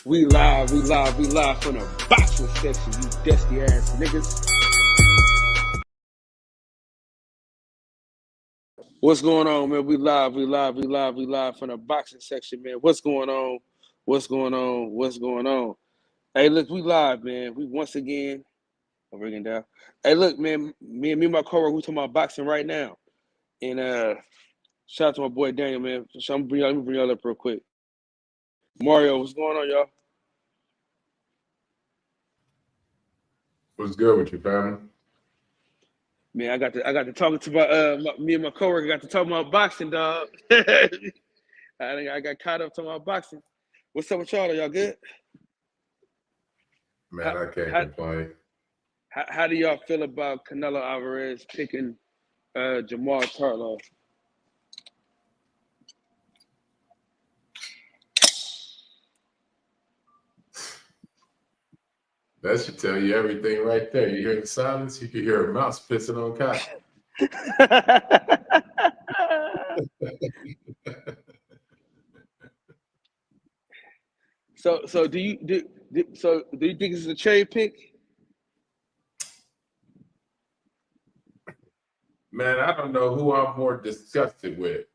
We live from the boxing section, you dusty ass niggas. What's going on, man? We live from the boxing section, man. What's going on? What's going on? What's going on? Hey, look, we live, man. We once again, I'm bringing down. Hey, look, man, me and my coworker, we talking about boxing right now. And shout out to my boy Daniel, man. So let me bring y'all up real quick. Mario, what's going on, y'all? What's good with you, family? Man, I got to talking to me and my coworker got to talking about boxing, dog. I got caught up talking about boxing. What's up with y'all? Are y'all good? Man, How I can't how complain. how do y'all feel about Canelo Alvarez picking Jamal Charlo? That should tell you everything right there. You hear the silence, you can hear a mouse pissing on cotton. So do you think it's a cherry pick? Man, I don't know who I'm more disgusted with,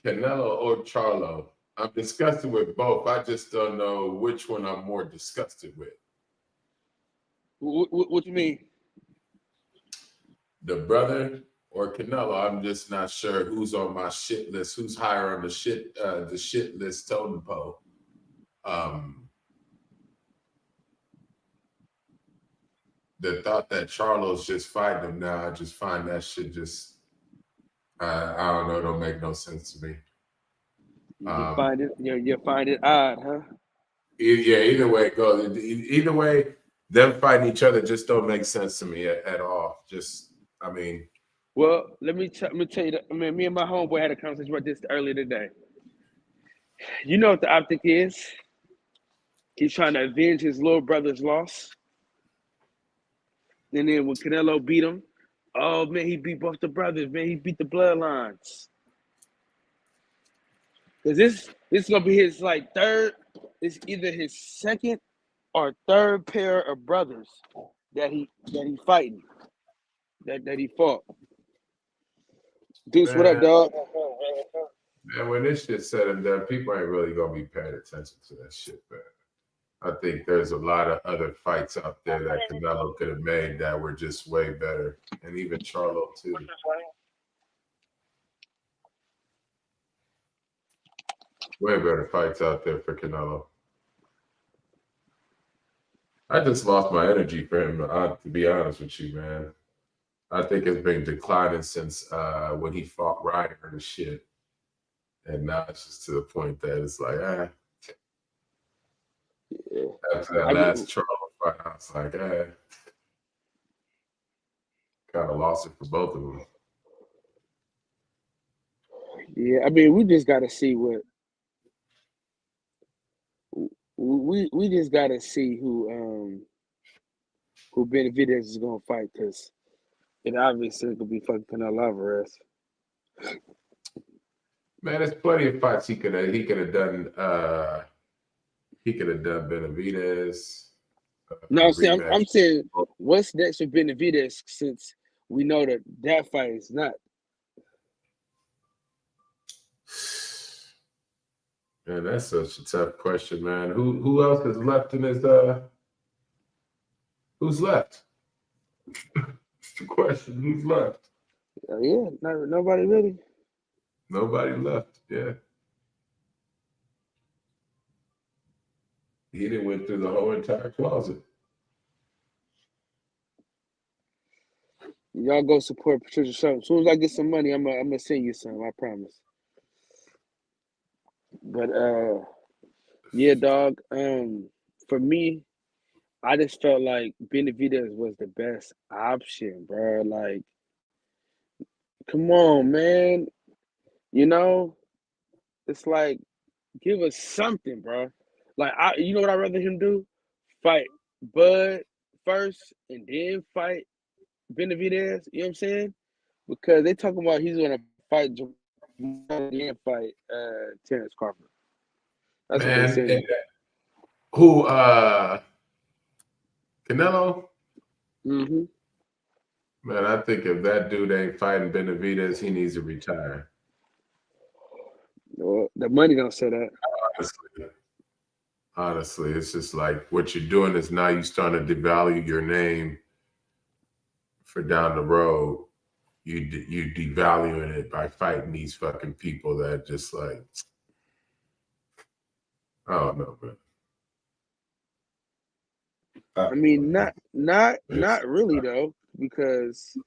Canelo or Charlo. I'm disgusted with both. I just don't know which one I'm more disgusted with. What you mean? The brother or Canelo. I'm just not sure who's on my shit list, who's higher on the shit list totem pole. The thought that Charlo's just fighting him now, I just find that shit just I don't know, don't make no sense to me. You find it odd, huh? Yeah, either way it goes. Either way, them fighting each other just don't make sense to me at all. Just, I mean, Well, let me tell you that. I mean, me and my homeboy had a conversation about this earlier today. You know what the optic is? He's trying to avenge his little brother's loss. And then when Canelo beat him, oh man, he beat both the brothers, man. He beat the bloodlines. Cause this is gonna be his like third. It's either his second or third pair of brothers that he fighting that he fought. Deuce, what up, man, dog? when this shit said and done, people ain't really gonna be paying attention to that shit, man. I think there's a lot of other fights out there that Canelo could have made that were just way better, and even Charlo too. Way better fights out there for Canelo. I just lost my energy for him, to be honest with you, man. I think it's been declining since when he fought Ryder and shit. And now it's just to the point that it's like, after that I mean, last Charlo fight, I was like, kind of lost it for both of them. yeah, I mean, we just gotta see what we just gotta see who Benavidez is gonna fight because it obviously could be fucking Canelo Alvarez. Man, there's plenty of fights he could have done. He could have done Benavidez, No, see, I'm rematch. saying what's next for Benavidez since we know that fight is not. Man, that's such a tough question, man. Who else is left in his who's left? It's the question. Who's left? Yeah, nobody really. Nobody left. Yeah. He didn't went through the whole entire closet. Y'all go support Patricia Sharp. As soon as I get some money, I'm gonna send you some. I promise. But yeah, dog. For me, I just felt like Benavidez was the best option, bro. Like, come on, man. You know, it's like give us something, bro. Like, you know what I'd rather him do? Fight Bud first and then fight Benavidez. You know what I'm saying? Because they talking about he's gonna fight Jamal and fight Terrence Crawford. That's what they Man, saying. Who? Canelo. Mm-hmm. Man, I think if that dude ain't fighting Benavidez, he needs to retire. Well, the money don't say that. Honestly, it's just like what you're doing is now you're starting to devalue your name for down the road. You devaluing it by fighting these fucking people that just like, I don't know, man. I mean, not really though, because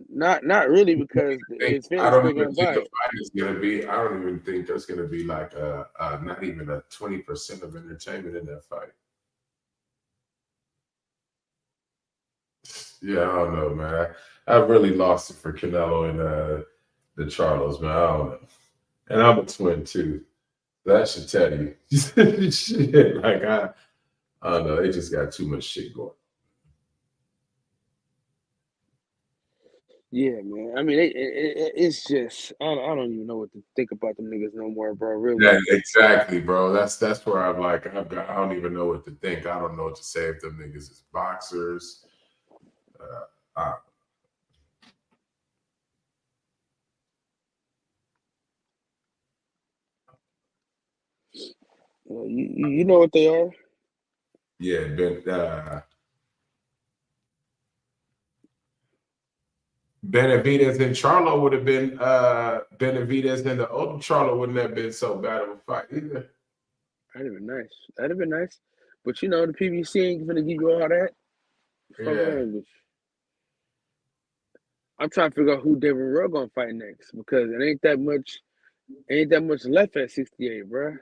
not really because his I fans don't still even gonna think buy the it. fight is gonna be. I don't even think there's gonna be like not even a 20% of entertainment in that fight. Yeah, I don't know, man. I really lost it for Canelo and the Charlos, man. I don't know. And I'm a twin too. That should tell you. Shit, like I don't know. They just got too much shit going. Yeah, man. I mean, it's just I don't even know what to think about them niggas no more, bro. Really. Yeah, exactly, bro. That's where I'm like, I don't even know what to think. I don't know what to say if them niggas is boxers. I, You know what they are. yeah, Benavidez and Charlo would have been Benavidez and the older Charlo wouldn't have been so bad of a fight either. That'd have been nice. That'd have been nice. But you know, the PBC ain't gonna give you all that. Fuck Yeah. around with you. I'm trying to figure out who David Rowe gonna fight next because it ain't that much left at 68, bro.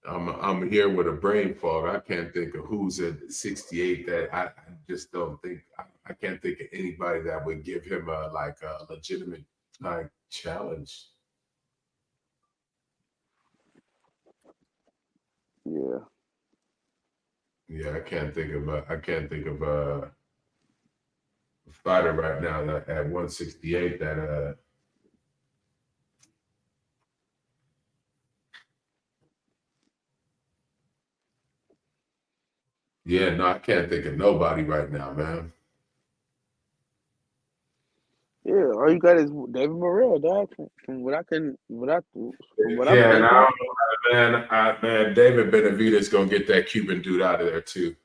I'm here with a brain fog. I can't think of who's at 68 that I just don't think I can't think of anybody that would give him a like a legitimate like challenge. Yeah. Yeah, I can't think of a fighter right now that at 168 that yeah, no, I can't think of nobody right now, man. Yeah, all you got is David Morrell, dog. From what I'm Yeah, and thinking. man, David Benavidez gonna get that Cuban dude out of there too.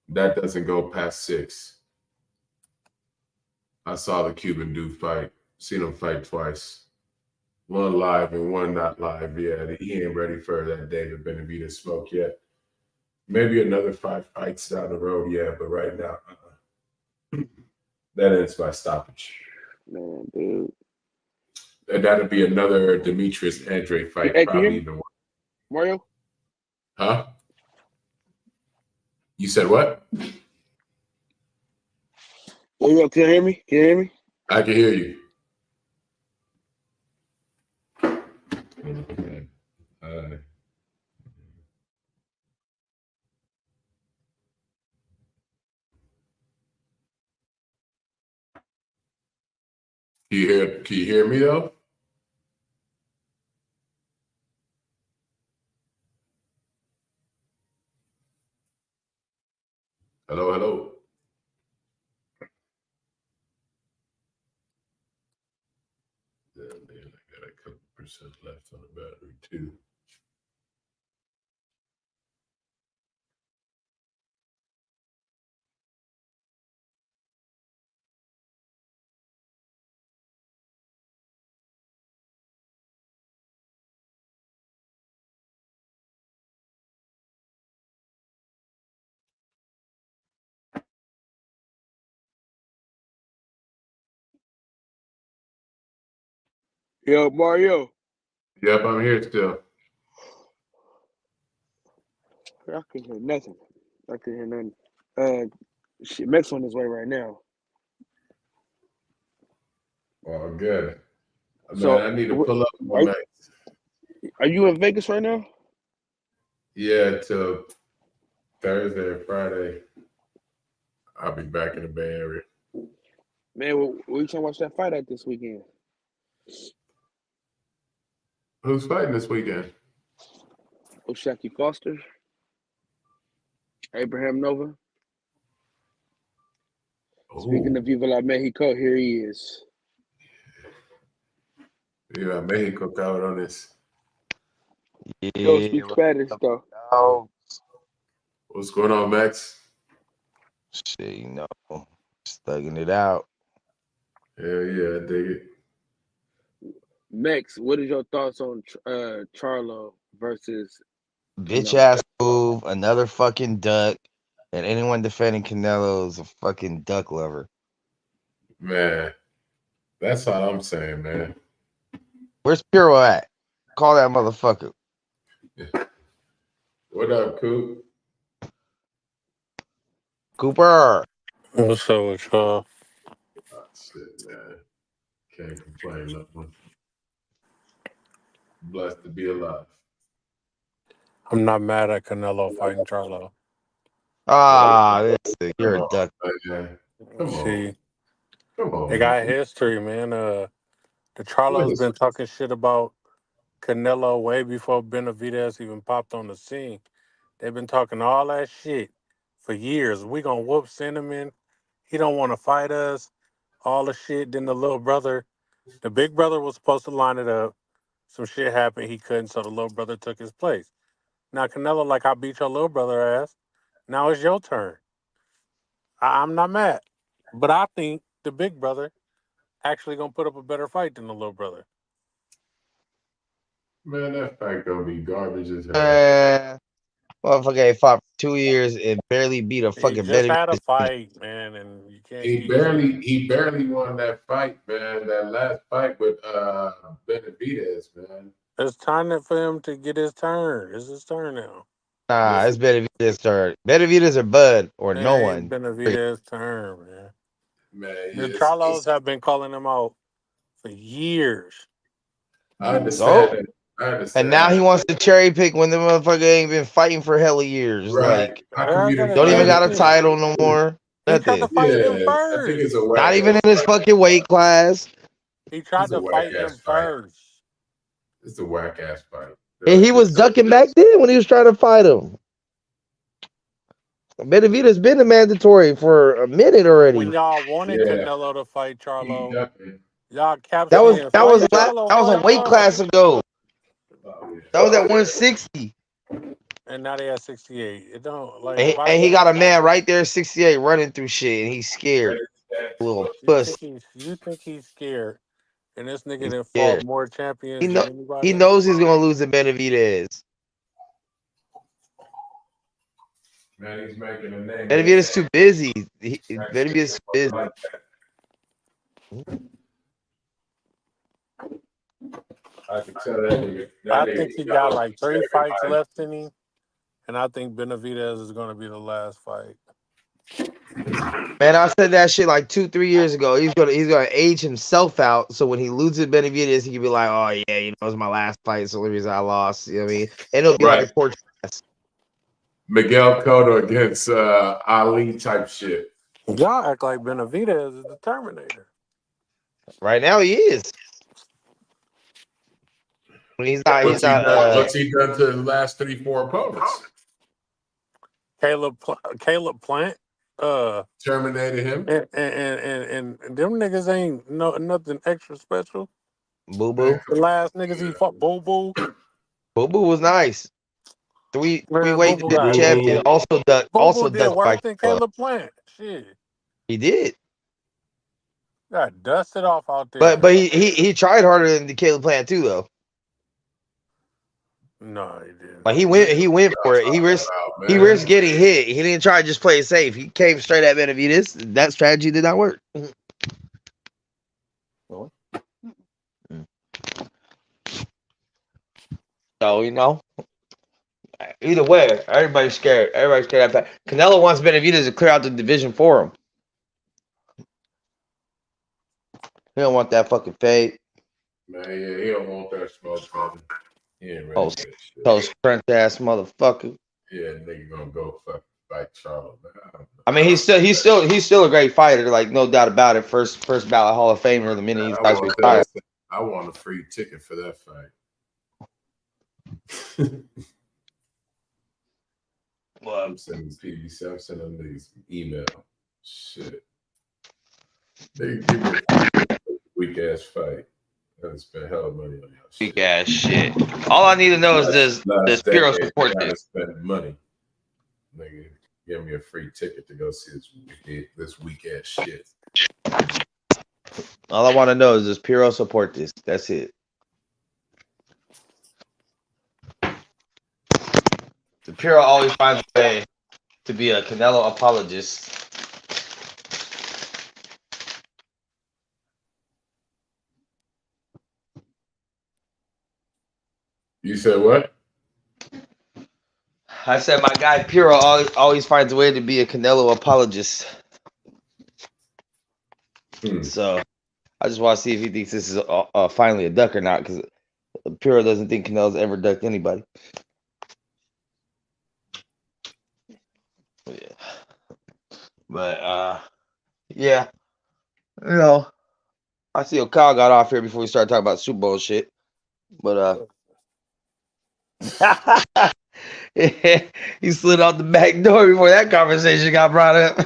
That doesn't go past 6. I saw the Cuban dude fight. Seen him fight twice. One live and one not live. Yeah, he ain't ready for that David Benavidez smoke yet. Maybe another 5 fights down the road, yeah, but right now, that ends by stoppage. Man, dude. And that'll be another Demetrius Andre fight, Hey, can you hear probably me? even worse. Mario? Huh? You said what? Yo, can you hear me? Can you hear me? I can hear you. Okay. Can you hear me though? Hello, hello. Yeah, man, I got a couple percent left on the battery too. Yo, Mario. Yep, I'm here still. I can hear nothing. I can hear nothing. Shit, Mex on his way right now. Oh, good. Man, So, I need to pull up more are, nights. are you in Vegas right now? Yeah, till Thursday or Friday. I'll be back in the Bay Area. Man, where you trying to watch that fight at this weekend? Who's fighting this weekend? O'Shaquie Foster, Abraham Nova. Speaking of Viva La Mexico, here he is. Yeah, Mexico cabrones. Yeah, don't speak Spanish though. What's going on, Max? Shit, thugging it out. Yeah, I dig it. Max, what is your thoughts on Charlo versus bitch ass move? Another fucking duck, and anyone defending Canelo is a fucking duck lover. Man, that's all I'm saying, man. Where's Piro at? Call that motherfucker. What up, Coop? Cooper. What's up with y'all? Oh, shit, man. Can't complain nothing. Blessed to be alive. I'm not mad at Canelo fighting Charlo. You're a duck. Man. Come on. See, Come on. they got history, man. The Charlo's been talking shit about Canelo way before Benavidez even popped on the scene. They've been talking all that shit for years. We gonna whoop Cinnamon. He don't want to fight us. All the shit. Then the big brother was supposed to line it up. Some shit happened. He couldn't, so the little brother took his place. Now Canelo, like, I beat your little brother ass. Now it's your turn. I'm not mad, but I think the big brother actually gonna put up a better fight than the little brother. Man, that fight gonna be garbage as hell. Motherfucker fought for 2 years and barely beat a fucking. He just had a fight, man, and you can't. He barely won that fight, man. That last fight with Benavidez, man. It's time for him to get his turn. It's his turn now. Nah, it's Benavidez' turn. Benavidez or Bud or no one. Benavidez' turn, man. Man, the Charlos have been calling him out for years. I understand. And now he wants to cherry pick when the motherfucker ain't been fighting for hella years. Right. Like, don't even got a title no more. He tried to fight him first. I think it's a whack Not even in his fucking weight class. He tried to fight him first. It's a whack ass fight. And he was ducking back then when he was trying to fight him. Benavidez been the mandatory for a minute already. When y'all wanted Canelo to fight Charlo, y'all captured that was a weight class ago. That was at 160. And now they at 68. It don't like. And he got a man right there, 68, running through shit, and he's scared. Little puss. You think he's scared? And this nigga done fought more champions than anybody. He knows he's gonna lose to Benavidez. Man, he's making a name. Benavidez too busy. Benavidez too busy. I can tell that. I think he got like 3 fights left in him, and I think Benavidez is going to be the last fight. Man, I said that shit like 2-3 years ago. He's gonna age himself out, so when he loses Benavidez, he can be like, "Oh yeah, it was my last fight, so the only reason I lost." You know what I mean? And it'll be like a torture test. Miguel Cotto against Ali type shit. Y'all act like Benavidez is the Terminator. Right now, he is. He's not. What's he done to the last 3-4 opponents? Caleb Plant terminated him, and them niggas ain't nothing extra special. Boo Boo. The last niggas he fought, Boo Boo. Boo Boo was nice. Three-weight champion. Also did worse than Caleb Plant. Shit. He did. Got dusted off out there. But he tried harder than the Caleb Plant too, though. No, he didn't. Like he went for it. He risked getting hit. He didn't try to just play it safe. He came straight at Benavidez. That strategy did not work. So either way, everybody's scared. Everybody's scared of that. Canelo wants Benavidez to clear out the division for him. He don't want that fucking fade. Man, yeah, he don't want that smoke, man. He ain't ready Toast French ass motherfucker. Yeah, nigga gonna go fuck fight Charlo. Man, I don't know. I mean, he's still a great fighter, like no doubt about it. First ballot Hall of Famer the minute he's actually retired. I want a free ticket for that fight. Well, I'm sending PDC. I'm sending these email. Shit. They give me a weak ass fight. I spent hell of money on y'all. Weak ass shit. All I need to know is does Piro support this? Spend money. Nigga, give me a free ticket to go see this weak ass shit. All I want to know is does Piro support this? That's it. The Piro always finds a way to be a Canelo apologist. You said what? I said my guy Piro always finds a way to be a Canelo apologist. So I just want to see if he thinks this is finally a duck or not, because Piro doesn't think Canelo's ever ducked anybody. Yeah. But yeah, you know, I see Kyle got off here before we started talking about Super Bowl shit. But he slid out the back door before that conversation got brought up.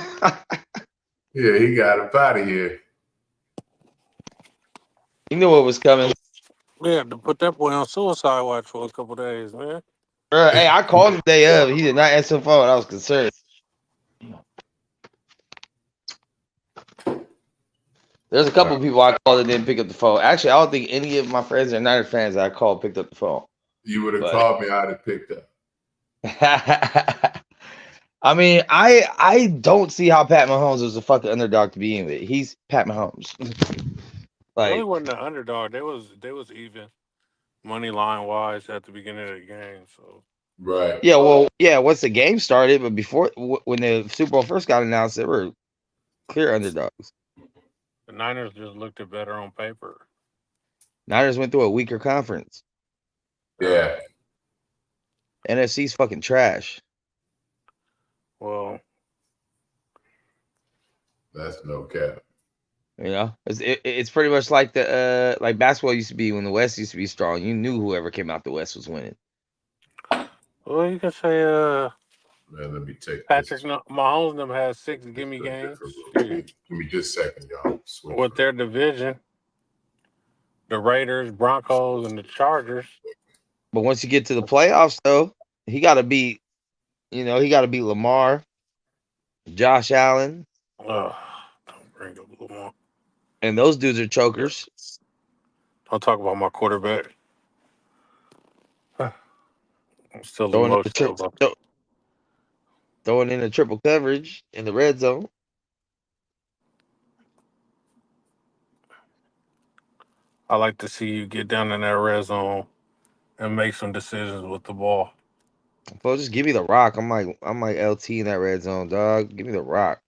Yeah, he got up out of here. He knew what was coming. Yeah, to put that boy on suicide watch for a couple days, man. Hey, I called him the day of. He did not answer the phone. I was concerned. There's a couple of people I called that didn't pick up the phone. Actually, I don't think any of my friends or Niner fans that I called picked up the phone. You would have called me, I'd have picked up. I mean, I don't see how Pat Mahomes was a fucking underdog to begin with. He's Pat Mahomes. He wasn't an underdog. They was even money line wise at the beginning of the game. So right. Yeah, well, yeah. Once the game started, but before when the Super Bowl first got announced, they were clear underdogs. The Niners just looked it better on paper. Niners went through a weaker conference. Yeah. NFC's fucking trash. Well, that's no cap. You know, it's pretty much like the like basketball used to be when the West used to be strong. You knew whoever came out the West was winning. Well, you can say man, let me take Patrick Mahomes and them has 6 gimme games. Give me just a second, y'all. With their division, the Raiders, Broncos, and the Chargers. But once you get to the playoffs, though, he got to beat, Lamar, Josh Allen. Don't bring up Lamar. And those dudes are chokers. Don't talk about my quarterback. I'm still emotional. Throwing in a triple coverage in the red zone. I like to see you get down in that red zone and make some decisions with the ball. Well, just give me the rock. I'm like LT in that red zone, dog. Give me the rock.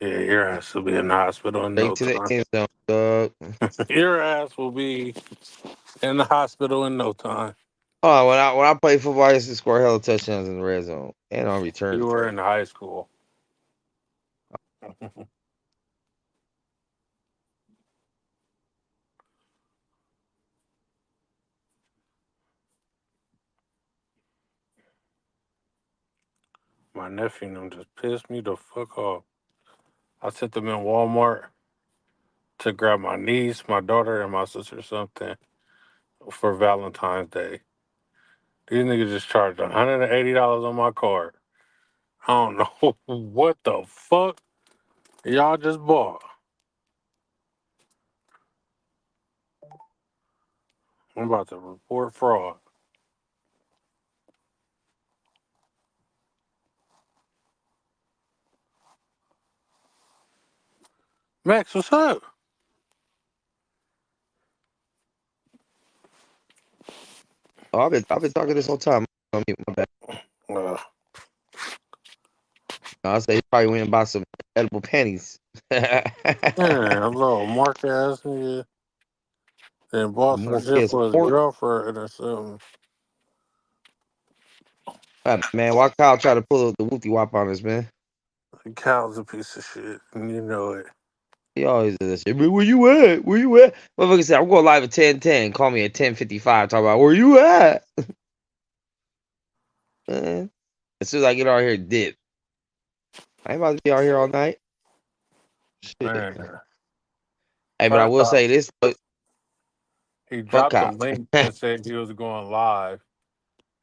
Yeah, your ass will be in the hospital in no time. The end zone, dog. Your ass will be in the hospital in no time. Oh, when I played football, I used to score hella touchdowns in the red zone and on return. You were in high school. My nephew and them just pissed me the fuck off. I sent them in Walmart to grab my niece, my daughter, and my sister something for Valentine's Day. These niggas just charged $180 on my card. I don't know what the fuck y'all just bought. I'm about to report fraud. Max, what's up? Oh, I've been talking this whole time. My bad. I say he probably went and bought some edible panties. Yeah, a little Mark ass nigga. And bought some shit for his girlfriend or something. Man, why Kyle try to pull the whoopty wop on us, man? Cal's a piece of shit, and you know it. He always does that shit. Man, where you at? Where you at? Motherfucker said, I'm going live at 10:10. Call me at 10:55. Talk about where you at? Man, as soon as I get out here, dip. I ain't about to be out here all night. Shit. Man, Hey, but I will say this. he Fuck dropped the Kyle. link and said he was going live,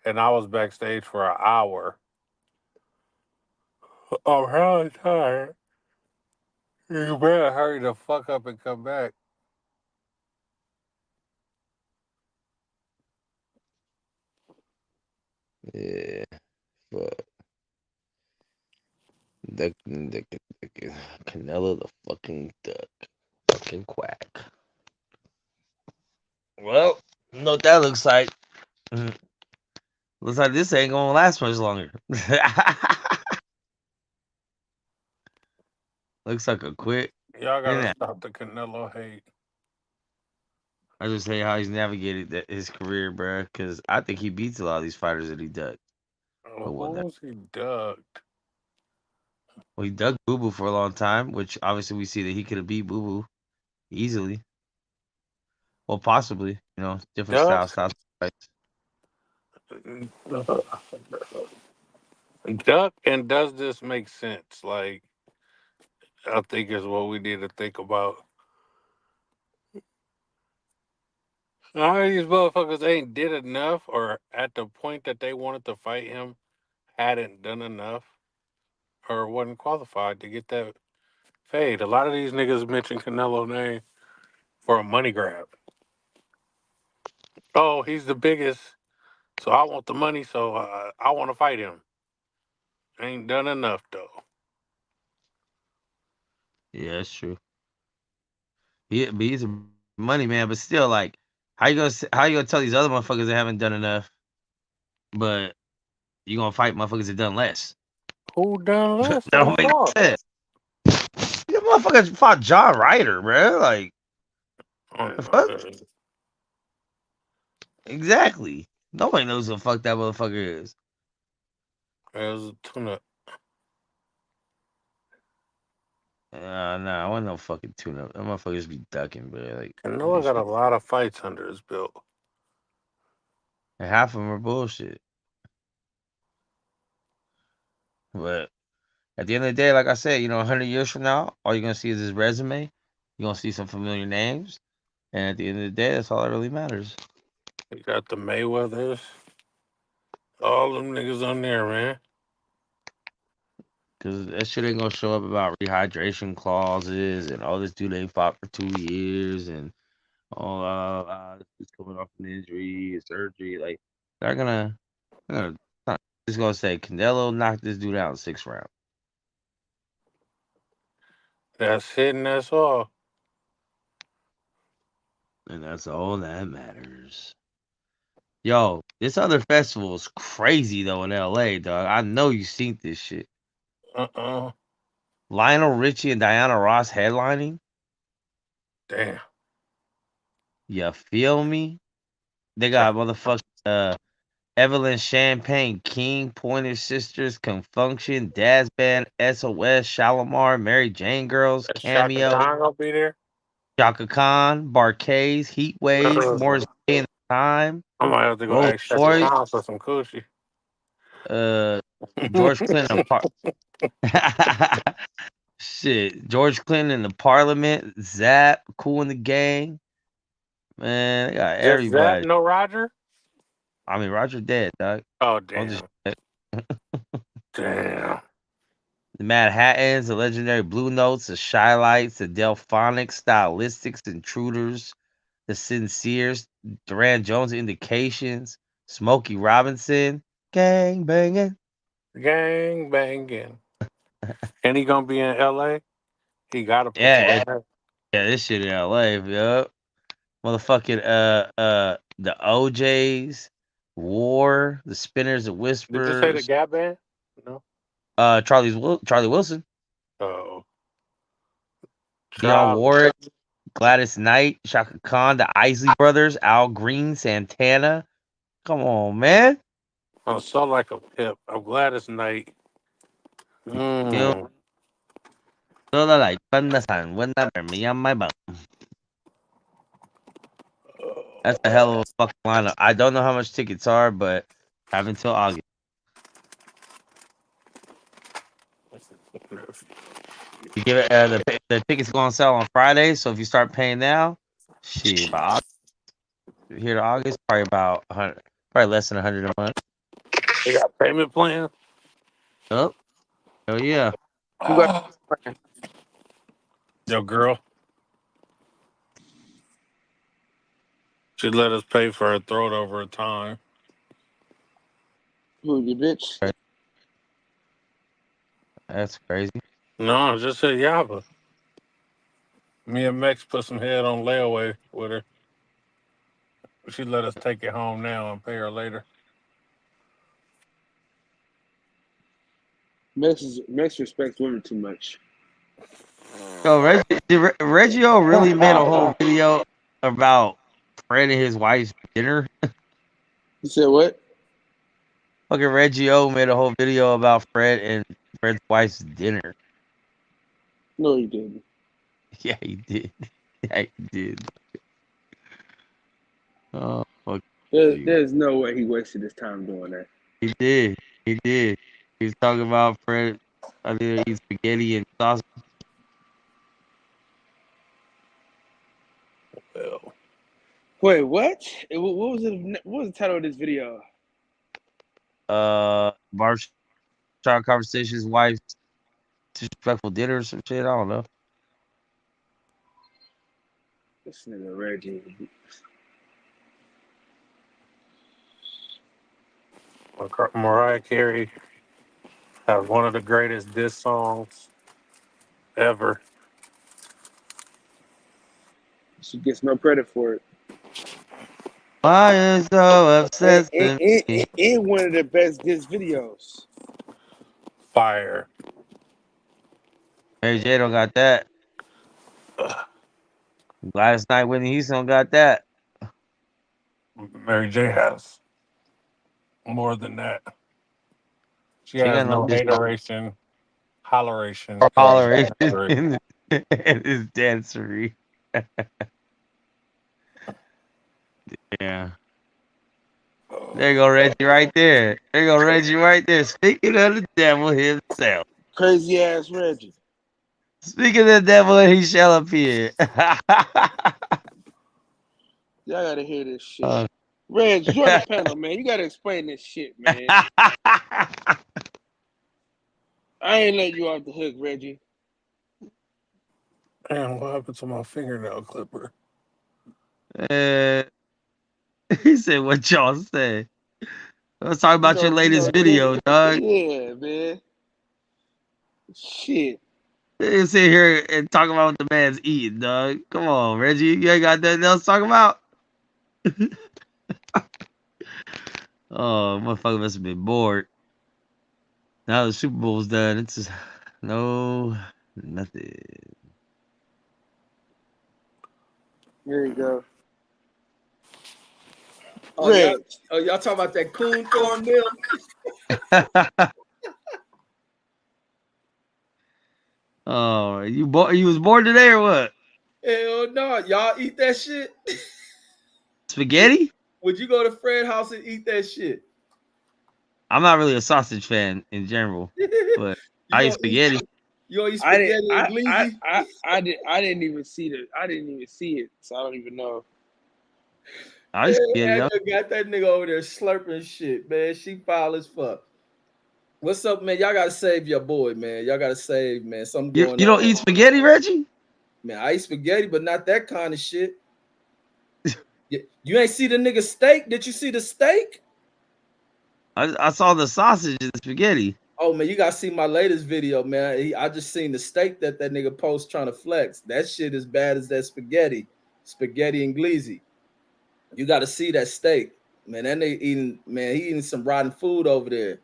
and I was backstage for an hour. I'm hella tired. You better hurry the fuck up and come back. Yeah, fuck. The Canelo the fucking duck. Fucking quack. Well, you know what that looks like. Looks like this ain't gonna last much longer. Looks like a quick. Y'all gotta stop the Canelo hate. I just say how he's navigated his career, bro. Because I think he beats a lot of these fighters that he ducked. Who's he ducked? Well, he ducked Boo Boo for a long time, which obviously we see that he could have beat Boo Boo easily. Well, possibly, different styles. Duck, and does this make sense? Like, I think is what we need to think about. How these motherfuckers ain't did enough, or at the point that they wanted to fight him, hadn't done enough, or wasn't qualified to get that fade. A lot of these niggas mention Canelo name for a money grab. Oh, he's the biggest, so I want the money, so I want to fight him. Ain't done enough though. Yeah, that's true. He's a money man, but still, like, how you gonna tell these other motherfuckers that haven't done enough, but you gonna fight motherfuckers that done less? Who done less? That don't make sense. You motherfuckers fought John Ryder, bro. Like, the fuck? Exactly. Nobody knows who the fuck that motherfucker is. It was a tune-up. Nah, I want no fucking tune-up. That motherfuckers be ducking, but like. Canelo got a lot of fights under his belt. And half of them are bullshit. But at the end of the day, like I said, 100 years from now, all you're gonna see is his resume. You're gonna see some familiar names, and at the end of the day, that's all that really matters. You got the Mayweathers, all them niggas on there, man. Because that shit ain't gonna show up about rehydration clauses and this dude ain't fought for 2 years and he's coming off an injury, surgery. Like, they're just gonna say Canelo knocked this dude out in 6th round. That's it, and that's all. And that's all that matters. Yo, this other festival is crazy though in LA, dog. I know you seen this shit. Lionel Richie and Diana Ross headlining. Damn. You feel me? They got motherfucking Evelyn Champagne King, Pointer Sisters, Confunction, Daz Band, SOS, Shalimar, Mary Jane Girls, Cameo. Shaka Khan gonna be there? Shaka Khan, Barkays, Heatwave, Morris Day in the Time. I might have to go ask Shaka Khan for some coochie. George Clinton. Shit, George Clinton in the Parliament, Zap, Cool in the Gang. Man, they got everybody. Zap, no Roger? I mean, Roger dead, dog. Oh, damn. Damn. The Mad Hattons, the legendary Blue Notes, the Shy Lights, the Delphonics, Stylistics, Intruders, the Sinceres, Duran Jones Indications, Smokey Robinson, Gang Banging. Gang Banging. And he gonna be in LA? He gotta put this shit in LA, yup. Motherfucking the OJs, War, the Spinners, the Whispers. Did you say the Gap Band? No. Charlie Wilson. Oh. Dionne Warwick, Gladys Knight, Shaka Khan, the Isley Brothers, Al Green, Santana. Come on, man. I so like a pip. I'm glad it's night. Mm. Todo like Pandasan, when that me on my bum. That's a hell of a fucking lineup. I don't know how much tickets are, but have until August. You give it the tickets go on sale on Friday, so if you start paying now, shit, by August, here to August, probably about 100, probably less than 100 a month. They got payment plan. Oh, hell yeah. Who got Yo, girl. She let us pay for her throat over time. who, your bitch? That's crazy. No, just said Yaba. Me and Mex put some head on layaway with her. She let us take it home now and pay her later. Max respects women too much. Yo, Reggio really made a whole video about Fred and his wife's dinner. You said what? Fucking Reggio made a whole video about Fred and Fred's wife's dinner. No, he didn't. Yeah, he did. Yeah, he did. Oh, fuck. There's no way he wasted his time doing that. He did. He did. He was talking about Fred. I think he eat spaghetti and sausage. Well, Wait, what? What was it? What was the title of this video? Barbershop Conversations, wife, disrespectful dinner or some shit. I don't know. This nigga Reggie. Mariah Carey has one of the greatest diss songs ever. She gets no credit for it. Why is so obsessed with me? And one of the best diss videos. Fire. Mary J don't got that. Gladys Knight, Whitney Houston got that. Mary J has more than that. She She has got no no hateration, holleration. holleration in his dancery. Yeah. There you go, Reggie, right there. There you go, Reggie, right there. Speaking of the devil himself. Crazy ass Reggie. Speaking of the devil, he shall appear. Y'all gotta hear this shit. Reg, join the panel, man. You gotta explain this shit, man. I ain't letting you off the hook, Reggie. Damn, what happened to my fingernail clipper? He said, what y'all say? Let's talk about your latest video, dog. Yeah, man. Shit. You sit here and talk about what the man's eating, dog. Come on, Reggie. You ain't got nothing else to talk about? Oh, motherfucker must have been bored. Now the Super Bowl's done. It's just, no, nothing. Here you go. Oh, y'all talking about that coon cornmeal? Oh, you was born today or what? Hell no, y'all eat that shit. Spaghetti? Would you go to Fred's house and eat that shit? I'm not really a sausage fan in general, but I eat spaghetti. You eat spaghetti and glizzy? I didn't even see it, so I don't even know. I eat spaghetti. Got that nigga over there slurping shit, man. She foul as fuck. What's up, man? Y'all gotta save your boy, man. Y'all gotta save, man. Something going on. You don't eat spaghetti, Reggie? Man, I eat spaghetti, but not that kind of shit. You ain't see the nigga steak? Did you see the steak? I saw the sausage and the spaghetti. Oh man, you gotta see my latest video, man. I just seen the steak that nigga post trying to flex. That shit as bad as that spaghetti and glizzy. You gotta see that steak, man. That nigga eating some rotten food over there.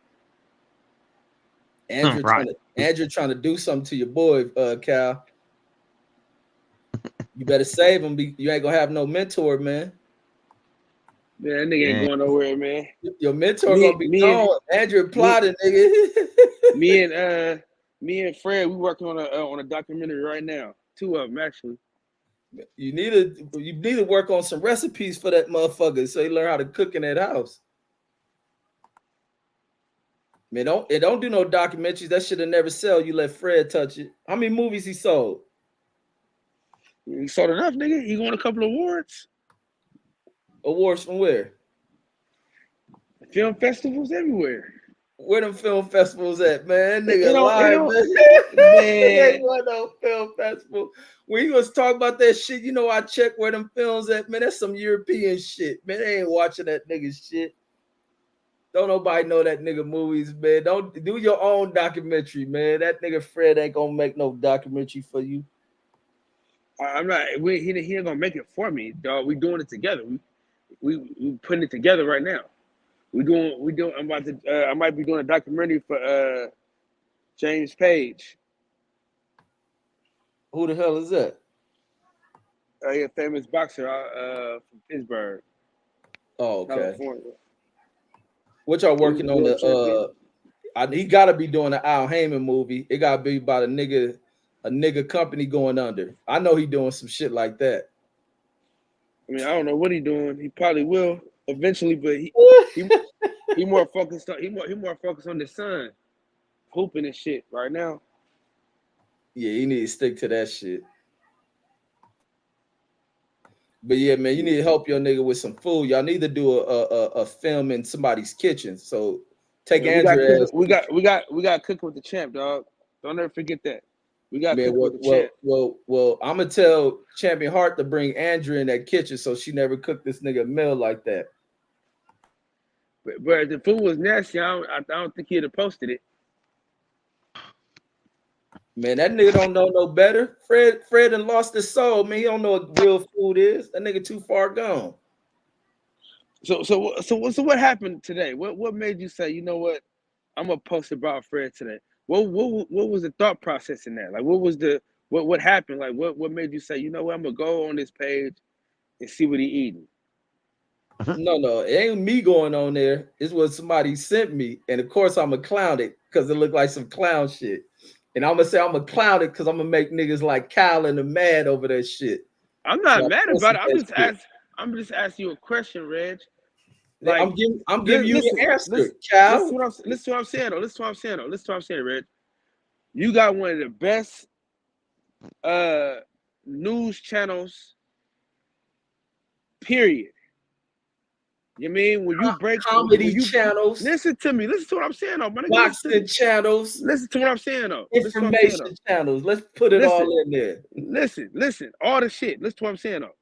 Andrew trying to do something to your boy, Cal. You better save him. You ain't gonna have no mentor, man. Man, that nigga ain't going nowhere, man. Your mentor Me- gonna be me and- gone. Andrew plotting, nigga. Me and Fred, we working on a documentary right now. 2 of them actually. You need to work on some recipes for that motherfucker so you learn how to cook in that house. Man, don't do no documentaries. That should have never sell. You let Fred touch it. How many movies he sold? He sold enough, nigga. He won a couple of awards. Awards from where? Film festivals everywhere. Where them film festivals at, man? It Nigga don't- lying, it man. Man. Ain't want no film festival. When you was talk about that shit, you know I check where them films at, man. That's some European shit, man. They ain't watching that nigga shit. Don't nobody know that nigga movies, man. Don't do your own documentary, man. That nigga Fred ain't gonna make no documentary for you. I'm not. He ain't gonna make it for me, dog. We doing it together. We putting it together right now. We doing. I'm about to. I might be doing a documentary for James Page. Who the hell is that? He a famous boxer from Pittsburgh, Oh, okay. California. What y'all working on? World He gotta be doing an Al Heyman movie. It gotta be about a nigga company going under. I know he doing some shit like that. I mean, I don't know what he doing. He probably will eventually, but he more focused on he more focused on the son, hooping and shit right now. Yeah, you need to stick to that shit. But yeah, man, you need to help your nigga with some food. Y'all need to do a film in somebody's kitchen. So take Andrew. We got cooking with the champ, dog. Don't ever forget that. We got cooking with the champ. Well, I'm gonna tell Champion Heart to bring Andrew in that kitchen so she never cooked this nigga a meal like that. But if the food was nasty, I don't think he'd have posted it. Man, that nigga don't know no better. Fred done lost his soul, man. He don't know what real food is. That nigga too far gone. So what happened today? What made you say, you know what, I'm gonna post about Fred today? What was the thought process in that? Like, what happened? Like, what made you say, you know what, I'm gonna go on this page and see what he eating? No, it ain't me going on there. It's what somebody sent me, and of course I'm gonna clown it because it looked like some clown shit. And I'm gonna say I'm gonna clown it because I'm gonna make niggas like Kyle and the mad over that shit. I'm not So mad about it. I'm just asking you a question, Reg. Like, I'm giving you the answer, Kyle. Listen to what I'm saying, though. Reg. You got one of the best news channels, period. You mean when you break comedy channels? Listen to what I'm saying, though. Boxing channels. Listen to what I'm saying, though. Information channels. Let's put it all in there. Listen, all the shit. Listen to what I'm saying, though.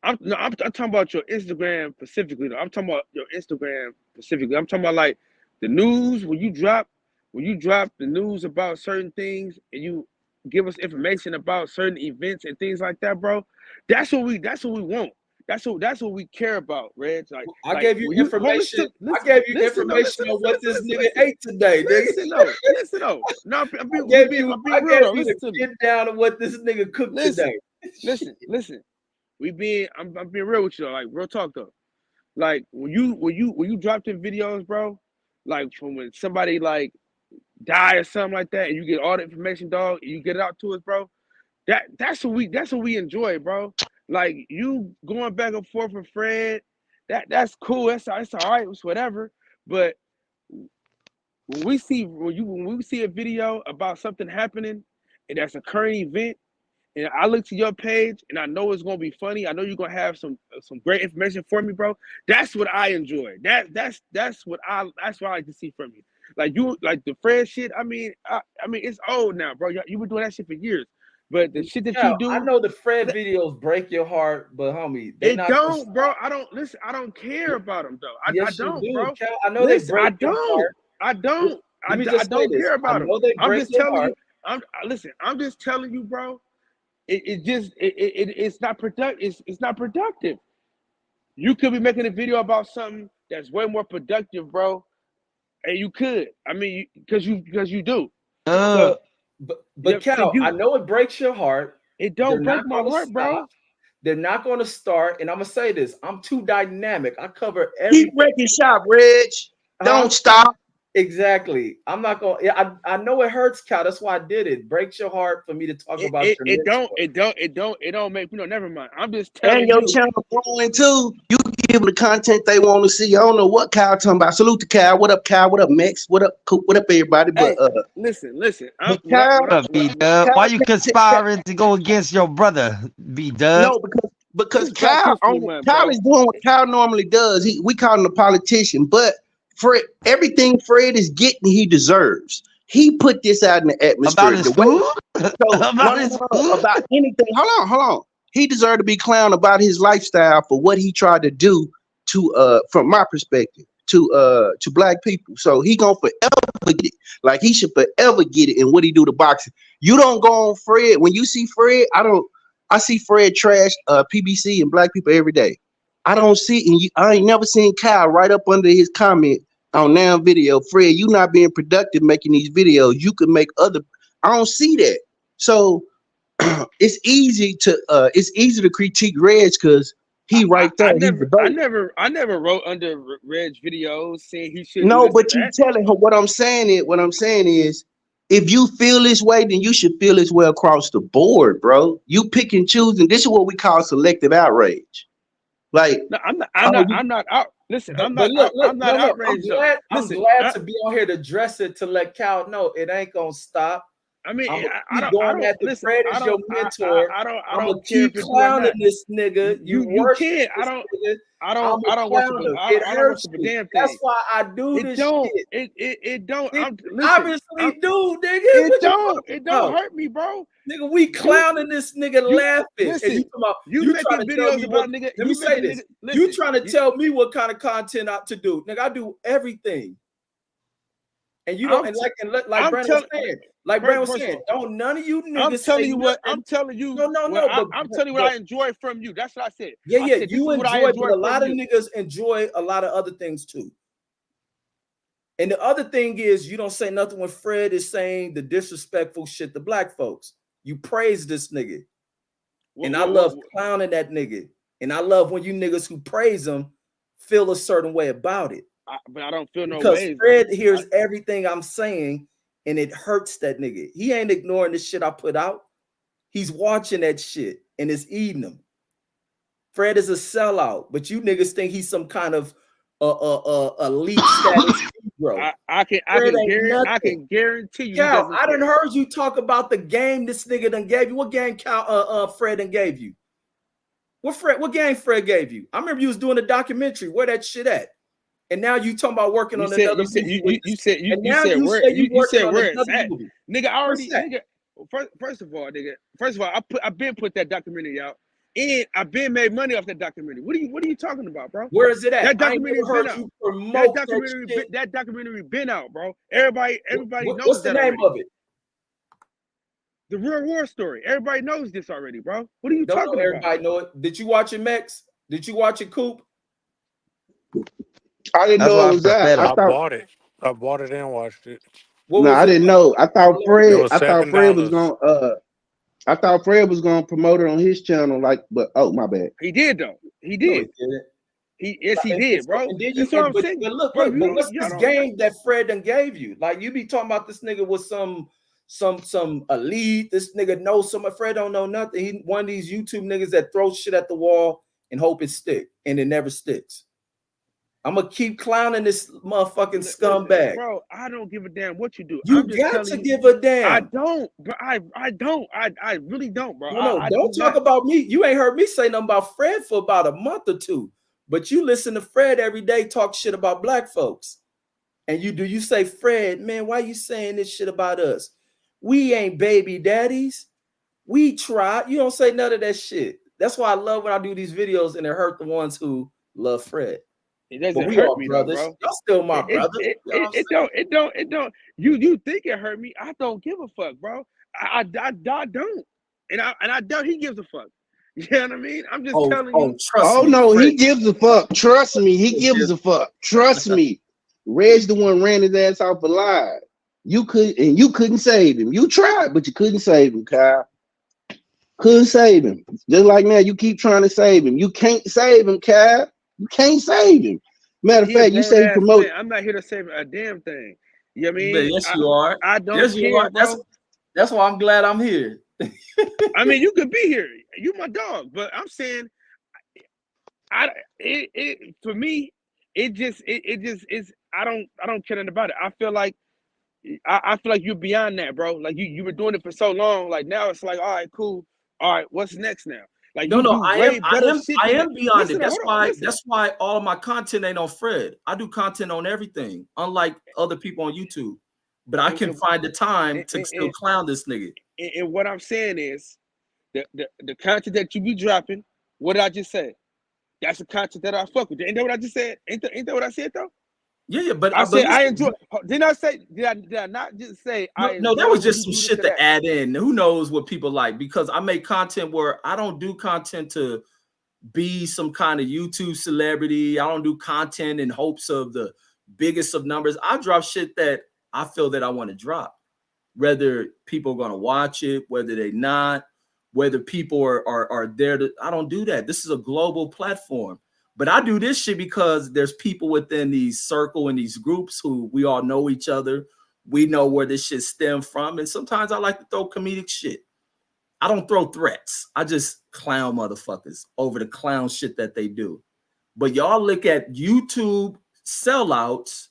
I'm talking about your Instagram specifically, though. I'm talking about your Instagram specifically. I'm talking about like the news when you drop the news about certain things and you give us information about certain events and things like that, bro. That's what we want. That's what we care about, Reg. Like, I gave you information. I gave you information on what this nigga ate today, nigga. Listen, though. No, I'm being I real, gave though. you Listen to me. Get down to what this nigga cooked today. Listen. I'm being real with you, though. Like, real talk, though. Like, when you drop them videos, bro, like from when somebody like die or something like that, and you get all the information, dog, and you get it out to us, bro. That's what we enjoy, bro. Like, you going back and forth with Fred, that's cool. That's all right. It's whatever. But when we see a video about something happening and that's a current event, and I look to your page and I know it's gonna be funny, I know you're gonna have some great information for me, bro. That's what I enjoy. That's what I like to see from you. Like, you like the Fred shit. I mean, it's old now, bro. You been doing that shit for years. But the shit that you do, I know the Fred videos break your heart, but homie, they don't, bro. I don't care about them, though. I don't, bro. Cal, I know they break your heart. I don't care about them. I'm just telling you, bro. It's not productive. It's not productive. You could be making a video about something that's way more productive, bro. And you could. I mean, because you do. But Cal, I know it breaks your heart. It don't break my heart, bro. They're not going to start, and I'm gonna say this: I'm too dynamic. I cover Keep every. wrecking shop, Reg. Don't stop. Exactly. I'm not gonna. Yeah, I know it hurts, Cal. That's why I did it. Breaks your heart for me to talk about your It mentor. don't make never mind. I'm just telling And your you. channel growing too. You give them the content they want to see. I don't know what Kyle talking about. Salute to Kyle. What up, Kyle? What up, Max? What up, Coop? What up, everybody? But Hey, listen. but Kyle, B-Dub, why you conspiring to go against your brother, B-Dub? no, because This Black Kyle History Month, Kyle bro. is doing what Kyle normally does. We call him a politician, but Fred, everything Fred is getting, he deserves. He put this out in the atmosphere. About his food? About anything. Hold on. He deserved to be clowned about his lifestyle for what he tried to do to from my perspective to black people. So he gonna forever get it. Like he should forever get it in what he do to boxing. You don't go on Fred. When you see Fred, I see Fred trash PBC and black people every day. I don't see, and I ain't never seen Kyle right up under his comment on now video. Fred, you not being productive making these videos. You could make other. I don't see that. So it's easy to critique Reg because he right there. I never wrote under Reg videos saying he should. No, but you telling her what I'm saying is if you feel this way, then you should feel this way across the board, bro. You pick and choose, and this is what we call selective outrage. Like, no, I'm not out. Listen, I'm not outraged. I'm glad to be on here to address it to let Cal know it ain't gonna stop. I mean, I don't listen, Fred is your mentor. I'm gonna keep clowning this nigga. You can't. I don't worship a damn thing. That's why I do this shit. It don't. Obviously, do, nigga. It don't hurt me, bro. Nigga, we clowning this nigga laughing. Listen, and you making videos about nigga. Let me say this. You trying to tell me what kind of content to do. Nigga, I do everything. And you don't like Brandon was saying, don't none of you niggas. I'm telling you what. I'm telling you. No. I'm telling you what I enjoy from you. That's what I said. Yeah. You enjoy, but a lot of niggas enjoy a lot of other things too. And the other thing is, you don't say nothing when Fred is saying the disrespectful shit to black folks. You praise this nigga. And I love clowning that nigga. And I love when you niggas who praise him feel a certain way about it. But I don't feel no because way. Fred hears everything I'm saying and it hurts that nigga. He ain't ignoring the shit I put out. He's watching that shit and it's eating him. Fred is a sellout, but you niggas think he's some kind of elite status bro. I can guarantee you. Cal, I done heard you talk about the game this nigga done gave you. What game Fred done gave you? What game Fred gave you? I remember you was doing a documentary. Where that shit at? And now you talking about working on another movie. You said where it's at. Nigga, I already nigga. First of all, I've been put that documentary out. And I've been made money off that documentary. What are you talking about, bro? Where is it at? That documentary been out. That documentary been out, bro. Everybody knows. What's the name of it? The Real War Story. Everybody knows this already, bro. What are you talking about? Everybody know it. Did you watch it, Max? Did you watch it, Coop? I didn't know it was that. I bought it. I bought it and watched it. I didn't know. I thought Fred was gonna I thought Fred was gonna promote it on his channel, but my bad. He did though. He did. He did, bro. That's what I'm saying. But look, what's this game that Fred done gave you? Like you be talking about this nigga with some elite. This nigga knows so much. Fred don't know nothing. He one of these YouTube niggas that throws shit at the wall and hope it stick, and it never sticks. I'm gonna keep clowning this motherfucking scumbag. Bro, I don't give a damn what you do. You got to give a damn. I don't, bro. I don't. I really don't, bro. No, don't talk about me. You ain't heard me say nothing about Fred for about a month or two. But you listen to Fred every day talk shit about black folks. And you say, Fred, man, why you saying this shit about us? We ain't baby daddies. We try. You don't say none of that shit. That's why I love when I do these videos and it hurt the ones who love Fred. It doesn't hurt me, brothers. Bro. Y'all still my brothers. It don't. You think it hurt me? I don't give a fuck, bro. I don't, and I doubt he gives a fuck. You know what I mean? I'm just telling you. Trust me, he gives a fuck. Trust me, he gives a fuck. Trust me. Reg the one ran his ass off alive. You couldn't save him. You tried, but you couldn't save him, Kyle. Couldn't save him. Just like now, you keep trying to save him. You can't save him, Cap. You can't save him. Matter of He a fact, you grown say he ass promote. man. I'm not here to save a damn thing. You know what I Man, mean? yes, you are. I don't Yes, you care, are. bro. That's why I'm glad I'm here. I mean, you could be here. You my dog, but I'm saying, for me, it just is. I don't care nothing about it. I feel like you're beyond that, bro. Like you were doing it for so long. Like now it's like, all right, cool. All right, what's next now? Like No, you no, do way better shit. I than am that. beyond Listen, it. That's hold on, why listen. that's why all of my content ain't on Fred. I do content on everything, unlike other people on YouTube. But I can find the time to still clown this nigga. And what I'm saying is the content that you be dropping, what did I just say? That's the content that I fuck with. Ain't that what I just said? Ain't that what I said though? Yeah, but I said listen, I enjoy. Did I not just say I enjoy? No, that was just some when you do shit this or to add in. Who knows what people like? Because I make content where I don't do content to be some kind of YouTube celebrity. I don't do content in hopes of the biggest of numbers. I drop shit that I feel that I want to drop, whether people are going to watch it, whether they're not, whether people are there to. I don't do that. This is a global platform. But I do this shit because there's people within these circle and these groups who we all know each other. We know where this shit stems from. And sometimes I like to throw comedic shit. I don't throw threats. I just clown motherfuckers over the clown shit that they do. But y'all look at YouTube sellouts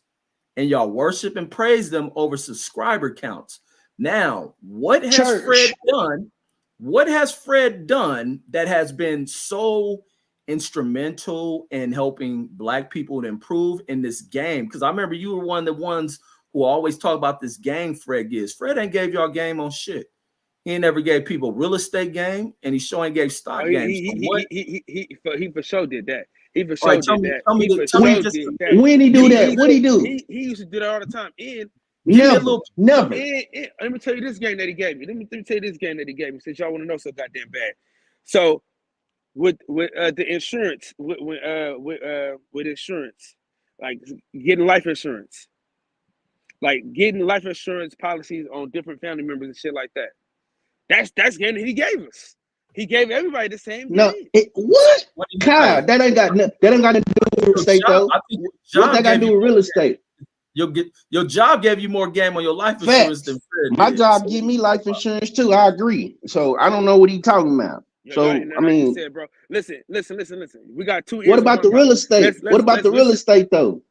and y'all worship and praise them over subscriber counts. Now, what has Fred done? What has Fred done that has been so instrumental in helping Black people to improve in this game? Because I remember you were one of the ones who always talk about this game Fred gives. Fred ain't gave y'all game on shit. He ain't never gave people real estate game, and he sure ain't gave stock games. He for sure did that. He for All sure right, did that. tell me He for sure did that. When he do that? What he do? He used to do that all the time. And Never. let me tell you this game that he gave me. Let me tell you this game that he gave me, since y'all want to know so goddamn bad. So with the insurance, with insurance, like getting life insurance, policies on different family members and shit like that. That's game that he gave us. He gave everybody the same game. What? God, that ain't got nothing to do with real estate though. What that got to do with real estate? Your job gave you more game on your life insurance than Fred. My job give me life insurance too. I agree. So I don't know what he's talking about. So I mean, said, bro, listen. We got two. What about the real estate? What about the real estate though?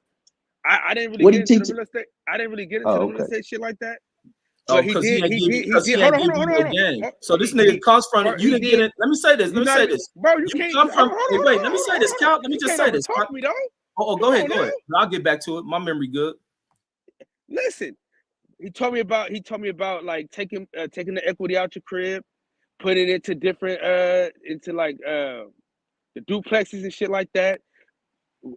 I didn't really get into the real estate. I didn't really get into the real estate shit like that. Oh, because he did. Hold on. So this nigga comes from it. You didn't get it. Let me say this. Bro, you can't come from. Wait, let me say this, Cal. Let me just say this. Talk me, though. Oh, go ahead. I'll get back to it. My memory good. Listen, he told me about like taking the equity out your crib, putting it into different into like the duplexes and shit like that.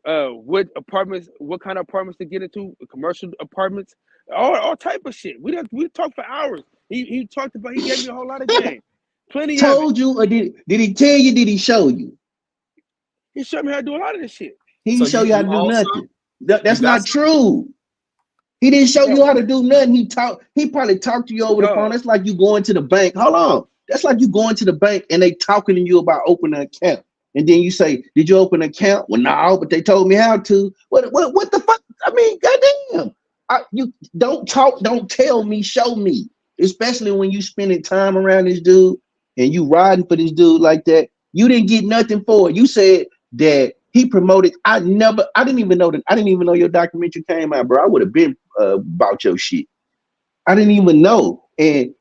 What kind of apartments to get into, commercial apartments, all type of shit. We talked for hours. He gave me a whole lot of game. Plenty told you, or did he tell you, did he show you? He showed me how to do a lot of this shit. He didn't show you how to do nothing. That's not true. He didn't show you how to do nothing. He probably talked to you over the phone. That's like you going to the bank. Hold on. That's like you going to the bank and they talking to you about opening an account. And then you say, did you open an account? Well, no, but they told me how to. What the fuck? I mean, goddamn. You don't talk, don't tell me, show me. Especially when you spending time around this dude and you riding for this dude like that. You didn't get nothing for it. You said that he promoted. I didn't even know your documentary came out, bro. I would have been about your shit. I didn't even know. And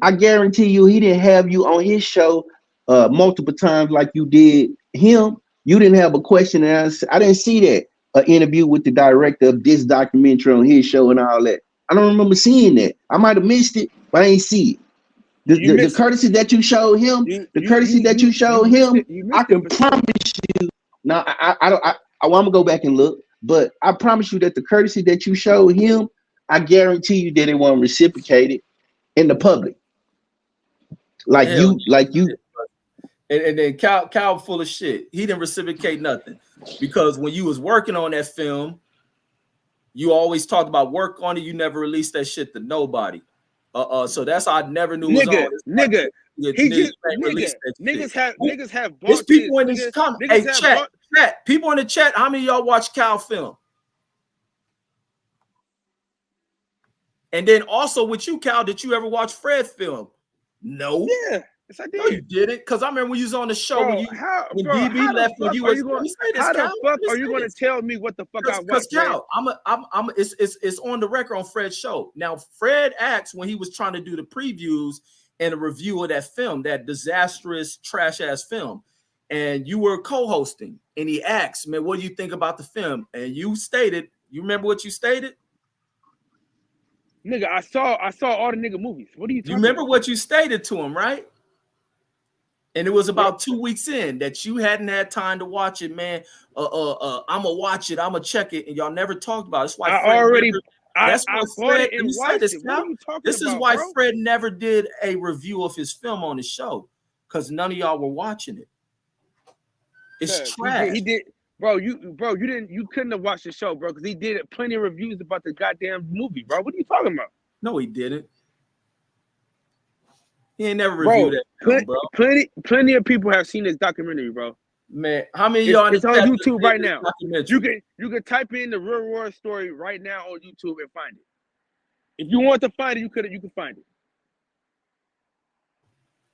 I guarantee you, he didn't have you on his show multiple times like you did him. You didn't have a question and answer. I didn't see that interview with the director of this documentary on his show and all that. I don't remember seeing that. I might have missed it, but I ain't see it. The courtesy that you showed him, I can promise you. Now I'm gonna go back and look, but I promise you that the courtesy that you showed him, I guarantee you that it won't reciprocate it in the public. Like you. And then Cal full of shit. He didn't reciprocate nothing because when you was working on that film, you always talked about work on it. You never released that shit to nobody. So that's how I never knew it was on. Nigga. He just niggas have bought There's people in this. this comment. Hey, chat. People in the chat. How many of y'all watch Cal film? And then also with you, Cal, did you ever watch Fred film? No. Yeah. Yes, I did. No, you didn't, because I remember when you was on the show when DB left when you was. How the fuck are you going to tell me what the fuck I watched? Because Cal, it's on the record on Fred's show. Now Fred asked when he was trying to do the previews and a review of that film, that disastrous trash ass film, and you were co-hosting, and he asked, man, what do you think about the film? And you stated, you remember what you stated? Nigga, I saw all the nigga movies. What are you talking You remember about? what you stated to him, right? And it was about 2 weeks in that you hadn't had time to watch it, man. I'ma watch it, I'ma check it, and y'all never talked about it. That's why this is why Fred never did a review of his film on his show, because none of y'all were watching it. It's trash. He did, bro. You couldn't have watched the show, bro, because he did plenty of reviews about the goddamn movie, bro. What are you talking about? No, he didn't. He ain't never reviewed that film, bro. Plenty of people have seen this documentary, bro. Man, how many of y'all? It's on YouTube right now. You can type in the Real World Story right now on YouTube and find it. If you want to find it, you can find it.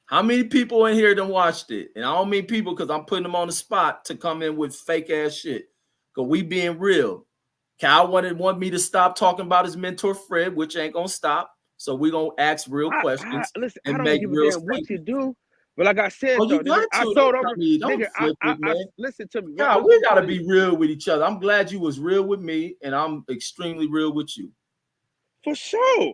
How many people in here done watched it? And I don't mean people because I'm putting them on the spot to come in with fake ass shit. Because we being real. Cal want me to stop talking about his mentor Fred, which ain't gonna stop. So we're gonna ask real questions and make real statements. What you do, but like I said, listen to me. God, we gotta be real with each other. I'm glad you was real with me, and I'm extremely real with you. For sure.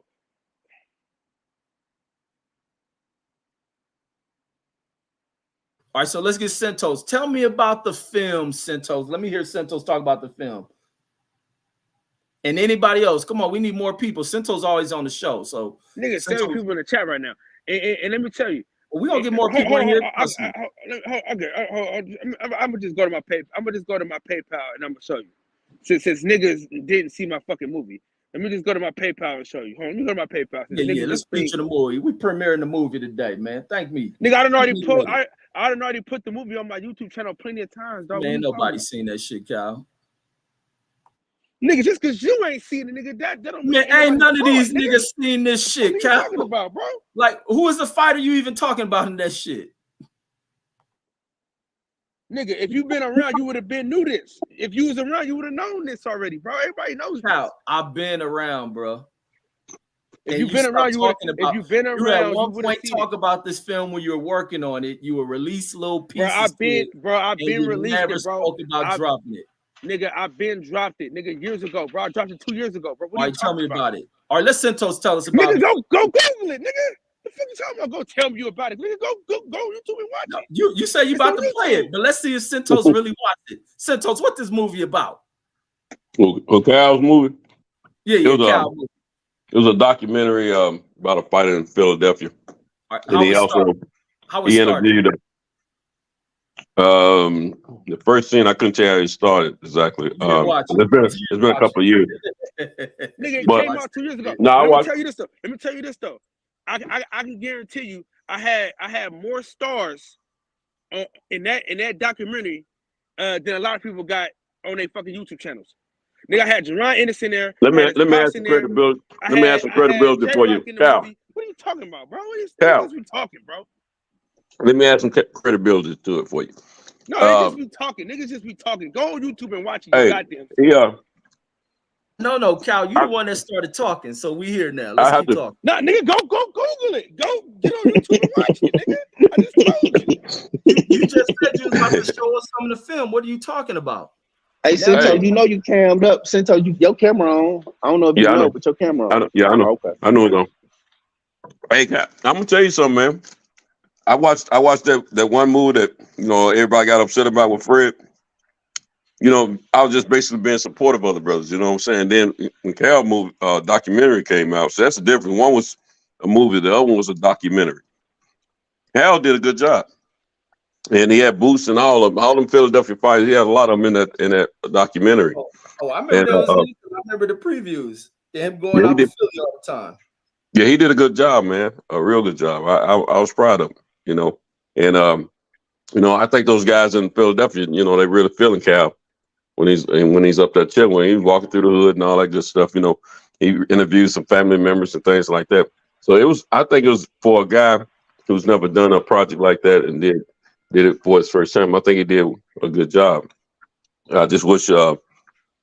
All right, so let's get Sentos. Tell me about the film, Sentos. Let me hear Sentos talk about the film. And anybody else, come on, we need more people. Sento's always on the show, so nigga, 7 people in the chat right now. And let me tell you, we're gonna get more people in here. Okay, I'm gonna just go to my PayPal. I'm gonna just go to my PayPal and I'm gonna show you. Since niggas didn't see my fucking movie, let me just go to my PayPal and show you. Hold on, let me go to my PayPal. Yeah, let's feature the movie. We premiering the movie today, man. Thank me, nigga. I done already put the movie on my YouTube channel plenty of times, dog. Man, nobody seen that shit, Cal. Nigga, just because you ain't seen it, nigga, that don't mean ain't none of these niggas seen this shit, what Cal. you talking about, bro? Like, who is the fighter you even talking about in that shit? Nigga, if you've been around, you would have been knew this. If you was around, you would have known this already, bro. Everybody knows Cal, I've been around, bro. If you've been around, you would at one point talk about this film when you were working on it. You would release little pieces. I've been released never it, bro. Spoke about dropping it. Nigga, I've been dropped it, nigga, years ago, bro. I dropped it 2 years ago, bro. All right, tell me about it. All right, let Sentos tell us about it. Nigga, go Google it, nigga. The fuck you talking about? Go tell me about it. Nigga, go YouTube and watch it. You say you about to play it, but let's see if Sentos really watched it. Sentos, what this movie about? Cal's movie? Yeah, Cal movie. It was a documentary about a fighter in Philadelphia. Right, and he interviewed him. The first scene I couldn't tell you how it started exactly. It's been a couple of years. Nigga, it came out 2 years ago. Let me tell you this though. I can guarantee you, I had more stars in that documentary than a lot of people got on their fucking YouTube channels. Nigga, I had Jerron Anderson there. Let me add some credibility. Let me add some credibility for you, Cal. What are you talking about, bro? Cal, we talking, bro? Let me add some credibility to it for you. No, they just be talking. Niggas just be talking. Go on YouTube and watch it. Goddamn. Yeah. No, Cal, you the one that started talking, so we here now. Let's keep talking. Nah, nigga, go Google it. Go get on YouTube and watch it, nigga. I just told you. You just said you was about to show us some of the film. What are you talking about? Hey, Sento, you know you cammed up. Sento, your camera on. I don't know if you know, but your camera on. I know. Okay. I know it's on. Hey, Cal, I'm gonna tell you something, man. I watched that one movie that everybody got upset about with Fred. I was just basically being supportive of the brothers. You know what I'm saying? Then when Cal movie documentary came out, so that's the difference. One was a movie, the other one was a documentary. Cal did a good job, and he had boosts and all them Philadelphia fighters. He had a lot of them in that documentary. I remember I remember the previews. Him going out to Philly all the time. Yeah, he did a good job, man. A real good job. I was proud of him, you know. And I think those guys in Philadelphia, you know, they really feeling Cal when he's up there chilling, when he's walking through the hood and all that good stuff. You know, he interviewed some family members and things like that. So I think it was for a guy who's never done a project like that and did it for his first time. I think he did a good job. I just wish it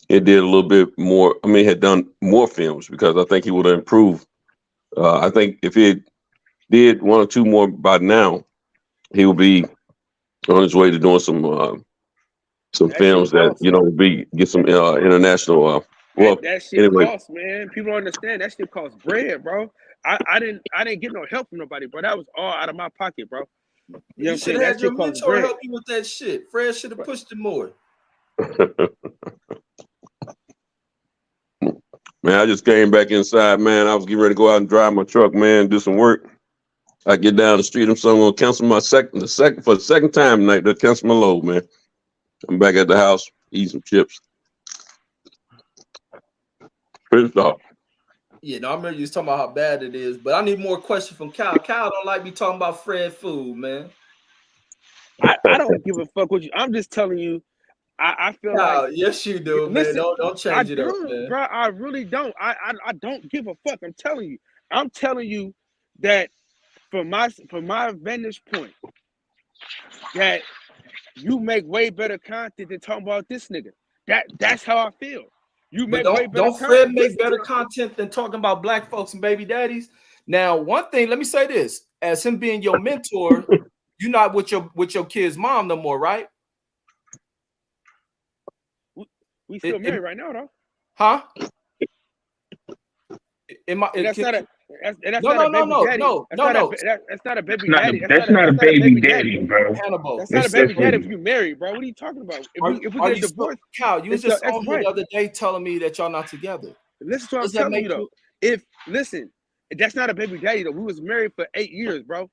did a little bit more. I mean, had done more films, because I think he would have improved. I think if he did one or two more by now, he would be on his way to doing some That films shit that, costs, you know, get some international. Well, that shit anyway, costs, man. People don't understand that shit costs bread, bro. I didn't get no help from nobody, bro. That was all out of my pocket, bro. You know what You I'm should saying? have That had your shit costs mentor bread. help you with that shit. Fred should have pushed you more. man, I just came back inside, man. I was getting ready to go out and drive my truck, man, do some work. I get down the street, I'm gonna cancel my for the second time tonight. To cancel my load, man. I'm back at the house, eat some chips. Pissed off. Yeah, no, I remember you was talking about how bad it is, but I need more questions from Cal. Cal don't like me talking about Fred food, man. I don't give a fuck what you. I'm just telling you. I feel Cal, like, yes, you do, listen, man. Don't I change it up, do, man. bro. I really don't. I don't give a fuck. I'm telling you. I'm telling you that from my vantage point, that you make way better content than talking about this nigga. That's how I feel. You But make way better don't Fred content. make better content than talking about black folks and baby daddies? Now, one thing, let me say this: as him being your mentor, you're not with your kid's mom no more, right? We still married right now, though. Huh? That's not a baby daddy. That's not a baby daddy, bro. Hannibal. That's not a baby daddy if you married, bro. What are you talking about? If we get divorced, Cal, you was just on here ex-wife. the other day telling me that y'all not together. Listen to what I'm telling you though. That's not a baby daddy though. We was married for 8 years, bro.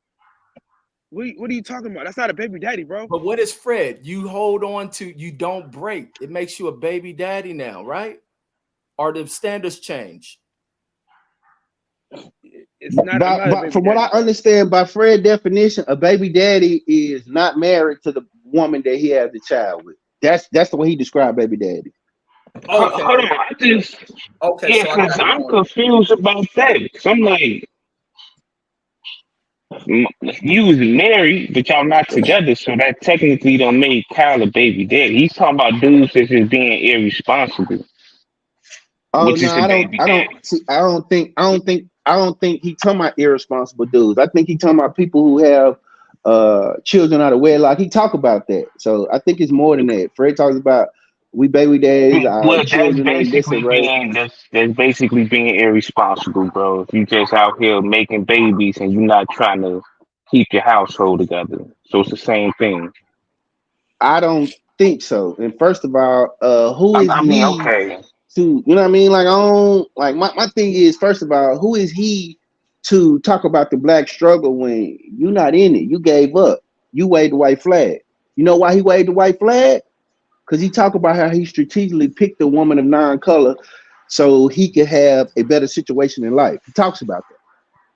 What are you talking about? That's not a baby daddy, bro. But what is Fred? You hold on to, you don't break. It makes you a baby daddy now, right? Or the standards change? It's not from what I understand, by Fred's definition, a baby daddy is not married to the woman that he has the child with. That's the way he described baby daddy. Okay. Hold on, okay. Yeah, because I'm confused about that. Because I'm like, you was married, but y'all not together, so that technically don't make Kyle a baby daddy. He's talking about dudes that's just being irresponsible. Oh no, I don't think he talking about irresponsible dudes. I think he talking about people who have children out of wedlock. He talk about that. So I think it's more than that. Fred talks about we baby daddies, our children and this and right. That's basically being irresponsible, bro. If you just out here making babies and you're not trying to keep your household together. So it's the same thing. I don't think so. And first of all, who is he? Okay. To, you know what I mean? Like, I don't, like my thing is, first of all, who is he to talk about the black struggle when you're not in it? You gave up. You waved the white flag. You know why he waved the white flag? Because he talked about how he strategically picked a woman of non-color so he could have a better situation in life. He talks about that.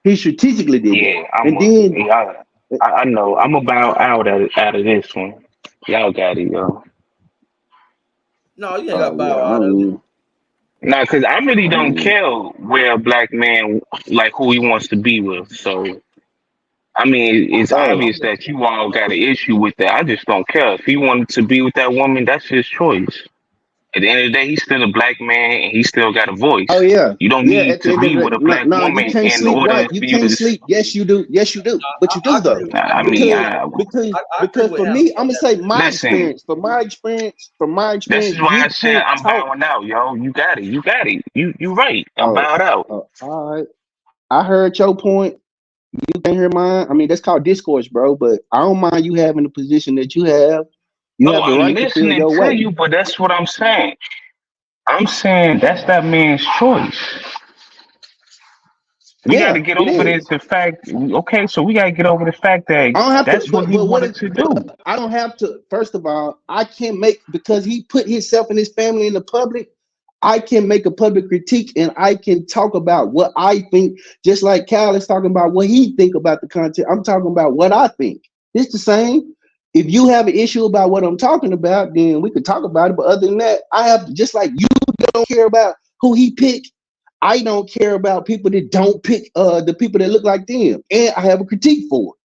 He strategically did that. I know. I'm about out of this one. Y'all got it, yo. No, you ain't got to bow out of it. Nah, because I really don't care where a black man, like who he wants to be with. So, I mean, it's obvious that you all got an issue with that. I just don't care. If he wanted to be with that woman, that's his choice. At the end of the day, he's still a black man and he still got a voice. Oh yeah. You don't need to be with a black woman in order for you to sleep. Yes, you do. Yes, you do. But you do though. Because for me, I'm gonna say my experience. From my experience. This is why I said I'm bowing out, yo. You got it. You right. I'm bowed out. All right. I heard your point. You can't hear mine. I mean, that's called discourse, bro. But I don't mind you having the position that you have. You have the right to feel your way. You, but that's what I'm saying. I'm saying that's that man's choice. We got to get over this. The fact, okay, so we got to get over the fact that that's what he wanted to do. I don't have to. First of all, I can't make, because he put himself and his family in the public. I can make a public critique and I can talk about what I think, just like Cal is talking about what he think about the content. I'm talking about what I think. It's the same. If you have an issue about what I'm talking about, then we could talk about it. But other than that, I have, just like you don't care about who he picked, I don't care about people that don't pick the people that look like them. And I have a critique for it.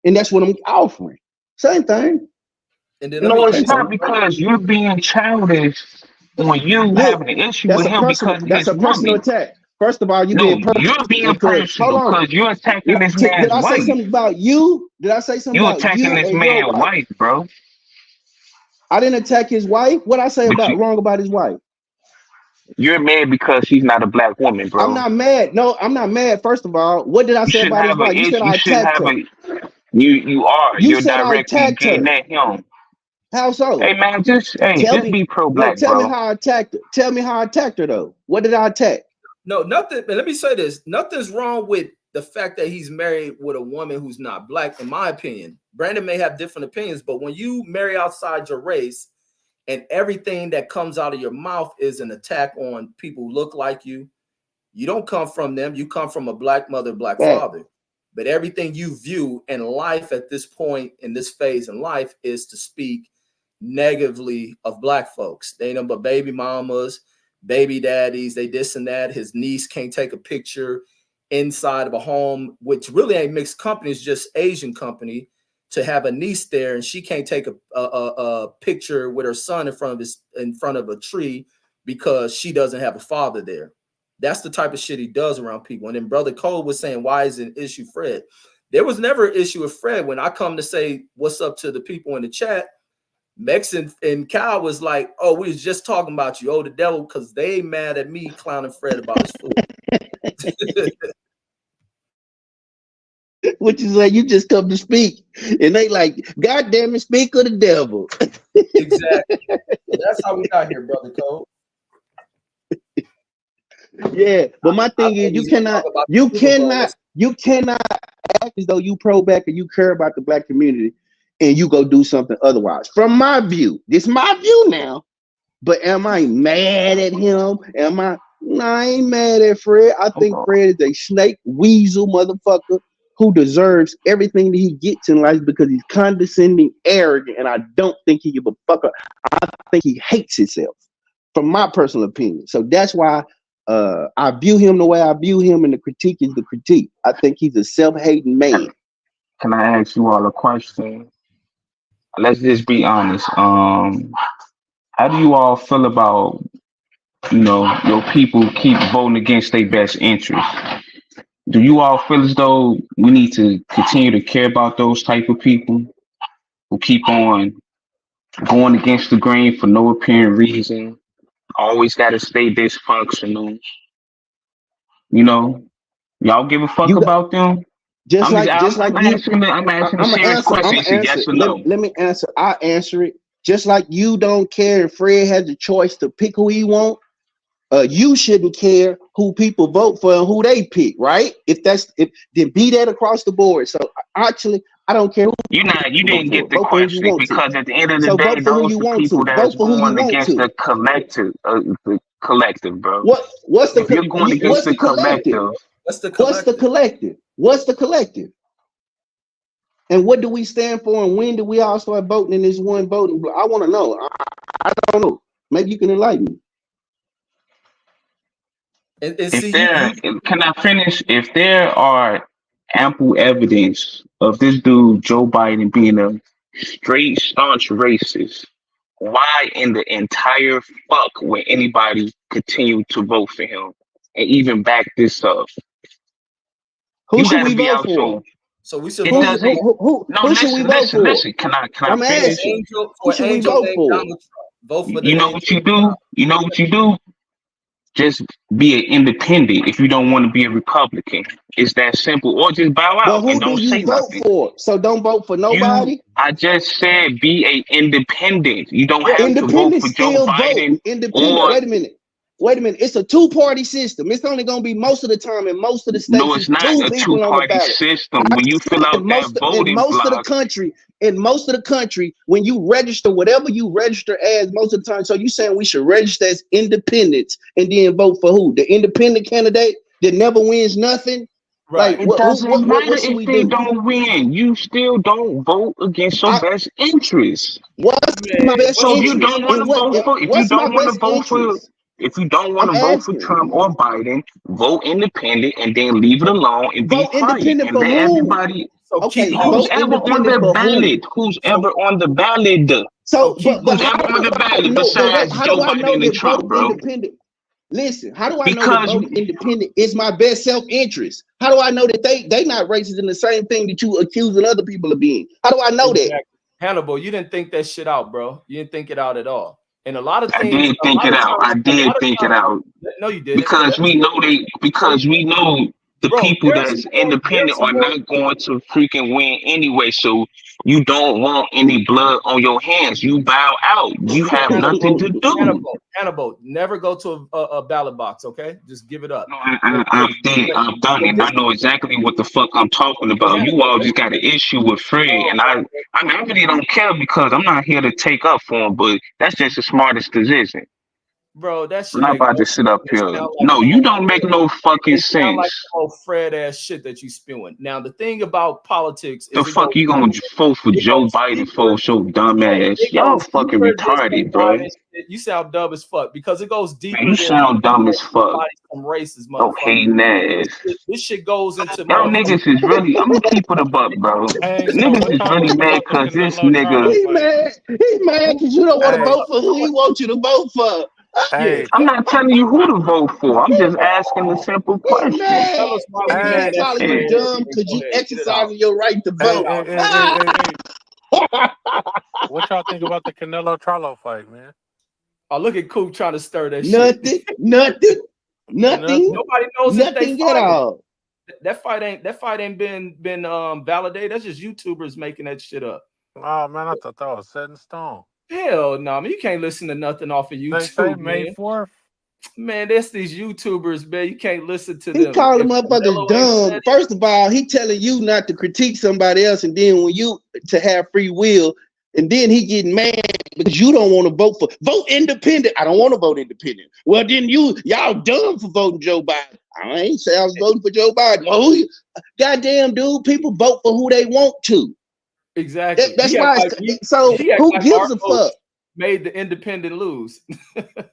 And that's what I'm offering. Same thing. And then No, it's not, because you're being childish when you Look, having an issue that's with a him personal, because that's his a personal woman. attack. First of all, you No, being personal. you're being Because, hold personal on. because you're attacking this Did man's I say wife. something about you? Did I say something You about attacking you this and your man's wife? wife, bro. I didn't attack his wife. What I say But about wrong about his wife? you're mad because she's not a black woman, I'm bro. not mad. No, I'm not mad. First of all, what did I You say shouldn't about his have a wife? You said I you shouldn't attacked have her. a you are. You You're said I directly attacked getting her. at him. How so? Hey man, just Tell me. be pro No, black, tell me bro. how I attacked her. Tell me how I attacked her though. What did I attack? No, nothing. Let me say this. Nothing's wrong with the fact that he's married with a woman who's not black, in my opinion. Brandon may have different opinions, but when you marry outside your race and everything that comes out of your mouth is an attack on people who look like you, you don't come from them. You come from a black mother, black Right. father. But everything you view in life at this point, in this phase in life, is to speak negatively of black folks. They ain't nothing but baby mamas, baby daddies, they this and that. His niece can't take a picture inside of a home, which really ain't mixed company, it's just Asian company, to have a niece there, and she can't take a picture with her son in front of a tree because she doesn't have a father there. That's the type of shit he does around people. And then Brother Cole was saying, why is it an issue, Fred? There was never an issue with Fred. When I come to say what's up to the people in the chat, Mex and Kyle was like, oh, we was just talking about you. Oh, the devil, because they mad at me clowning Fred about his food. Which is like, you just come to speak. And they like, God damn it, speak of the devil. Exactly. That's how we got here, Brother Cole. Yeah, but my thing is, you cannot act as though you pro black and you care about the black community and you go do something otherwise. From my view, this is my view now. But am I mad at him? No, I ain't mad at Fred. I think Fred is a snake weasel motherfucker who deserves everything that he gets in life because he's condescending, arrogant, and I don't think he give a fuck. I think he hates himself, from my personal opinion. So that's why I view him the way I view him, and the critique is the critique. I think he's a self-hating man. Can I ask you all a question? Let's just be honest. How do you all feel about, your people keep voting against their best interests? Do you all feel as though we need to continue to care about those type of people who keep on going against the grain for no apparent reason? Always got to stay dysfunctional. Y'all give a fuck about them? I'm asking a serious question. Yes or no? Let me answer. I answer it. Just like you don't care if Fred has the choice to pick who he want, you shouldn't care who people vote for and who they pick, right? Then be that across the board. So actually, I don't care who you didn't get the question because at the end of the day, those are people that's going against the collective, bro. What's the you're going against the collective? What's the collective? And what do we stand for? And when do we all start voting in this one voting block? I want to know. I don't know. Maybe you can enlighten me. Can I finish? If there are ample evidence of this dude Joe Biden being a straight staunch racist, why in the entire fuck would anybody continue to vote for him and even back this up? Who should we vote for? So we should who should we vote for? Listen. Can I finish? Who should we vote for? You know what you do? You know what you do? Just be an independent if you don't want to be a Republican. It's that simple. Or just bow out and don't say nothing. For? So don't vote for nobody? I just said be an independent. You don't have to vote for Joe Biden. Wait a minute. Wait a minute. It's a two-party system. It's only going to be most of the time in most of the states. No, it's not two a people on the two-party ballot. system. When you fill out that voting block, in most of the country, when you register, whatever you register as, most of the time. So you saying we should register as independents and then vote for who? The independent candidate that never wins nothing? Right. Like, it doesn't matter should we if they do? don't win. You still don't vote against your best interest. What's my best So if interest? you don't want to vote for, if you What's my don't want to best vote for, interest? if you don't want I'm to vote for asking. Trump or Biden, vote independent and then leave it alone and be Vote quiet independent and for let who? everybody. So Okay, keep vote Who's ever on independent the for who? ballot? Who's ever on the ballot? So, keep but Who's how ever on the do I ballot know? besides How Joe do I know Biden and that Trump, vote bro? independent? Listen, how do I know that Because vote independent is my best self-interest? How do I know that they not racist in the same thing that you accusing other people of being? How do I know that? Hannibal, you didn't think that shit out, bro. You didn't think it out at all. And a lot of I things. did think it out. I did think it out. No, you didn't. Because we know the Bro, people there's that's some more- independent there's some are more- not going to freaking win anyway. So you don't want any blood on your hands. You bow out. You have nothing to do. Hannibal, never go to a ballot box, okay? Just give it up. No, I've done it. I know exactly what the fuck I'm talking about. You all just got an issue with Fred, and I really don't care because I'm not here to take up for him. But that's just the smartest decision. Bro, that shit. I'm not about to sit up here. No, you don't make no fucking sense. Like old Fred ass shit that you spewing. Now the thing about politics is the fuck you gonna vote for Joe Biden for so dumb ass? Y'all fucking retarded, bro. You sound dumb as fuck because it goes deeper. Man, you sound dumb as fuck. Some racist okay, ass. This shit goes into y'all niggas is really. I'm gonna keep it a buck, bro. Niggas is really mad because this nigga. He mad because you don't want to vote for who he wants you to vote for. Hey, I'm not telling you who to vote for. I'm just asking a simple question. Tell us why we calling you dumb because you exercising your right to vote. What y'all think about the Canelo Charlo fight, man? Oh, look at Coop trying to stir that shit. Nothing. Nobody knows nothing at all. That fight ain't been validated. That's just YouTubers making that shit up. Oh man, I thought that was set in stone. Hell no, man. You can't listen to nothing off of YouTube. They say May 4th. Man, that's these YouTubers, man. You can't listen to them. He calling motherfuckers dumb. First of all, he telling you not to critique somebody else, and then when you to have free will, and then he getting mad because you don't want to vote independent. I don't want to vote independent. Well, then y'all dumb for voting Joe Biden. I ain't say I was voting for Joe Biden. Well, goddamn dude, people vote for who they want to. Exactly. That's why. Who gives a fuck? Made the independent lose.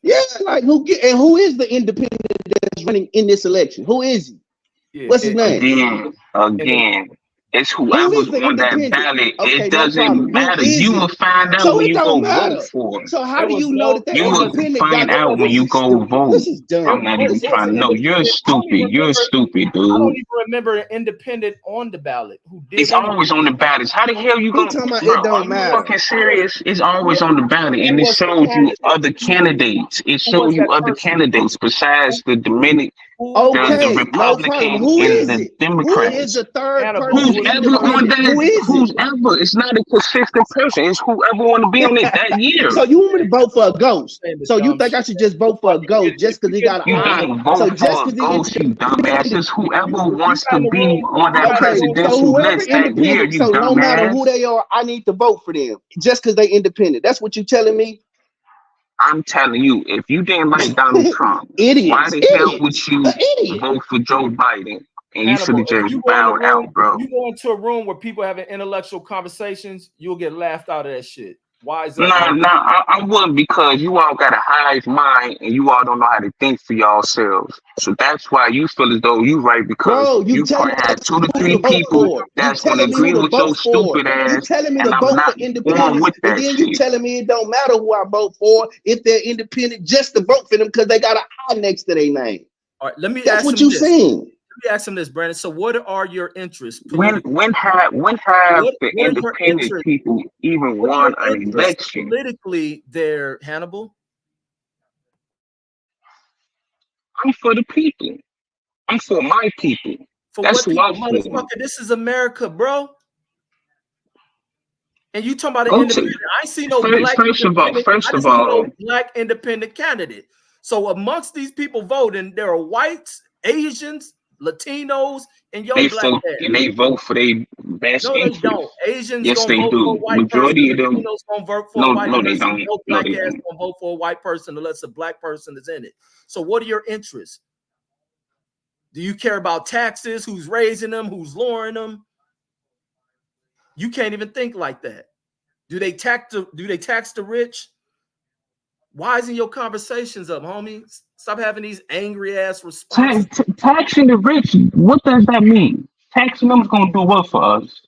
Yeah, like who is the independent that's running in this election? Who is he? Yeah, what's his name? Again. It's whoever's on that ballot. Okay, it doesn't matter. You will find out when you go vote for him. So how do you know that you will find out when you go vote? I'm not even trying to know. You're stupid. You're stupid, dude. I don't even remember an independent on the ballot who did. It's always on the ballot. How the hell you going to? It don't matter. Fucking serious? It's always on the ballot, and it shows you other candidates. It shows you other candidates besides the Dominican. Okay, the Republicans and the Democrats. Who is the third person? Whoever on that, whoever. It's not a consistent person. It's whoever want to be on it that year. So you want me to vote for a ghost? So you think I should just vote for a ghost just because he got an eye? You vote for a ghost, you dumbass. It's whoever wants to be on that presidential list that year, you dumbass. So no matter who they are, I need to vote for them just because they independent. That's what you telling me? I'm telling you, if you didn't like Donald Trump, why the hell would you vote for Joe Biden? And you should have just bowed out, bro. You go into a room where people having intellectual conversations, you'll get laughed out of that shit. Why is that? No, I wouldn't, because you all got a hive mind and you all don't know how to think for yourselves. So that's why you feel as though you right, because you probably had 2 to 3 people that's going to agree with your stupid ass. You telling me to vote for independent, and then you telling me it don't matter who I vote for if they're independent, just to vote for them because they got an I next to their name. All right, let me. That's what you saying. Let me ask him this, Brandon. So, what are your interests? When have the independent people even won an election? Politically, there, Hannibal. I'm for the people. I'm for my people. That's who I'm for. Motherfucker, this is America, bro. And you talking about an independent? I see no black. First of all, black independent candidate. So amongst these people voting, there are whites, Asians, Latinos, and your They black vote ass. and they vote for their best No, they interest. don't. Asians Yes, gonna they vote for a do. white Majority person. of them. Latinos gonna vote for No, a white no, they person. don't. No No, black they ass don't. gonna vote for a white person unless a black person is in it. So what are your interests? Do you care about taxes? Who's raising them? Who's lowering them? You can't even think like that. Do they tax the rich? Why isn't your conversations up, homie? Stop having these angry ass responses. Taxing the rich, what does that mean? Taxing them is gonna do what for us?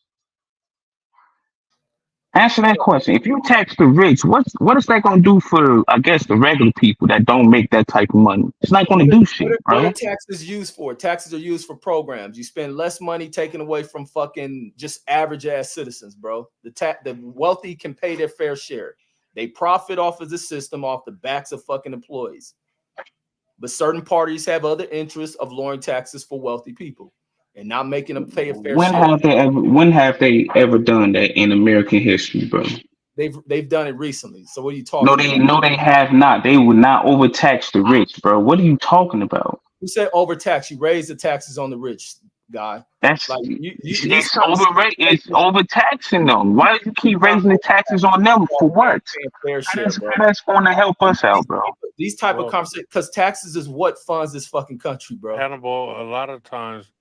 Answer that question. If you tax the rich, what is that gonna do for, I guess, the regular people that don't make that type of money? It's not gonna do shit, What are right? taxes used for? Taxes are used for programs. You spend less money taken away from fucking just average ass citizens, bro. The wealthy can pay their fair share. They profit off of the system, off the backs of fucking employees. But certain parties have other interests of lowering taxes for wealthy people and not making them pay a fair When share. have they ever done that in American history, bro? They've done it recently. So what are you talking about? No, they have not. They would not overtax the rich, bro. What are you talking about? Who said overtax? You raise the taxes on the rich, guy. That's Like it's overtaxing them. Why do you keep raising the taxes on them for what? Fair share, bro. How that's going to help us out, bro? These type of conversations, because taxes is what funds this fucking country, bro. Hannibal, a lot of times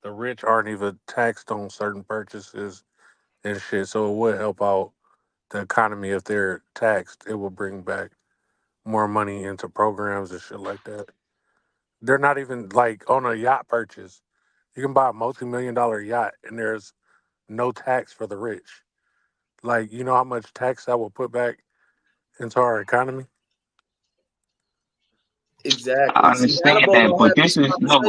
the rich aren't even taxed on certain purchases and shit, so it would help out the economy if they're taxed. It will bring back more money into programs and shit like that. They're not even like on a yacht purchase. You can buy a multi-million-dollar yacht and there's no tax for the rich. Like, you know how much tax that will put back into our economy? Exactly. I understand that, but this is hold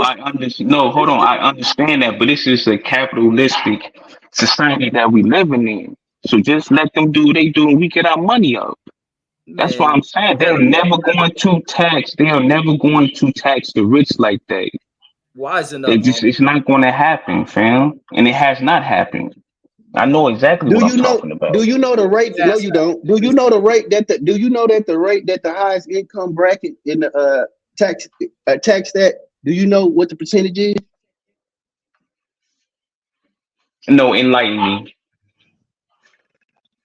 on. I understand that, but this is a capitalistic society that we living in. So just let them do what they do, and we get our money up. That's what I'm saying. They're never going to tax. They are never going to tax the rich like that. Why is enough? It's not going to happen, fam, and it has not happened. I know exactly what I'm talking about. Do you know the rate? No, you don't. Do you know the rate that the rate that the highest income bracket in the tax that? Do you know what the percentage is? No, enlighten me.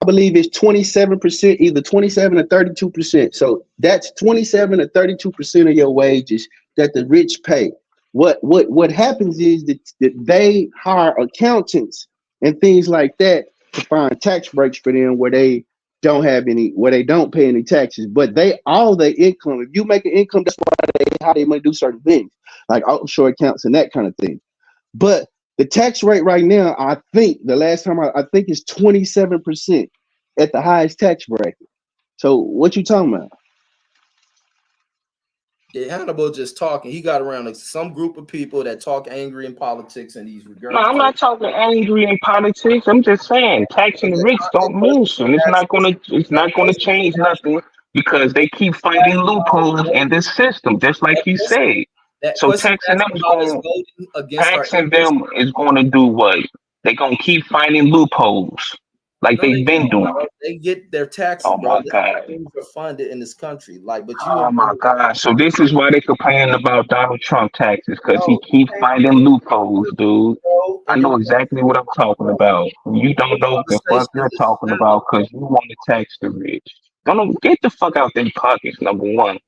I believe it's 27%, either 27 or 32%. So that's 27 or 32% of your wages that the rich pay. What happens is that they hire accountants and things like that to find tax breaks for them where they don't pay any taxes. But all their income, if you make an income, that's how they might do certain things, like offshore accounts and that kind of thing. But the tax rate right now, I think the last time I think is 27% at the highest tax bracket. So what you talking about? Yeah, Hannibal just talking. He got around some group of people that talk angry in politics and he's regurgitating. No, I'm not talking angry in politics. I'm just saying taxing the rich don't mean shit. It's not gonna change nothing because they keep finding loopholes in this system, just like you said. So taxing them is going to do what? They're going to keep finding loopholes like they've been doing. They get their taxes. Oh my God. Things are funded in this country. Oh my God. So this is why they complaining about Donald Trump taxes, because he keeps finding loopholes, dude. I know exactly what I'm talking about. You don't know what the fuck you're talking about because you want to tax the rich. Don't get the fuck out their pockets, number one.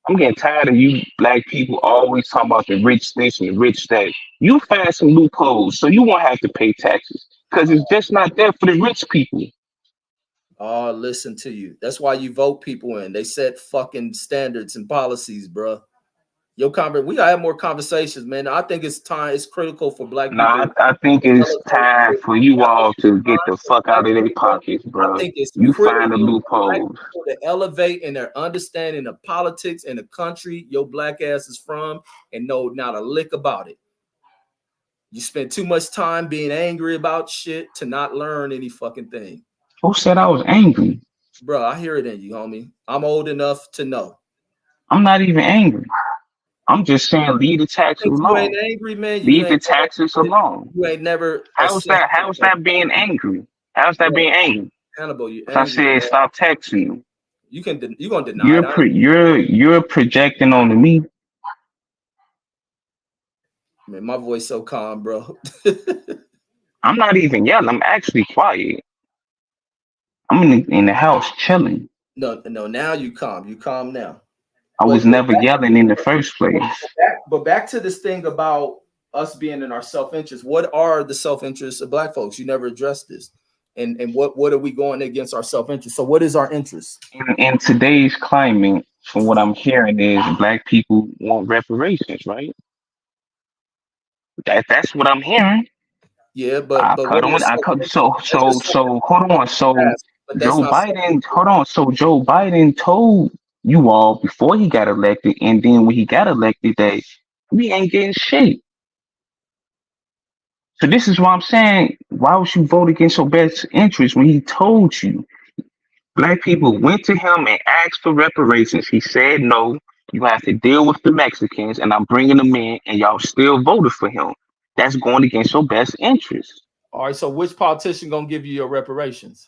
I'm getting tired of you black people always talking about the rich this and the rich that. You find some loopholes so you won't have to pay taxes because it's just not there for the rich people. Oh, listen to you. That's why you vote people in. They set fucking standards and policies, bro. We gotta have more conversations, man. I think it's time. It's critical for black people. I think it's time for you all to get the fuck out of their pockets, bro. I think it's you find the loopholes to elevate in their understanding of politics and the country your black ass is from, and know not a lick about it. You spend too much time being angry about shit to not learn any fucking thing. Who said I was angry? Bro, I hear it in you, homie. I'm old enough to know. I'm not even angry. I'm just saying leave the taxes alone. You ain't angry, man. Leave the taxes alone. You ain't never. How's that being angry? How's that being angry? Hannibal, you I said stop taxing you. You gonna deny it? You're projecting onto me. Man, my voice so calm, bro. I'm not even yelling. I'm actually quiet. I'm in the house chilling. No. Now you calm. You calm now. I was never yelling in the first place. But back to this thing about us being in our self-interest. What are the self-interests of Black folks? You never addressed this. And what are we going against our self-interest? So what is our interest? In today's climate, from what I'm hearing, is Black people want reparations, right? That's what I'm hearing. Yeah, but hold on. So Joe Biden, hold on. So Joe Biden told you all before he got elected, and then when he got elected, that we ain't getting shit. So this is why I'm saying, why would you vote against your best interest when he told you? Black people went to him and asked for reparations. He said no. You have to deal with the Mexicans, and I'm bringing them in, and y'all still voted for him. That's going against your best interest. All right, so which politician gonna give you your reparations?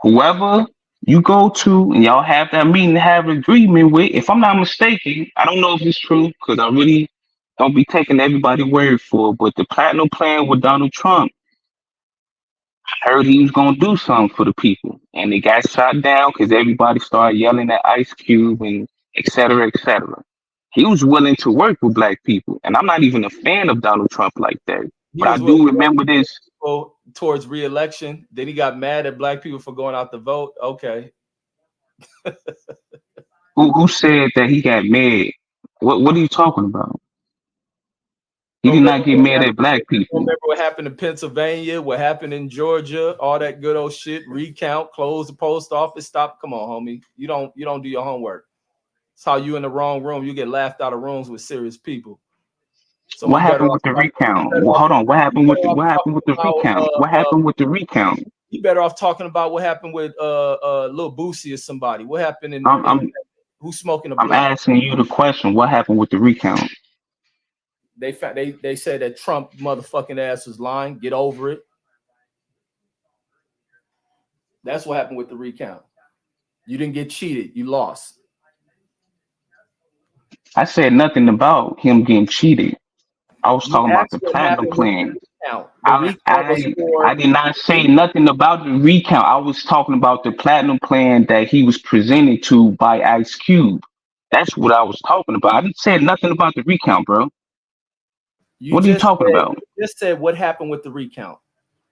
Whoever you go to and y'all have that meeting to have an agreement with, if I'm not mistaken, I don't know if it's true because I really don't be taking everybody's word for it, but the platinum plan with Donald Trump, I heard he was gonna do something for the people, and it got shot down because everybody started yelling at Ice Cube and et cetera, et cetera. He was willing to work with Black people, and I'm not even a fan of Donald Trump like that. But I do remember this. Towards re-election, then he got mad at Black people for going out to vote. Okay. Who said that he got mad? What are you talking about? He did not get mad at Black people. Remember what happened in Pennsylvania? What happened in Georgia? All that good old shit. Recount, close the post office. Stop. Come on, homie. You don't do your homework. It's how you in the wrong room. You get laughed out of rooms with serious people. So what happened with the recount? Well, hold on. What happened with the recount? What happened with the recount? You better off talking about what happened with Lil Boosie or somebody. What happened in who's smoking a blunt? I'm asking you the question. What happened with the recount? They said that Trump motherfucking ass was lying. Get over it. That's what happened with the recount. You didn't get cheated. You lost. I said nothing about him getting cheated. I was talking about the platinum plan. I did not say nothing about the recount. I was talking about the platinum plan that he was presented to by Ice Cube. That's what I was talking about. I didn't say nothing about the recount, bro. What are you talking about? You just said what happened with the recount.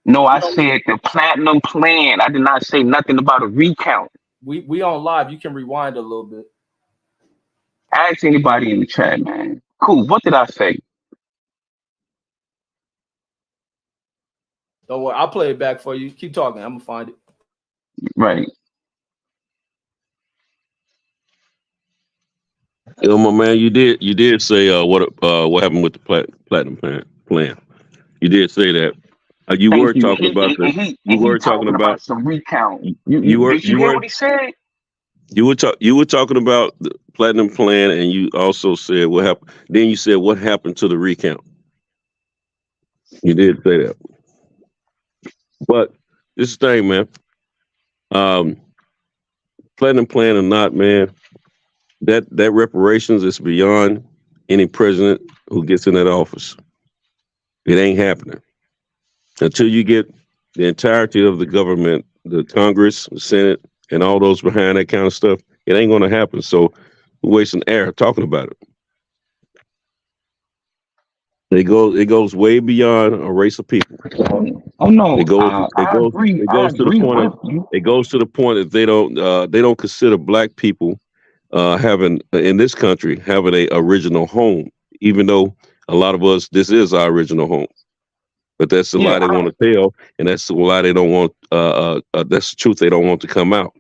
No, I said the platinum plan. I did not say nothing about a recount. We on live. You can rewind a little bit. Ask anybody in the chat, man. Cool. What did I say? Don't worry. I'll play it back for you. Keep talking. I'm gonna find it. Right. Yo, my man, you did say what happened with the platinum plan. You did say that. You were talking about some recount. You were what he said? You were talking about the platinum plan, and you also said what happened. Then you said what happened to the recount. You did say that. But this is the thing, man. Platinum plan or not, man, that reparations is beyond any president who gets in that office. It ain't happening until you get the entirety of the government, the Congress, the Senate, and all those behind that kind of stuff. It ain't going to happen. So we're wasting air talking about it. It goes way beyond a race of people. Oh no! It goes to the point that they don't consider Black people having in this country having a original home, even though a lot of us this is our original home. But that's the lie they want to tell, and that's the lie they don't want. That's the truth they don't want to come out.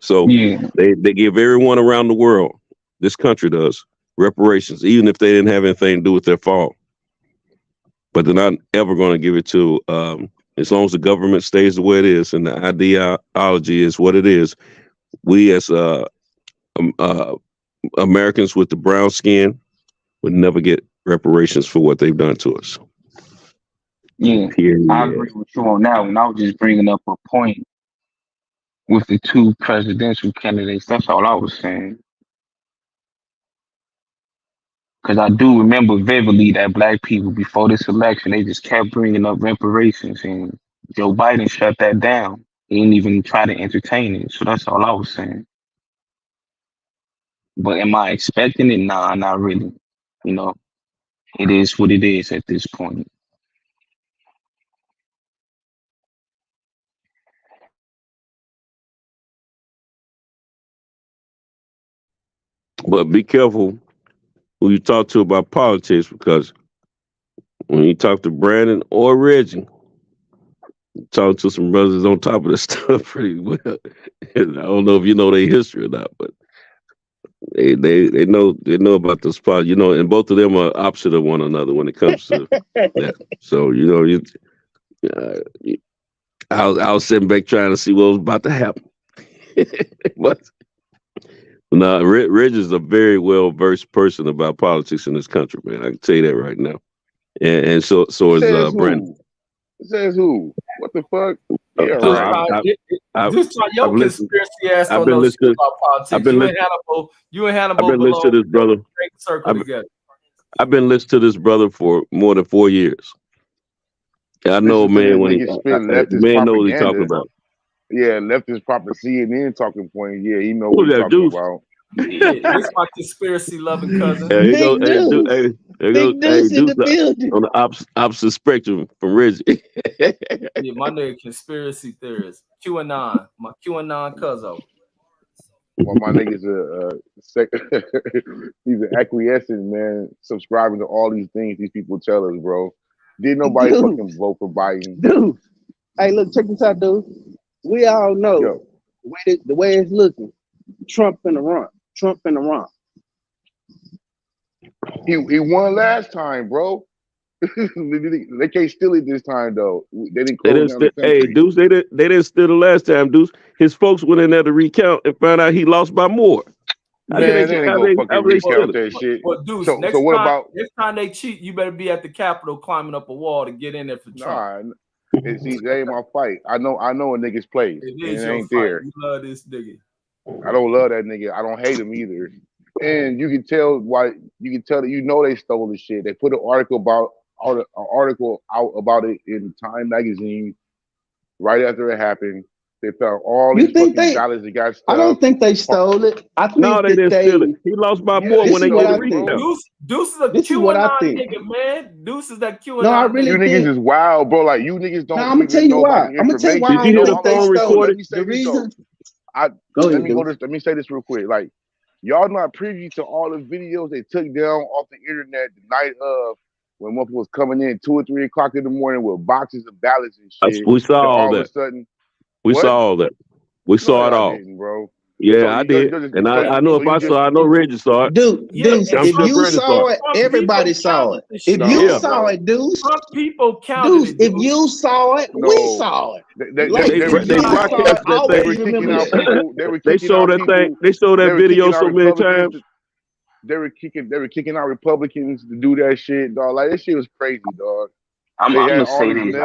So they give everyone around the world, this country does, reparations, even if they didn't have anything to do with their fall. But they're not ever going to give it to, as long as the government stays the way it is and the ideology is what it is. We as Americans with the brown skin would never get reparations for what they've done to us. Yeah, I agree with you on that one. I was just bringing up a point with the two presidential candidates. That's all I was saying. Because I do remember vividly that black people before this election, they just kept bringing up reparations, and Joe Biden shut that down. He didn't even try to entertain it. So that's all I was saying. But am I expecting it? Nah, not really. You know, it is what it is at this point. But be careful who you talk to about politics, because when you talk to Brandon or Reggie, you talk to some brothers on top of this stuff pretty well. And I don't know if you know their history or not, but they know about the spot, you know, and both of them are opposite of one another when it comes to that. So I was sitting back trying to see what was about to happen. But no, Reg is a very well versed person about politics in this country, man. I can tell you that right now. And so is Brandon. Says who? What the fuck? Yeah, Just try your conspiracy ass don't know shit about politics. You and Hannibal I've been listening to this brother. I've been listening to this brother for more than 4 years. I know, man, when man knows what he's talking about. Yeah, left his proper CNN talking point. Yeah, he knows what he's talking about. It's my conspiracy loving cousin. Big Deuce in the building. On the opposite spectrum from Reggie. Yeah, my nigga conspiracy theorist. QAnon, my QAnon cousin. Well, my nigga's he's an acquiescent, man, subscribing to all these things these people tell us, bro. Did nobody fucking vote for Biden? Dude, hey, look, check this out, dude. We all know the way it's looking. Trump in the run. He won last time, bro. They can't steal it this time, though. They didn't hey, Deuce, they didn't steal the last time, Deuce. His folks went in there to recount and found out he lost by more. Man, they didn't go fucking recount that shit. Well, Deuce, so what about next time they cheat, you better be at the Capitol climbing up a wall to get in there for Trump. See, that ain't my fight. I know a nigga's place. It is your ain't fight. there. You love this nigga. I don't love that nigga. I don't hate him either. And you can tell why. You can tell that they stole the shit. They put an article out about it in Time magazine right after it happened. They found all these fucking dollars that got stolen. I don't think they stole it. I think they didn't steal it. He lost by more when they get a recount. Deuce is a QAnon nigga, man. Deuce is that QAnon. No, I really you niggas is wild, bro. Like you niggas don't. No, I'm gonna tell you why. I'm gonna tell you why. Did you hear the phone recorded? The reason. Let me say this real quick. Like y'all not privy to all the videos they took down off the internet the night of when one was coming in 2 or 3 o'clock in the morning with boxes of ballots and shit. We saw all that. We saw all that. We saw it all, bro. Yeah, I did, and I know if I saw, I know Reggie saw it. Dude, if you saw it, everybody saw it. If you saw it, Deuce, people counted it. If you saw it, we saw it. They broadcast that thing. They showed that thing. They showed that video so many times. They were kicking out Republicans to do that shit, dog. Like that shit was crazy, dog. I'm gonna say this. I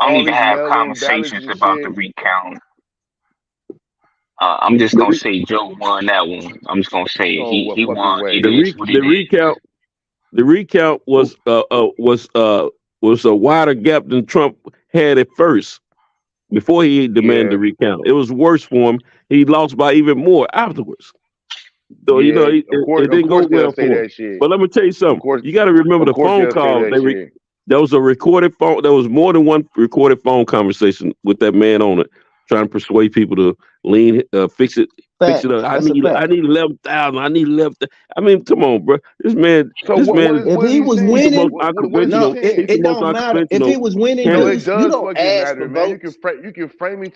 don't even have conversations about the recount. I'm just gonna say Joe won that one. I'm just gonna say he won. The recount was a wider gap than Trump had at first before he demanded the recount. It was worse for him. He lost by even more afterwards. So it didn't go well for him. But let me tell you something. You got to remember the phone call. There was a recorded phone. There was more than one recorded phone conversation with that man on it, trying to persuade people to fix it up. I need 11,000. I need 11,000. I mean, come on, bro. This man. If he was winning, it don't matter. If he was winning, you don't ask for votes. You can frame it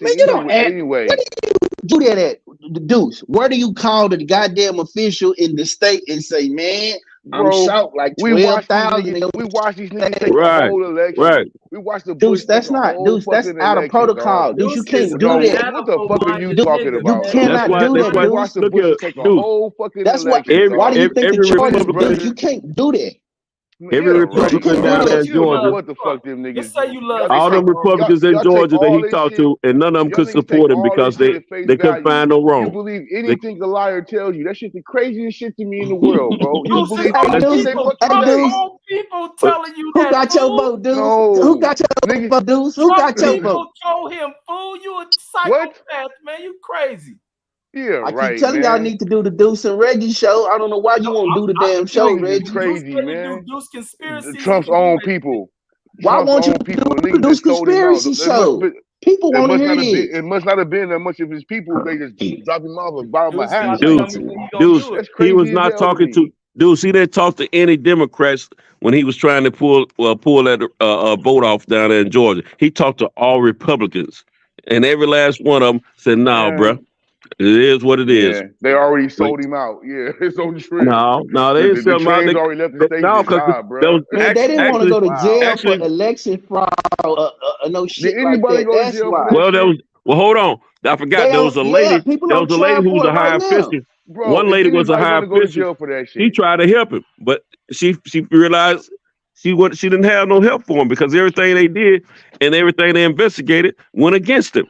anyway. What do you do that at, Deuce? Where do you call the goddamn official in the state and say, man, I'm short like 12,000? We watch these niggas take the whole election. Right. We watch the Deuce. That's not Deuce. That's out of protocol. Deuce, you can't do that. What the fuck are you talking about? You cannot do that. Watch the Bush take a whole fucking election. Why do you think the charges, Deuce? You can't do that. Every Yeah, right. Republican I down don't there in give a fuck Georgia, what the fuck them niggas Just say do. you love Y'all all take them Trump. Republicans in y'all take Georgia that all he this talked shit. to, and none of them Y'all could niggas take support him all because this shit at face they couldn't value. find no You wrong. believe They, anything a liar tells you. That shit's the craziest shit to me in the world, bro. You Dudes, his believe own Hey, anything Deuce, they people, fucking hey, Trump's say. Deuce, own people but telling you who that, got your fool. vote, Deuce? Who No, got your niggas. vote, Deuce? Who Trump got your vote? people told him, fool, you a What? psychopath, man. You crazy. Yeah, I keep right, telling y'all man. need to do the Deuce and Reggie show. I don't know why you No, won't do the I damn You show, niggas is Reggie. Deuce crazy, really do man. Deuce conspiracies. Trump's He do own it. people. Why Trump's won't you own do people. The the niggas Deuce that sold him out. conspiracy show? People want to hear this. It must not have been that much of his people. They just dropped him off and bought him a Deuce hat. gotta Like, tell Deuce, me when he gonna Deuce, do it. that's he was crazy as not hell to talking to me. Deuce. He didn't talk to any Democrats when he was trying to pull that vote off down there in Georgia. He talked to all Republicans, and every last one of them said, "Nah, Man. bruh, it is what it is." Yeah, they already sold him out. Yeah, it's on trip. No, they didn't The sell him out. train's already left the station. No, because Nah, there bro. was Man, they didn't want to actually, go to jail actually, for election fraud, no shit Did like anybody that. go to That's jail why. for that well, shit? hold on. I forgot there was a lady. People There on was a lady trial who was for a it right high now. official. Bro, One if lady was a anybody high gonna go to official. jail for that She shit? tried to help him, but she realized she didn't have no help for him because everything they did and everything they investigated went against him.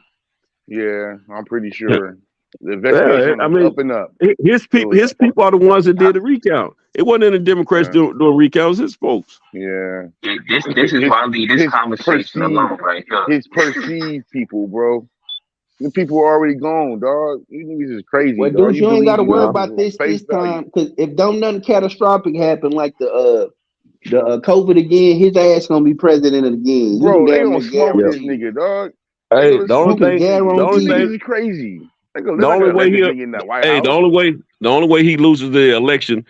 Yeah, I'm pretty Yeah, sure the investigation I was mean, up and up. his people are the ones that did the recount. It wasn't any Democrats doing recounts. His folks. Yeah. This is why I leave this conversation alone right here. His perceived people, bro. The people are already gone, dog. You niggas is crazy, Well, dog. Deuce, You you ain't got to believe worry these about niggas this on face value. time, because if don't nothing catastrophic happen like the COVID again, his ass gonna be president again. You can Bro, they damn near gonna smoke this guarantee. nigga, dog. Hey, They gonna smoke this nigga. the only These thing, niggas is crazy. They're the not only gonna way let this he, nigga in that White hey, House. the only way he loses the election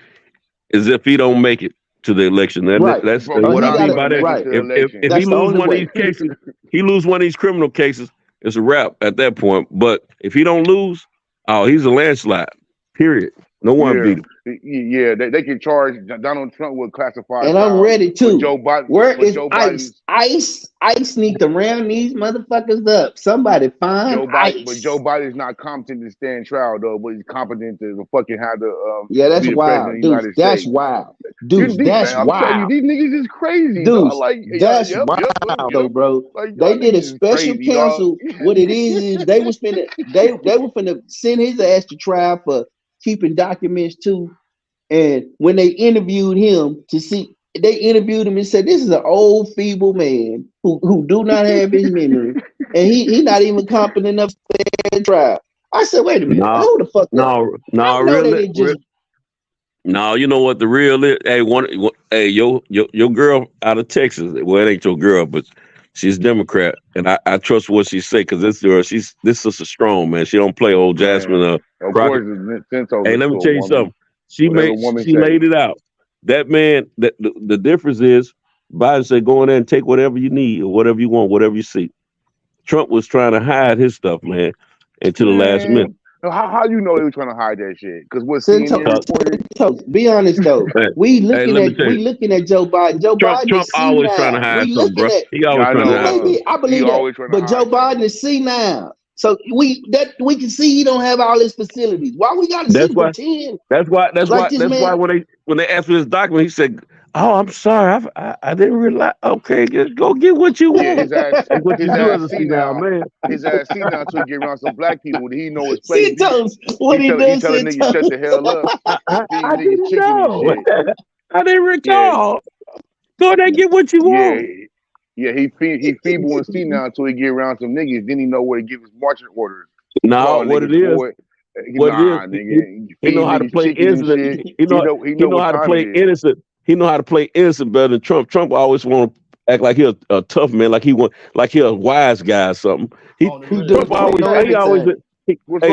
is if he don't make it to the election. Right. That's Bro, what he I mean by gotta that. right. If he That's the lose only one of way. these cases, he lose one of these criminal cases, it's a wrap at that point. But if he don't lose, oh, he's a landslide. Period. No one beat him. Yeah, they can charge Donald Trump with classified And I'm files, ready but too. Joe Biden, Where but is Joe Ice? Biden's Ice need to round these motherfuckers up. Somebody find Ice. Joe Biden's not competent to stand trial though, but he's competent to fucking have the Yeah, that's be the president of wild, the dude. United That's States. wild, dude. That's Man, I'm telling you, wild, these niggas is crazy, dude. dog. Like, That's yep, wild, though, bro. Like, They y'all did a niggas is special crazy, dog. counsel. What it is they was finna they were finna send his ass to trial for keeping documents too. And when they interviewed him to see, they interviewed him and said, "This is an old, feeble man who do not have his memory, and he not even competent enough to stand trial." I said, "Wait a minute, hold the fuck up." No, I know they didn't just. No, you know what the real is? Hey, your girl out of Texas. Well, it ain't your girl, but she's Democrat, and I trust what she say because this girl, this is a strong man. She don't play old Jasmine. Of course, hey, let me tell you something. She say. laid it out. That man. That the difference is Biden said go in there and take whatever you need or whatever you want, whatever you see. Trump was trying to hide his stuff, man, until the last minute. How you know they were trying to hide that shit? Because what CNN reported. Be honest though, we looking at Joe Biden. Trump always trying to hide something, bro. He always trying to hide something. I believe that, but Joe Biden is senile, so we can see he don't have all his facilities. Why we got to sit and pretend? That's why when they asked for his document, he said, "Oh, I'm sorry, I didn't realize." Okay, just go get what you want. His ass senile, man. His ass senile to get around some black people. He know his place. He tell niggas shut the hell up. I didn't know. I didn't recall. Go there and get what you want. Yeah, he feeble and senile until he get around some niggas. Then he know where to give his marching orders. No, what it is. He know how to play innocent. He know how to play innocent. He know how to play innocent better than Trump. Trump always want to act like he a tough man, like he a wise guy or something.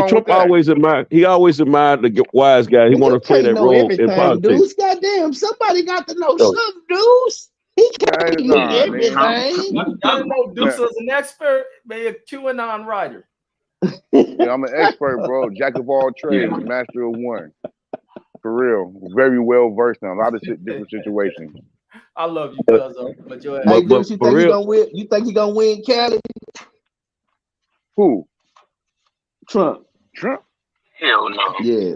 Trump always admired. He always admired the wise guy. He wanted to play that role in politics. Deuce, goddamn, somebody got to know something, Deuce. He can't know everything. I know Deuce is an expert, maybe a QAnon writer. Yeah, I'm an expert, bro. Jack of all trades, master of one. For real, very well versed in a lot of different situations. I love you, cuz. But your ass. Hey, Deuce, you think he gonna win? You think he gonna win Cali? Who? Trump. Hell no. Yeah.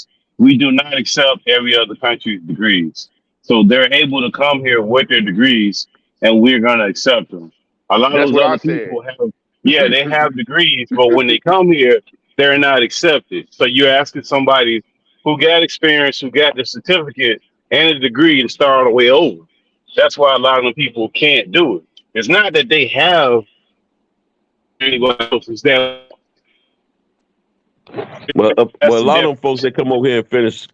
we do not accept every other country's degrees. So they're able to come here with their degrees, and we're gonna accept them. A lot of That's those what I other said. people have, yeah, they have degrees, but when they come here, they're not accepted. So you're asking somebody who got experience, who got the certificate and a degree to start all the way over. That's why a lot of them people can't do it. It's not that they have anyone else. It's that But a that's the lot of them folks that come over here and finish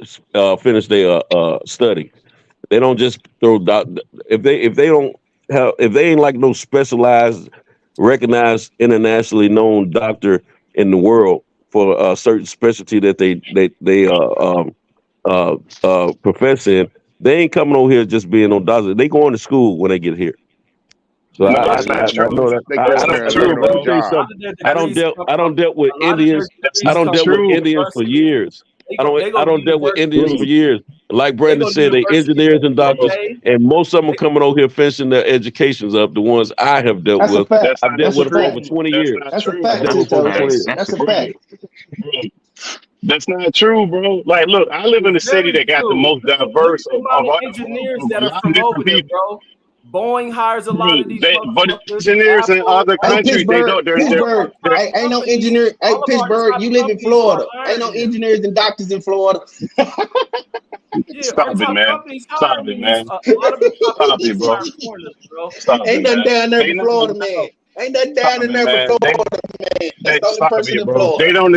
their study, they don't just throw if they ain't like no specialized, recognized, internationally known doctor in the world for a certain specialty that they profess in. They ain't coming over here just being no doctor. They going to school when they get here. So No, I that's not true. know that. They That's come not here and true, learn on the bro. job. I don't dealt with Indians. That's I not don't dealt with true. Indians for years. I don't deal with Indians for Bro, years. Like Brandon said, they engineers and doctors, and most of them are coming over here finishing their educations up. The ones I have dealt That's a with, fact. that's I've not dealt That's a with them for true. over fact. 20 That's years. not That's a true. fact, Dealt too, with them for over 20 Toes. years. That's a Bro, fact. that's not true, bro. Like, look, I live in a city that got the most diverse The of amount of a engineers of that a are lot of from over different there, people. bro. Boeing hires a Bro, lot of these but motherfuckers. engineers in Apple, other Hey, countries, they don't. Pittsburgh. all our Ain't no companies, engineer. Hey, all of our Pittsburgh, top you live in companies are Florida. Ain't no hiring them. engineers and doctors in Florida. Yeah, our Stop it, top man. companies Stop hiring it, these. man. A lot of the top Stop companies it, bro. hire foreigners, bro. Stop it, Ain't nothing man. down there They but not Florida, allowed. man. Ain't nothing down Stop in it, there but man. Florida, man. That's the only Stop person it, in bro. Florida. They don't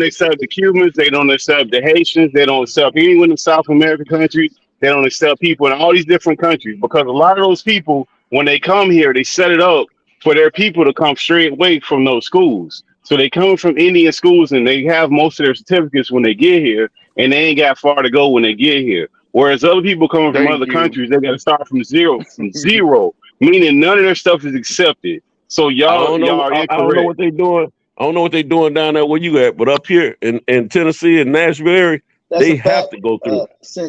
accept the Cubans, they don't accept the Haitians, they don't accept anyone in South American countries, they don't accept people in all these different countries because a lot of those people, when they come here, they set it up for their people to come straight away from those schools. So they come from Indian schools and they have most of their certificates when they get here, and they ain't got far to go when they get here. Whereas other people coming from Thank other you. countries, they got to start from zero, meaning none of their stuff is accepted. So I y'all don't know. are I don't know incorrect. what they doing. I don't know what they doing down there where you at, but up here in Tennessee and Nashville area, That's they a have fact, to go through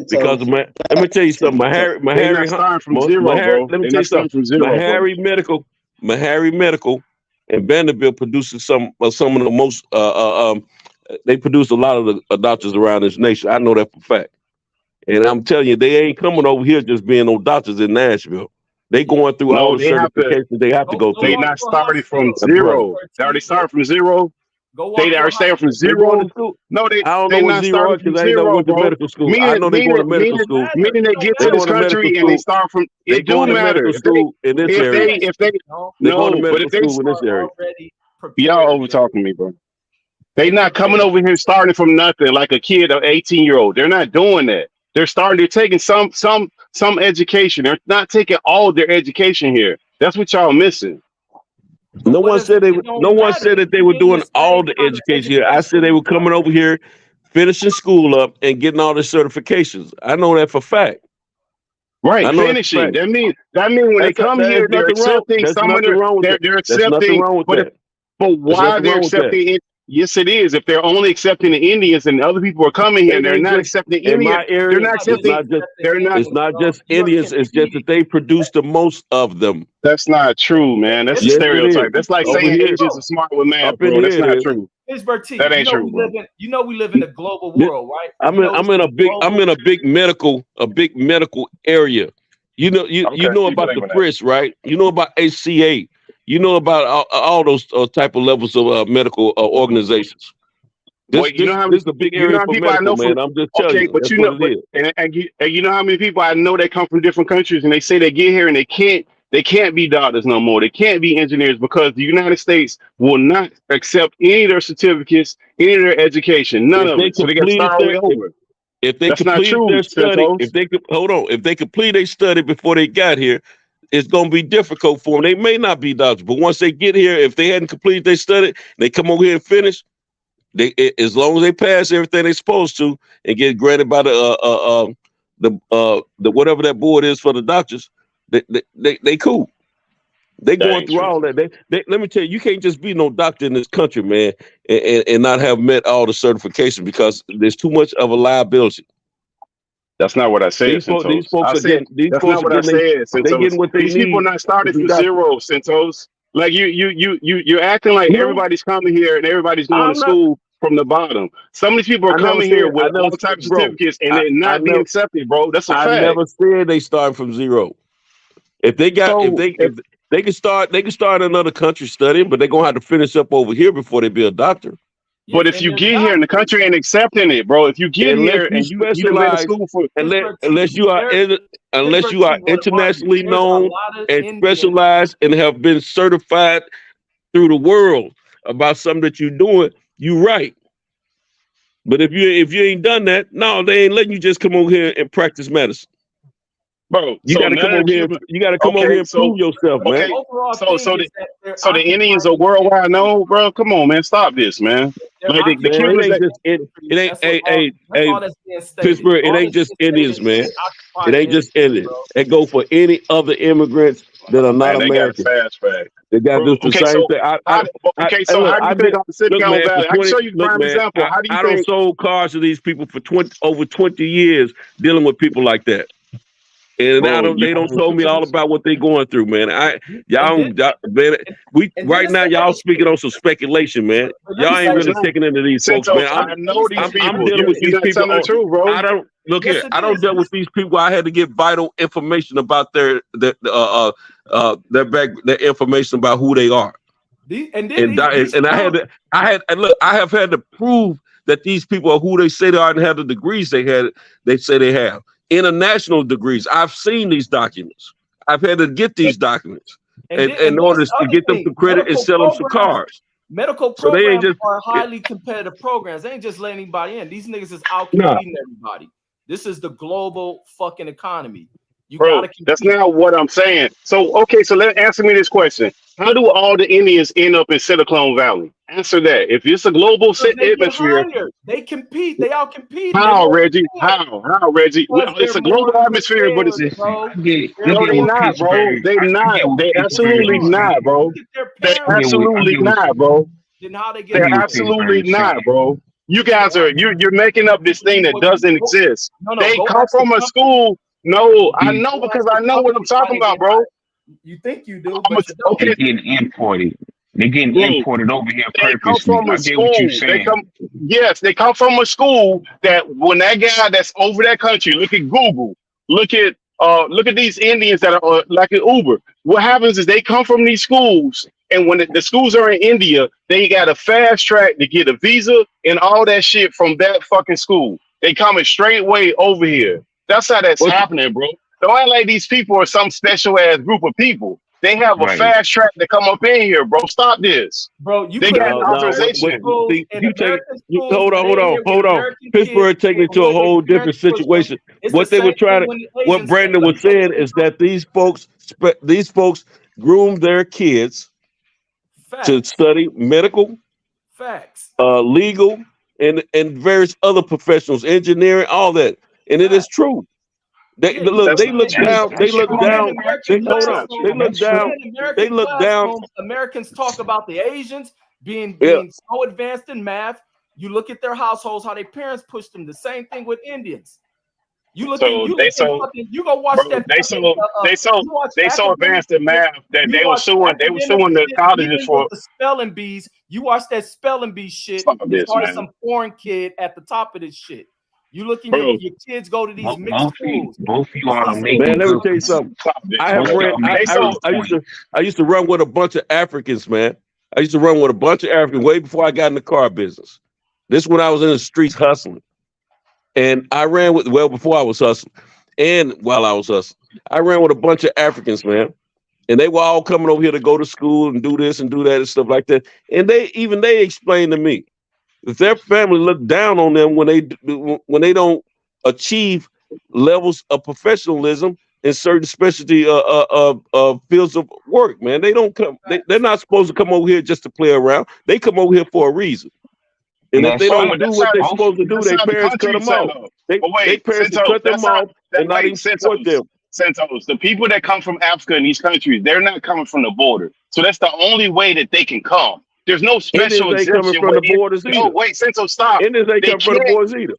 because Santos. let me tell you something. Santos. They not starting from zero, bro. Let me They tell you not starting something. from zero, bro. Meharry Medical, and Vanderbilt produces some of the most. They produce a lot of the doctors around this nation. I know that for a fact. And I'm telling you, they ain't coming over here just being no doctors in Nashville. They going through all No, the they have to. certifications they have to go They through. not started from That's right. zero. They already started from zero. Go walk They to a already started from They going to zero. school. No, I don't know they what not zero starting is from because I ain't never zero, went to bro. medical school. I know they going to medical school. Meaning they get They to this going to medical country and they school. start from. They It do going to matter medical school in this area. if they They're going to no, but medical if they school in this area. y'all over talking me, bro. They not coming over here starting from nothing like a kid, an 18-year-old. They're not doing that. They're taking some education. They're not taking all their education here. That's what y'all missing. No one said that they were doing all the education here. I said they were coming over here, finishing school up, and getting all the certifications. I know that for a fact. Right, I know finishing. that for a fact. That mean when they come here, they're accepting There's some of nothing wrong with their that. they're There's nothing accepting. wrong with But that. but There's why nothing they're wrong with that. accepting it? Yes, it is. If they're only accepting the Indians and other people are coming here, and they're They not just accepting in any. my They're area. not It's accepting. not just. They're not. It's not just Indians. It's just that they produce the most of them. That's not true, man. That's a Yes, it stereotype. is. That's like Over saying here, Asians are smart with math, up in bro. That's here, it not is. true. Pittsburgh T, That ain't true, bro. we live in a global world, right? I'm in a big medical area. You know Okay, know you about believe the in that. FRIS, right? You know about HCA. You know about all those type of levels of medical organizations. Boy, you know how many This is a big you know area how for many people I medical, know from. man. I'm just telling Okay, you. but That's you what know, it is. and you know how many people I know that come from different countries and they say they get here and they can't be doctors no more. They can't be engineers because the United States will not accept any of their certificates, any of their education, none If of they it. So they got to completed start all the way over. if they That's not completed true, their study, Santos. if they complete their study before they got here, it's going to be difficult for them. They may not be doctors, but once they get here, if they hadn't completed their study, they come over here and finish. As long as they pass everything they're supposed to and get granted by the whatever that board is for the doctors, they cool. They That going ain't through true. all that. Let me tell you, you can't just be no doctor in this country, man, and not have met all the certifications because there's too much of a liability. That's not what I said, These folks I are said getting. These that's folks not are what I getting. said, They Santos. getting what they These people need not starting to be from doctors. zero, Santos. Like you're acting like No, everybody's coming here and everybody's going to I'm not. school from the bottom. Some of these people are coming here with all types of certificates and they're not being accepted, bro. That's a fact. I never said they start from zero. If they got, if they can start in another country studying, but they're gonna have to finish up over here before they be a doctor. But if you get here and the country ain't accepting it, bro, if you get here and you been to school for unless you are internationally known and specialized and have been certified through the world about something that you're doing, you right. But if you ain't done that, no, they ain't letting you just come over here and practice medicine. Bro, you gotta come over here. You gotta come over here and prove yourself, man. So the Indians are worldwide known, bro. Come on, man, stop this, man. Like the Cubans, Pittsburgh. It ain't just Indians, man. It ain't just Indians. It go for any other immigrants that are not American. They got to do the same thing. How do you think I'm sitting down Valley? I can show you a prime example. How do you think? I sold cars to these people for over 20 years dealing with people like that. And they don't tell me all about what they're going through, man. Y'all speaking on some speculation, man. Y'all ain't really taking into these folks, man. I'm dealing with these people. I don't look here. I don't deal with these people. I had to get vital information about their information about who they are. I have had to prove that these people are who they say they are and have the degrees they say they have. International degrees. I've seen these documents. I've had to get these documents in order to get them to credit and sell them some cars. Medical programs are highly competitive programs. They ain't just letting anybody in. These niggas is out competing everybody. This is the global fucking economy. Bro, that's not what I'm saying. So, okay, so answer me this question. How do all the Indians end up in Silicon Valley? Answer that. If it's a global atmosphere, they compete. They out compete. How, Reggie? How, Reggie? It's a global atmosphere, but it's no, they're not, bro. They're not. They're absolutely not, bro. They're absolutely not, bro. They're absolutely not, bro. You guys are you're making up this thing that doesn't exist. They come from a school. No, I know because I know what I'm talking about, bro. You think you do? Okay, they're getting imported. They're getting imported over here purposely. They come from a school that when that guy that's over that country, look at Google, look at these Indians that are like an Uber. What happens is they come from these schools, and when the schools are in India, they got a fast track to get a visa and all that shit from that fucking school. They coming straight way over here. That's how that's happening, bro. Don't act like these people are some special ass group of people. They have a fast track to come up in here, bro. Stop this, bro. They got authorization. Hold on. Pittsburgh taking it to a whole different situation. What they were trying to, what Brandon was saying is that these folks groom their kids to study medical, legal, and various other professionals, engineering, all that. And it is true. They look down. Americans talk about the Asians being so advanced in math. You look at their households, how their parents pushed them. The same thing with Indians. You go watch that. They so advanced in math that they were suing the colleges for the spelling bees. You watch that spelling bee shit. Started some foreign kid at the top of this shit. You looking at your kids go to these mixed schools. Both of you are making. Man, let me tell you something. I used to run with a bunch of Africans, man. I used to run with a bunch of Africans way before I got in the car business. This when I was in the streets hustling. And I ran with, before I was hustling and while I was hustling, I ran with a bunch of Africans, man. And they were all coming over here to go to school and do this and do that and stuff like that. And they explained to me that their family look down on them when they don't achieve levels of professionalism in certain specialty fields of work, man. They don't come. They're not supposed to come over here just to play around. They come over here for a reason. And if they don't do what they're supposed to do, their parents cut them off. Their parents cut them off and not even support them. Santos, the people that come from Africa in these countries, they're not coming from the border. So that's the only way that they can come. There's no special exemption. Coming from the borders either. No, wait, Santos, stop. Indians ain't come from the borders either.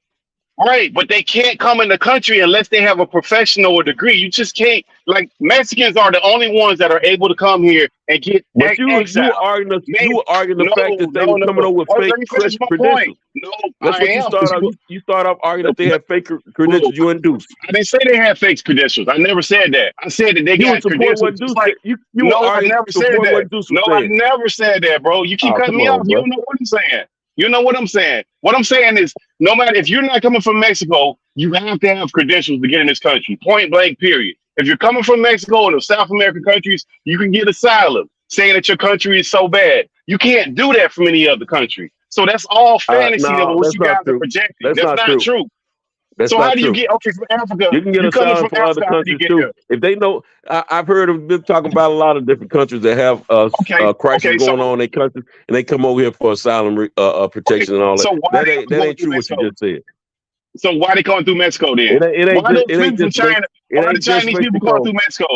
Right, but they can't come in the country unless they have a professional or degree. You just can't. Like Mexicans are the only ones that are able to come here and get But you were exiled. arguing Man, the fact that they no, were coming over with Oh, fake let me finish my credentials. point. No, That's I what you am. start off. You start off arguing that they had fake credentials. You induced. I didn't say they had fake credentials. I never said that. I said that they You were got supporting what credentials. Deuce Just like said. You were no, I arguing never said supporting that. what Deuce was No, I saying. never said that, bro. You keep Oh, cutting come me on, off. You bro. don't know what I'm saying. You know what I'm saying. What I'm saying is, no matter if you're not coming from Mexico, you have to have credentials to get in this country. Point blank. Period. If you're coming from Mexico or the South American countries, you can get asylum, saying that your country is so bad. You can't do that from any other country. So that's all fantasy that No, what that's you not guys are true. projecting. That's That's not not true. true. That's So how not do you true. get from Africa? You can get You coming asylum from from other Africa? How do you countries get too. here? If they know, I've heard of them talking about a lot of different countries that have crisis Okay. So going on in their countries, and they come over here for asylum protection and all that. So why That they ain't going through true what you Mexico? just said. So why they going through Mexico then? It ain't Why just those people from China? Why the Chinese people going through Mexico?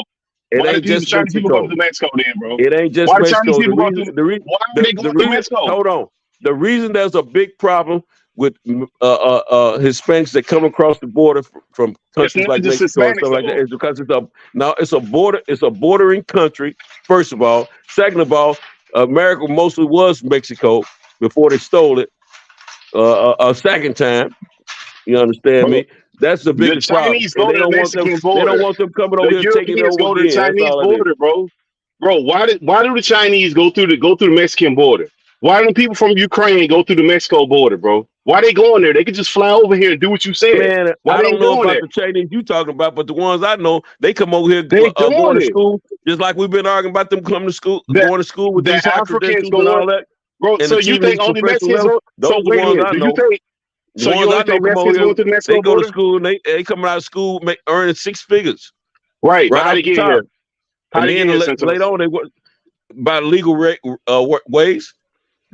It Why ain't the just Chinese people going Mexico. through Mexico then, bro? It ain't just Why the Chinese Mexico. people going through? Why are they going through Mexico? Hold on. The reason there's a big problem with Hispanics that come across the border from It's countries not like just Mexico and Hispanics stuff like that though. is because it's a bordering country. First of all, second of all, America mostly was Mexico before they stole it a second time. You understand me? That's the The biggest problem, Chinese and go to the Mexican border. They don't want them coming over The here taking it Europeans over go to the again. That's Chinese all it is. border, bro. Bro, why do the Chinese go through the Mexican border? Why do people from Ukraine go through the Mexico border, bro? Why they going there? They could just fly over here and do what you said. Man, Why I they don't ain't know doing about that? the Chinese you talking about, but the ones I know, they come over here They going doing to it. school, just like we've been arguing about them coming to school, going to school with The these high Africans credentials go and on, all that, bro. and So you achieving think these only professional Mexicans levels. go? So Those are the wait a ones minute. I Do you know. think? The So you ones I only know think come over Mexicans here, going to the they Mexico go to border? school and they coming out of school earning six figures Right. But right how off they the get top, here? How and they get then here, Santos? later on they work by legal ways.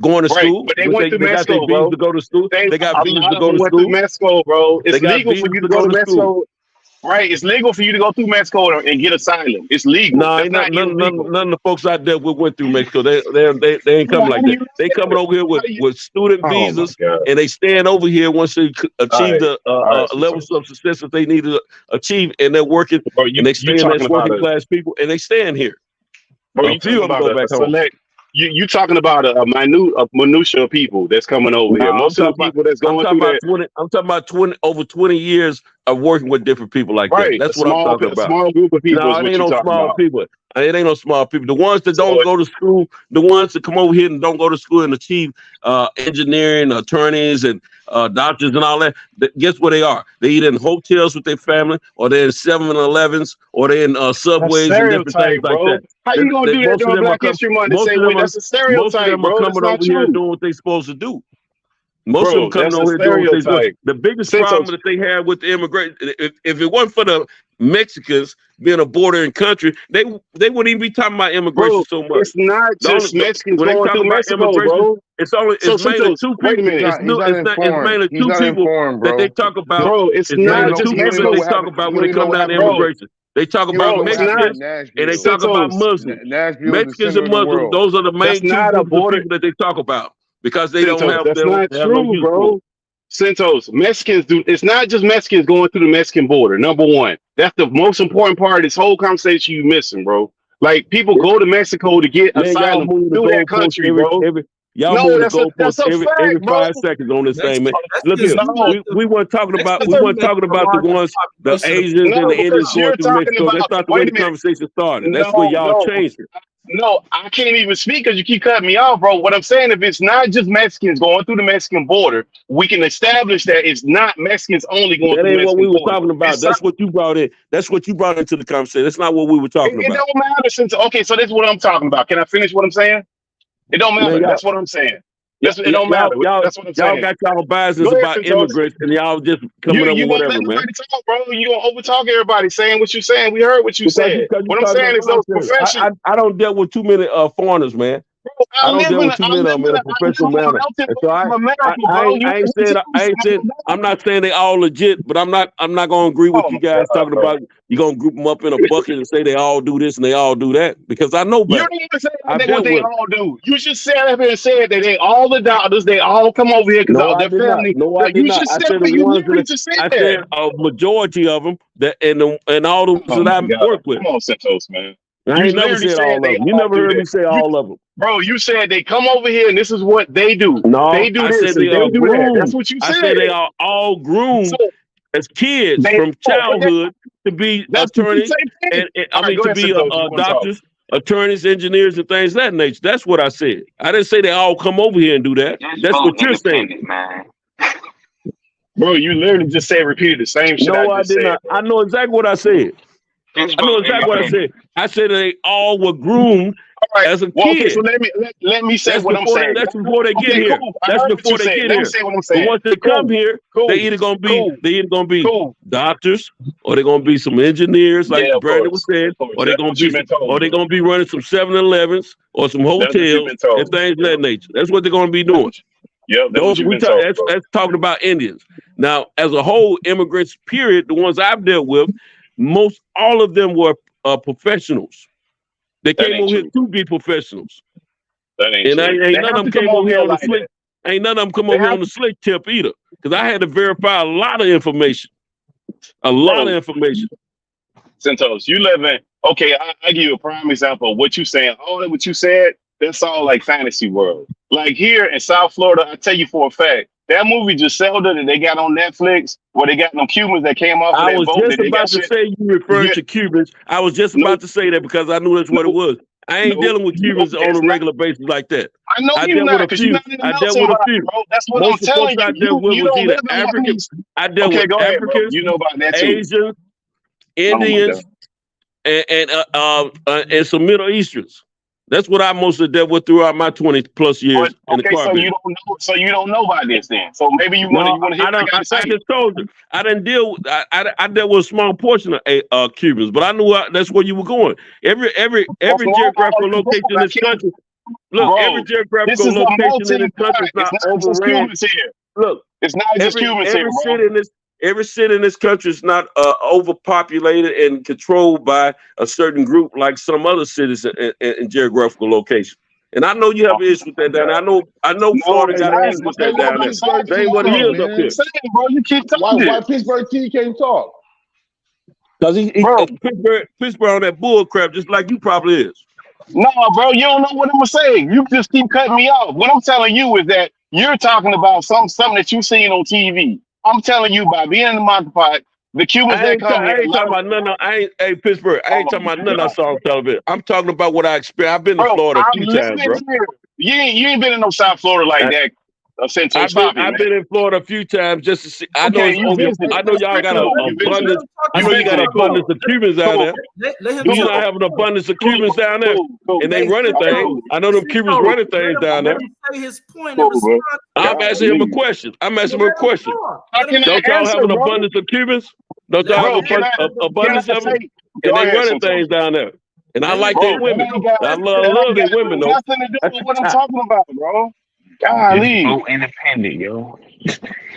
Going to Right, school, but they but went through they got their Mexico, visas bro. to go to school. They They got a visas lot to of go them to went through school. Mexico, bro. They It's got legal for visas you to to go go to to school. Mexico. Right, it's legal for you to go through Mexico and get asylum. It's legal. No, That's ain't not none illegal. of the folks out there went through Mexico. They ain't Bro, coming how like do that. you They know coming that? over here How do you? with student Oh my visas, god! and they staying over here once they All achieve right, the all right, levels Santos. of success that they need to achieve, and they're working, Bro, and they you staying talking as about working class people, and they staying here. bro, A you few talking of them about go back a home. select. You talking about a minutia of people that's coming over No, here. Most of the people that's going through that, 20. I'm talking about 20 over 20 years of working with different people like that. right? That's what I'm talking A about. small group of people No, is it what ain't you no talking small about. people. It ain't no small people. The ones that So don't go to school, the ones that come over here and don't go to school and achieve engineering, attorneys, and doctors and all that, guess where they are? They either in hotels with their family, or they're in 7-Elevens, or they're in that's subways and different things stereotype, like bro. that. How you gonna do that Most of during them are Black History Month and most say, of wait, them are that's a stereotype, bro? That's coming not over here and true. doing what they're supposed to do. Most of them Bro, coming that's a over here doing what they do. stereotype. The biggest Santos, problem that they had with the immigration, if it wasn't for the Mexicans being a bordering country, they wouldn't even be talking about immigration bro, so much. it's not just Mexicans When they going talk through about Mexico, immigration, bro. it's So mainly Santos, two wait a people. minute, He's not It's informed. mainly He's two not people informed, that they bro. talk about. bro. It's It's You don't not mainly know. just two You don't even people know that Mexico, they what talk happened. about You when don't it even know comes what down to happened. bro. immigration. They talk You don't about know Bro, what it's happened not in Mexicans and they Nashville. talk about Santos. Muslims. Nashville is the Mexicans center and of the Muslims, world. those are the That's main two not a groups of border. people that they talk about because they don't Santos, have that's not no true, use for bro. them. Santos, Mexicans do. It's not just Mexicans going through the Mexican border. Number one, that's the most important part of this whole conversation you missing, bro. Like people go to Mexico to get Man, y'all asylum move the through that goalposts country, bro. y'all No, move the that's goalposts a fact, every bro. 5 seconds on this thing, man. Look Mexicans here, do No, make we weren't talking about Mexicans do make the the largest ones, the population of Asians people and no, the on the Indians because going you're through talking Mexico. about. That's not the way Wait the a minute. conversation started. That's where No, y'all no, changed it. no. I can't even speak because you keep cutting me off, bro. What I'm saying, if it's not just Mexicans going through the Mexican border, we can establish that it's not Mexicans only going That through the ain't what we Mexican were border. talking about. It's some, That's what you brought in. That's what you brought into the conversation. That's not what we were talking it about. don't matter since okay. So this is what I'm talking about. Can I finish what I'm saying? It don't Man, matter. That's what I'm saying. y'all, It don't matter. That's what I'm y'all saying. got y'all biases Go ahead, about Santos. immigrants, and y'all just coming up You with gonna whatever, let man. nobody talk, bro? You gonna overtalk everybody saying what you saying? We heard what you Because said. you What I'm talking saying is those nonsense. professionals. I don't deal with too many foreigners, man. I don't deal with too many of them in a professional manner. And so I'm not saying they all legit, but I'm not gonna agree with you guys talking about you're gonna group them up in a bucket and say they all do this and they all do that, because I know better. You didn't even say what they all do. You just sat up here and said that they all the doctors, they all come over here because all their family. No, I did not. I said the ones that I said a majority of them that and all the ones that I work with. Come on, Santos, man. I ain't never said all of them. You never heard me say all of them. Bro, you said they come over here and this is what they do. No, they do I this said they are do groomed. that. That's what you said. I said they are all groomed as kids from childhood to be attorneys and to be doctors, attorneys, engineers, and things of that nature. That's what I said. I didn't say they all come over here and do that. That's what you're saying, man. Bro, you literally just repeated the same shit. No, I did not. I know exactly what I said. I know exactly what I said. I said they all were groomed as a kid. Okay, so let me say what I'm saying. That's before they get here. Cool. That's before they get here. Say what I'm saying. But once they come here, they either gonna be doctors, or they're gonna be some engineers, like Brandon was saying, or they're gonna be running some 7-Elevens or some hotels and things of that nature. That's what they're gonna be doing. Yeah, that's talking about Indians. Now, as a whole, immigrants, period, the ones I've dealt with, all of them were professionals. They came over here to be professionals. Ain't none of them came over here on the slick. Ain't none of them come over here on the slick tip either. Because I had to verify a lot of information. Santos, you live in, okay, I give you a prime example of what you saying. All of what you said, that's all like fantasy world. Like here in South Florida, I tell you for a fact, that movie Giselda that they got on Netflix, where they got them Cubans that came off. I was just about to say you referred to Cubans. I was just about to say that because I knew that's what it was. I ain't dealing with Cubans on a regular basis like that. I know you're not, because you're not in the melting pot, bro. That's what I'm telling you. I dealt with was either Africans. I dealt with Africans, you know about that too. Asians, Indians, and some Middle Easterns. That's what I mostly dealt with throughout my 20 plus years in the car. So you don't know about this then. So maybe you want to hear what I just told you. I didn't deal with I dealt with a small portion of Cubans, but I knew that's where you were going. Every geographical location in this country. Look, every geographical location in this country is not overran. Look, it's not just Cubans here, bro. Every city in this country is not overpopulated and controlled by a certain group like some other cities in geographical location. And I know you have an issue with that down there. I know Florida got an issue with that down there. That ain't what it is up here. Bro, you keep talking. Why Pittsburgh T can't talk? Because Pittsburgh on that bull crap just like you probably is. No, bro, you don't know what I'm saying. You just keep cutting me off. What I'm telling you is that you're talking about something that you've seen on TV. I'm telling you, by being in the melting pot, the Cubans that come here. I ain't talking about none. Hey, Pittsburgh. I ain't talking about none I saw on television. I'm talking about what I experienced. I've been to Florida a few times, bro. You ain't been in no South Florida like that. I've been in Florida a few times just to see. I know y'all got an abundance. I know you got an abundance of Cubans down there. Do you not have an abundance of Cubans down there? And they running things. I know them Cubans running things down there. I'm asking him a question. Don't y'all have an abundance of Cubans? Don't y'all have an abundance of them? And they running things down there. And I like their women. I love their women though. Nothing to do with what I'm talking about, bro. Golly. So independent, yo.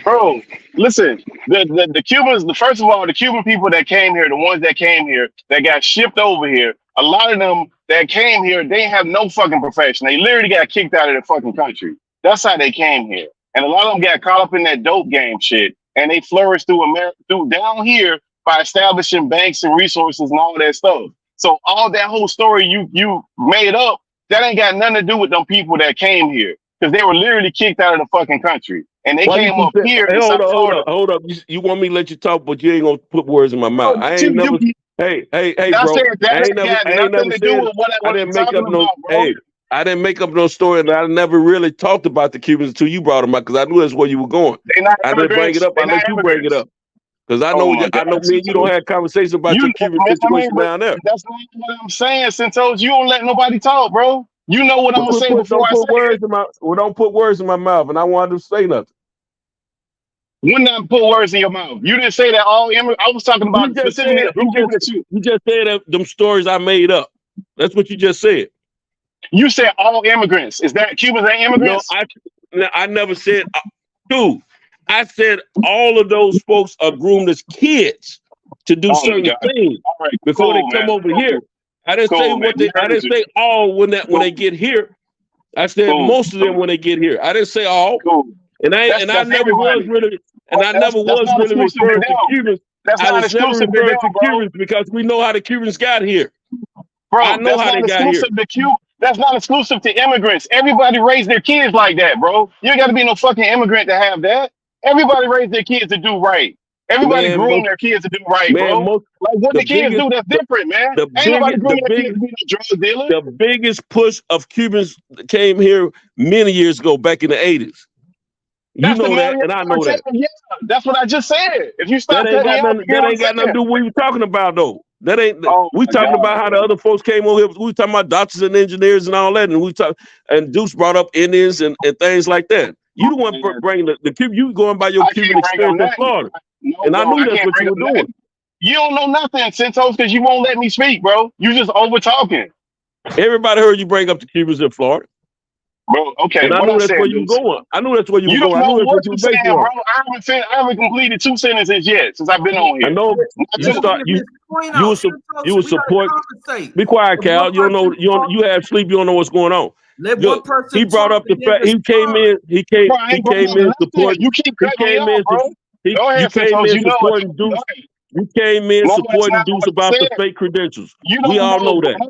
Bro, listen, the Cubans, first of all, the Cuban people that came here, the ones that came here, that got shipped over here, a lot of them that came here, they have no fucking profession. They literally got kicked out of the fucking country. That's how they came here. And a lot of them got caught up in that dope game shit. And they flourished through down here by establishing banks and resources and all that stuff. So all that whole story you made up, that ain't got nothing to do with them people that came here. Because they were literally kicked out of the fucking country. And they came up here. Hey, hold up. You want me to let you talk, but you ain't going to put words in my mouth. I ain't never... Hey, bro. I didn't make up no story, and I never really talked about the Cubans until you brought them up, because I knew that's where you were going. I didn't bring it up. I let you bring it up. Because I know me and you don't have conversations about your Cuban situation down there. That's not what I'm saying, Santos. You don't let nobody talk, bro. You know what I'm gonna say before I say it. Don't put words in my mouth, and I wanted to say nothing. When I put words in your mouth, you didn't say that all. I was talking about specifically. You just said that them stories I made up. That's what you just said. You said all immigrants. Is that Cubans and No, immigrants? I never said dude. I said all of those folks are groomed as kids to do Oh my certain God. things All right, before they cool, come man. over here. I didn't say Cool, man. what they. We I heard didn't you. say all when they Cool. get here. I said Cool. most of them when they get here. I didn't say all. Cool. And I That's never was everybody. really. And I That's never was not really exclusive to referring to them. Cubans. That's I not was never exclusive to referring them, to bro. Cubans because we know how the Cubans got here. Bro, I know that's how not they got here. exclusive to Cuba. That's not exclusive to immigrants. Everybody raised their kids like that, bro. You ain't got to be no fucking immigrant to have that. Everybody raised their kids to do right. Everybody Man, groom their kids to do right, bro. most Like what the the kids biggest do, that's different, man. the Ain't nobody biggest grooming their kids to be no drug dealer. the biggest push of Cubans came here many years ago, back in the 80s. You That's the know that, Marietta and I know cartel. that. Yeah, that's what I just said. If you That stop ain't cutting got me off, nothing. you hear That what I'm ain't got nothing to saying? do with what we talking about, though. That ain't. Oh We my talking God, about how the bro. other folks came over here. We talking about doctors and engineers and all that, and we talk. And Deuce brought up Indians and things like that. You the one bringing the Cuban. You going by your I Cuban can't bring up experience in nothing. Florida, No, and I bro, knew I that's can't what bring you up were doing. nothing. You don't know nothing, Centos, because you won't let me speak, bro. You just over talking. Everybody heard you bring up the Cubans in Florida, Bro, okay, and I what I knew that's said, where you were Deuce. going. I knew that's where you were You don't going. I know knew that's what what you you were saying, basing bro. on. I haven't completed 2 sentences yet since I've been on I here. know Not you two. start you will support. Be quiet, Cal. You don't know. You have sleep. You don't know what's going on. Let Look, one he person brought talk up the and then fact he came respond. in. He Bro, I ain't brought came up in nothing. supporting. You keep He cutting me came in. off, bro. Go You ahead, came Centos. in You know it. supporting Go Deuce. ahead. You came in No, that's supporting not Deuce what I about the said. fake credentials. You We don't all know, know bro. that.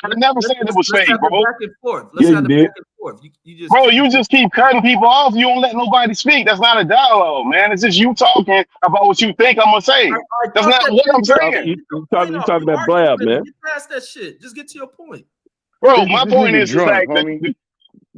I never said it was Let's fake, have the bro. back and forth. Yeah, Let's you have the did. back and forth. You just Bro, you just keep cutting people off. You don't let nobody speak. That's not a dialogue, man. It's just you talking about what you think I'm gonna say. That's not what I'm saying. You talking that blab, man. Get past that shit. Just get to your point. Bro, This my this point nigga is drunk, that homie.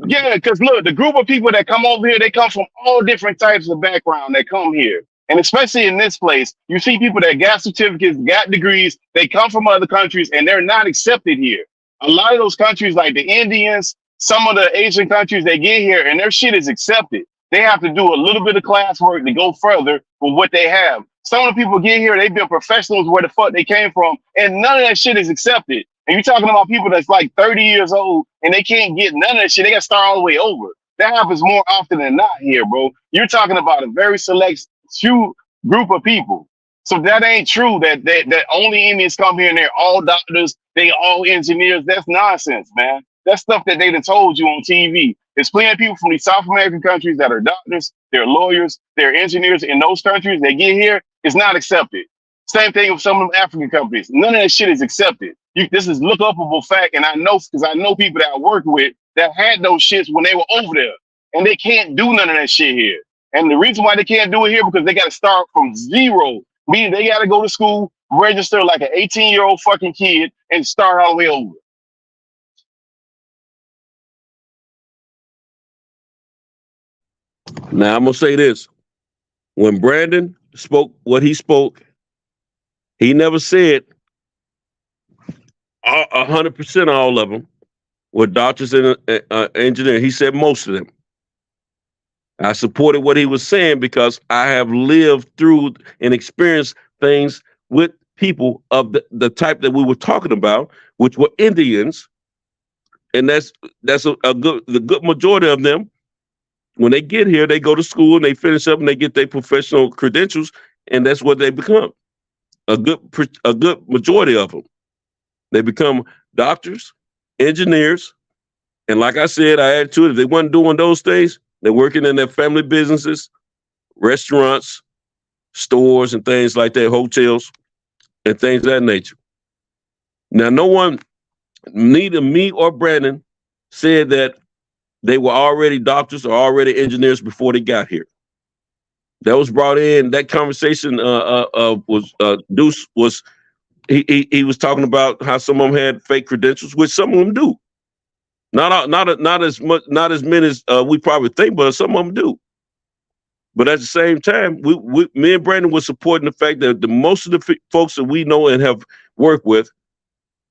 yeah, because look, the group of people that come over here, they come from all different types of background that come here. And especially in this place, you see people that got certificates, got degrees, they come from other countries and they're not accepted here. A lot of those countries, like the Indians, some of the Asian countries, they get here and their shit is accepted. They have to do a little bit of classwork to go further with what they have. Some of the people get here, they've been professionals where the fuck they came from, and none of that shit is accepted. And you're talking about people that's like 30 years old and they can't get none of that shit. They got to start all the way over. That happens more often than not here, bro. You're talking about a very select few group of people. So that ain't true that only Indians come here and they're all doctors, they all engineers. That's nonsense, man. That's stuff that they done told you on TV. There's plenty of people from these South American countries that are doctors, they're lawyers, they're engineers in those countries. They get here, it's not accepted. Same thing with some of them African companies. None of that shit is accepted. This is look upable fact, and I know because I know people that I work with that had those shits when they were over there, and they can't do none of that shit here. And the reason why they can't do it here because they got to start from zero, meaning they got to go to school, register like an 18-year-old fucking kid, and start all the way over. Now I'm gonna say this: when Brandon spoke what he spoke, he never said 100% all of them were doctors and engineers. He said most of them. I supported what he was saying because I have lived through and experienced things with people of the type that we were talking about, which were Indians, and that's the good majority of them. When they get here, they go to school and they finish up and they get their professional credentials, and that's what they become. A good majority of them. They become doctors, engineers, and like I said, I added to it, if they weren't doing those things, they're working in their family businesses, restaurants, stores, and things like that, hotels, and things of that nature. Now, no one, neither me or Brandon, said that they were already doctors or already engineers before they got here. That was brought in. That conversation was Deuce was he was talking about how some of them had fake credentials, which some of them do. Not as many as we probably think, but some of them do. But at the same time, me and Brandon were supporting the fact that most of the folks that we know and have worked with,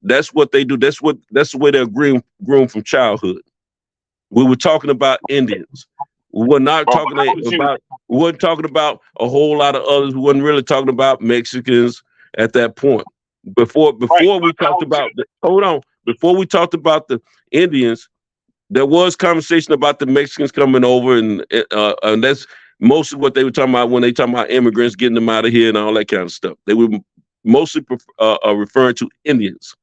that's what they do. That's the way they're groomed from childhood. We were talking about Indians. We were not talking about. We weren't talking about a whole lot of others. We weren't really talking about Mexicans at that point. Before we talked about. Hold on. before we talked about the Indians, there was conversation about the Mexicans coming over, and that's mostly what they were talking about when they talking about immigrants getting them out of here and all that kind of stuff. They were mostly referring to Indians.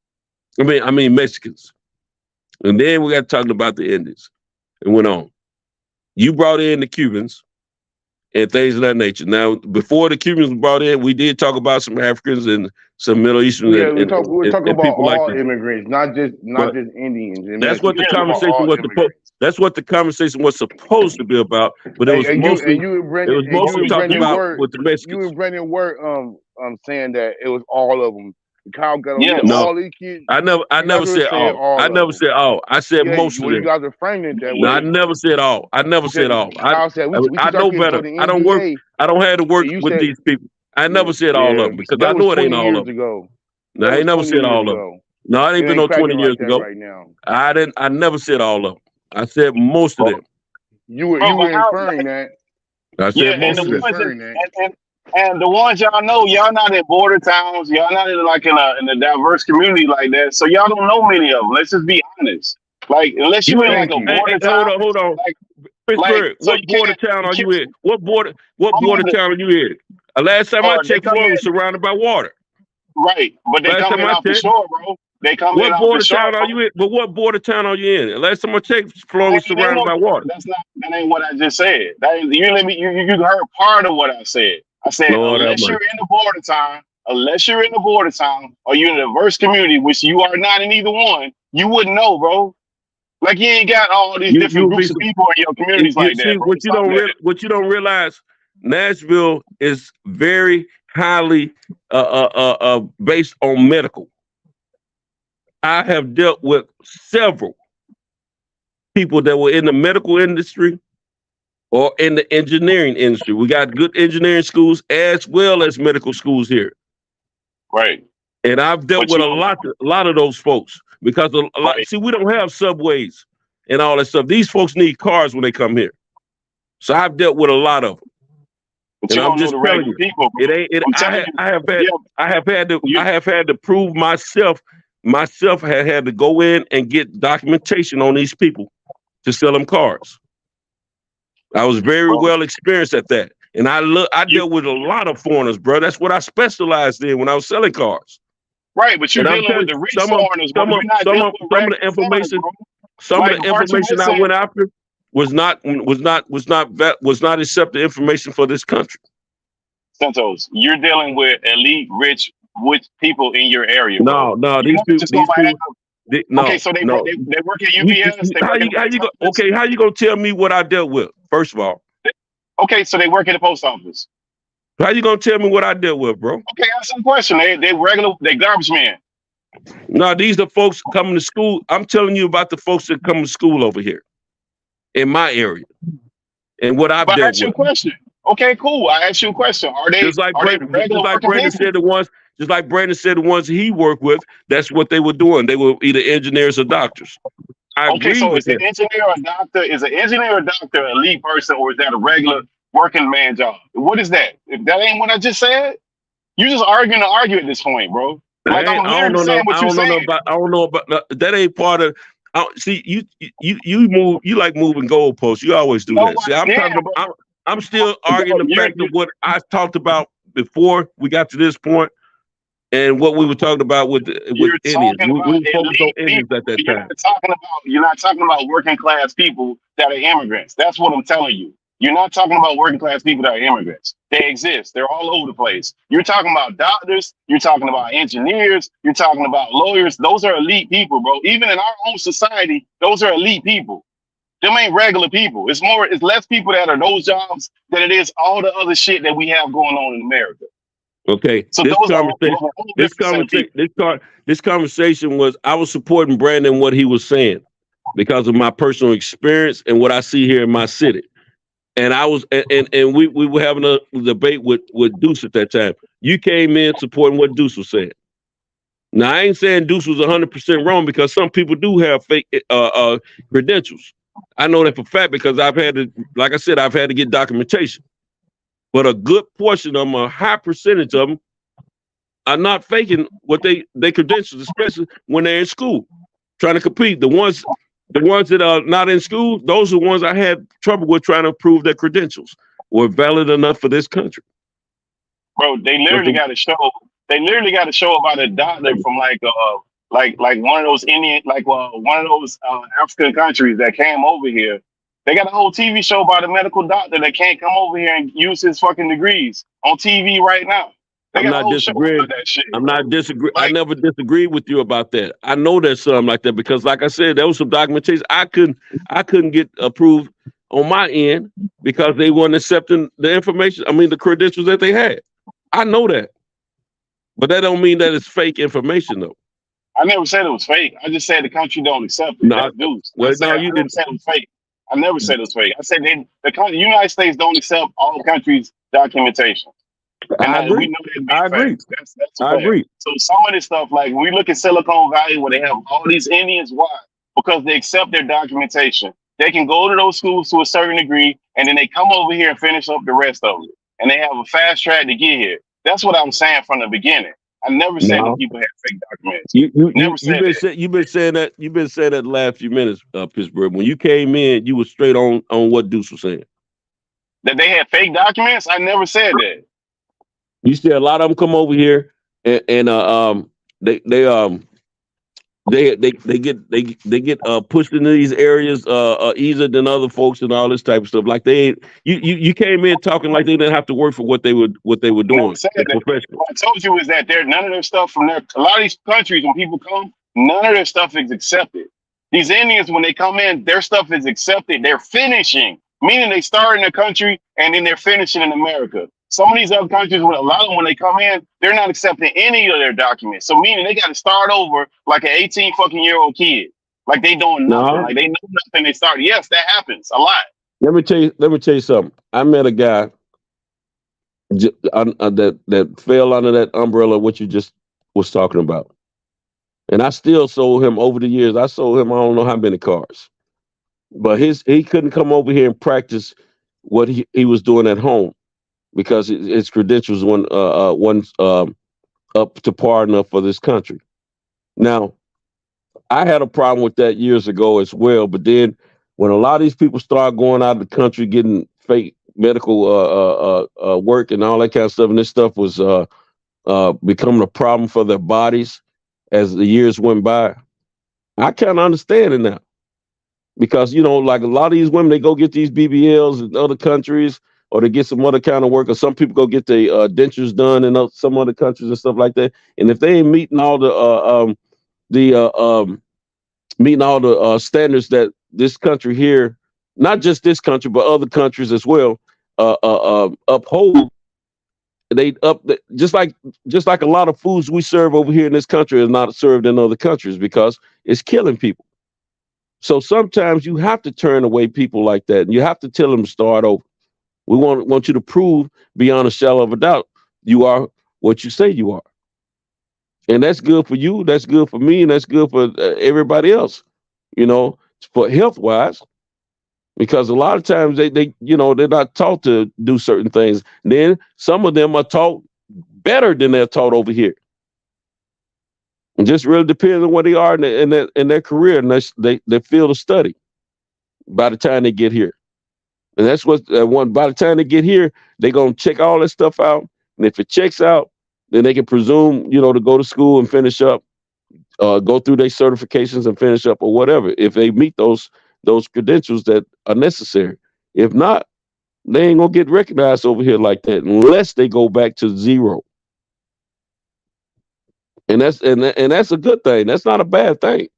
I mean Mexicans. And then we got talking about the Indians. It went on. You brought in the Cubans and things of that nature. Now, before the Cubans were brought in, we did talk about some Africans and some Middle Eastern. Yeah, we're talking about people all like immigrants, not just Indians. That's what the conversation was supposed. That's what the conversation was supposed to be about. But it was mostly talking about with the Mexicans. You and Brendan were saying that it was all of them. Kyle got all these kids. I never said all. I never said all. I said most of them. You guys are framing it that way. No, I never said all. I never said all. I know better. I don't work. I don't have to work with these people. I never said all of them because I know it ain't all of them. No, I ain't never said all of them. No, it ain't been no 20 years ago. Right now. I never said all of them. I said most of them. You were inferring that. I said most of them. And the ones y'all know, y'all not in border towns. Y'all not in a diverse community like that. So y'all don't know many of them. Let's just be honest. Like unless you in like a border town. Hold on. Pittsburgh, what border town are you in? What border town are you in? Last time I checked, Florida was surrounded by water. Right, but they coming out the shore, bro. They coming out the shore. What border town are you in? But what border town are you in? Last time I checked, Florida was surrounded by water. That ain't what I just said. You heard part of what I said. I said unless you're in the border town, or you're in a diverse community, which you are not in either one, you wouldn't know, bro. Like you ain't got all these different groups of people in your communities like that. Bro. What you don't realize, Nashville is very highly based on medical. I have dealt with several people that were in the medical industry or in the engineering industry. We got good engineering schools as well as medical schools here. Right. And I've dealt with a lot of those folks because see, we don't have subways and all that stuff. These folks need cars when they come here. So I've dealt with a lot of them. But and I'm just telling you, people, I have had to prove myself. Myself had to go in and get documentation on these people to sell them cars. I was very well experienced at that. And I dealt with a lot of foreigners, bro. That's what I specialized in when I was selling cars. Right, but you're dealing with the rich foreigners. Some of the information I went after was not accepted information for this country. Santos, you're dealing with elite, rich people in your area. No, these people. Okay, so they work at UPS. How you gonna tell me what I dealt with? First of all. Okay, so they work at the post office. How you gonna tell me what I dealt with, bro? Okay, ask some question. They garbage men. No, these are folks coming to school. I'm telling you about the folks that come to school over here in my area and what I've dealt with. I asked you a question. Okay, cool. I asked you a question. Are they Brandon said the ones he worked with, that's what they were doing. They were either engineers or doctors. Is an engineer or doctor? Is an engineer or doctor an elite person, or is that a regular working man job? What is that? If that ain't what I just said, you just arguing to argue at this point, bro. Like I don't know about that. Ain't part of. See, you move. You like moving goalposts. You always do that. See, I'm still arguing the fact of what I talked about before we got to this point, and what we were talking about with Indians. We were focused on Indians at that time. You're not talking about working class people that are immigrants. That's what I'm telling you. You're not talking about working class people that are immigrants. They exist. They're all over the place. You're talking about doctors. You're talking about engineers. You're talking about lawyers. Those are elite people, bro. Even in our own society, those are elite people. Them ain't regular people. It's less people that are those jobs than it is all the other shit that we have going on in America. Okay. So this conversation was, I was supporting Brandon what he was saying because of my personal experience and what I see here in my city. And I was, and we were having a debate with Deuce at that time. You came in supporting what Deuce was saying. Now I ain't saying Deuce was 100% wrong because some people do have fake credentials. I know that for a fact because I've had to get documentation. But a good portion of them, a high percentage of them, are not faking what they credentials, especially when they're in school. trying to compete. The ones that are not in school, those are the ones I had trouble with trying to prove their credentials were valid enough for this country. Bro, they literally got to show. They literally got to show about a doctor from like one of those Indian, one of those African countries that came over here. They got a whole TV show about a medical doctor that can't come over here and use his fucking degrees on TV right now. I'm not disagreeing. I'm not disagreeing. I never disagreed with you about that. I know there's something like that because, like I said, there was some documentation I couldn't get approved on my end because they weren't accepting the information. I mean, the credentials that they had. I know that, but that don't mean that it's fake information, though. I never said it was fake. I just said the country don't accept it. No, That's dudes. well, I never said it was fake. I never said it was fake. I said the United States don't accept all countries' documentation. And I agree. we know that I agree. That's I agree. So some of this stuff, like we look at Silicon Valley where they have all these Indians, why? Because they accept their documentation. They can go to those schools to a certain degree, and then they come over here and finish up the rest of it. And they have a fast track to get here. That's what I'm saying from the beginning. I never said that people have fake documents. You've been saying that. You've been saying that the last few minutes, Pittsburgh. When you came in, you were straight on what Deuce was saying. That they had fake documents? I never said that. You see a lot of them come over here and they get pushed into these areas easier than other folks and all this type of stuff. Like you came in talking like they didn't have to work for what they were doing. What I told you is that none of their stuff from there. A lot of these countries, when people come, none of their stuff is accepted. These Indians, when they come in, their stuff is accepted. They're finishing, meaning they start in the country and then they're finishing in America. Some of these other countries, a lot of them, when they come in, they're not accepting any of their documents. So meaning they got to start over like an 18-fucking-year-old kid, like they doing nothing, like they know nothing. They start. Yes, that happens a lot. Let me tell you something. I met a guy that fell under that umbrella what you just was talking about, and I still sold him over the years. I sold him I don't know how many cars, but he couldn't come over here and practice what he was doing at home. Because his credentials weren't up to par enough for this country. Now, I had a problem with that years ago as well. But then, when a lot of these people start going out of the country getting fake medical work and all that kind of stuff, and this stuff was becoming a problem for their bodies as the years went by, I kind of understand it now. Because like a lot of these women, they go get these BBLs in other countries. Or to get some other kind of work, or some people go get their dentures done in some other countries and stuff like that. And if they ain't meeting all the standards that this country here, not just this country but other countries as well, uphold, just like a lot of foods we serve over here in this country is not served in other countries because it's killing people. So sometimes you have to turn away people like that, and you have to tell them to start over. We want you to prove beyond a shadow of a doubt you are what you say you are. And that's good for you, that's good for me, and that's good for everybody else, for health-wise. Because a lot of times they're not taught to do certain things. Then some of them are taught better than they're taught over here. It just really depends on where they are in their career and their field of study by the time they get here. And that's what by the time they get here, they're going to check all that stuff out. And if it checks out, then they can presume, to go to school and finish up, go through their certifications and finish up or whatever, if they meet those credentials that are necessary. If not, they ain't going to get recognized over here like that unless they go back to zero. And that's a good thing. That's not a bad thing.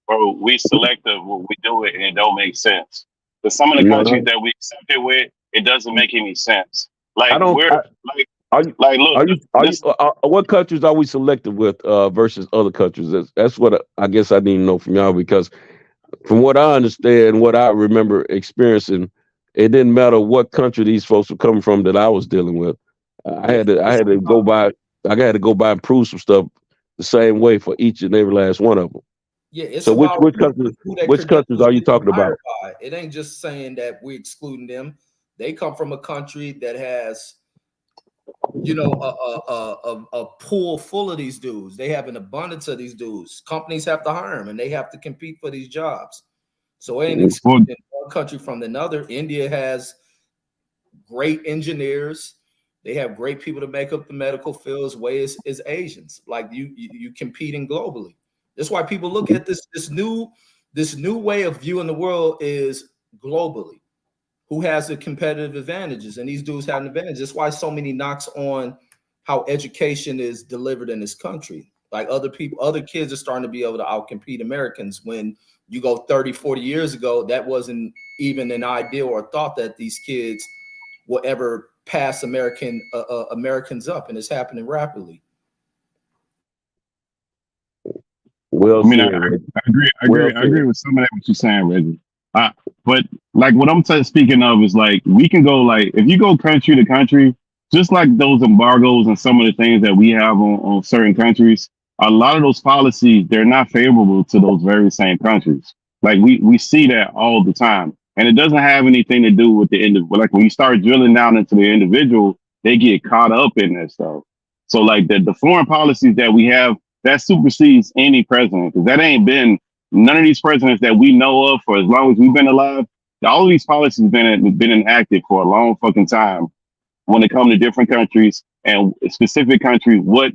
Bro, we selective when we do it and it don't make sense. But some of the countries that we accept it with, it doesn't make any sense. Like what countries are we selective with versus other countries? That's what I guess I need to know from y'all, because from what I understand, what I remember experiencing, it didn't matter what country these folks were coming from that I was dealing with. I had to go by and prove some stuff the same way for each and every last one of them. Yeah, it's so which countries are you talking about? It ain't just saying that we're excluding them. They come from a country that has you know, a pool full of these dudes. They have an abundance of these dudes. Companies have to hire them, and they have to compete for these jobs. So it ain't excluding one country from another. India has great engineers. They have great people to make up the medical field as well as Asians. Like you competing globally. That's why people look at this new way of viewing the world is globally. Who has the competitive advantages? And these dudes have an advantage. That's why so many knocks on how education is delivered in this country. Like other kids are starting to be able to outcompete Americans. When you go 30, 40 years ago, that wasn't even an idea or thought that these kids will ever pass Americans up, and it's happening rapidly. Well, I mean, I agree with some of that what you're saying, Reggie. But like what I'm speaking of is like we can go like if you go country to country, just like those embargoes and some of the things that we have on certain countries, a lot of those policies they're not favorable to those very same countries. Like we see that all the time, and it doesn't have anything to do with the individual. Like when you start drilling down into the individual, they get caught up in that stuff. So like the foreign policies that we have that supersedes any president, because that ain't been. None of these presidents that we know of for as long as we've been alive, all of these policies have been enacted for a long fucking time when it comes to different countries and specific countries, what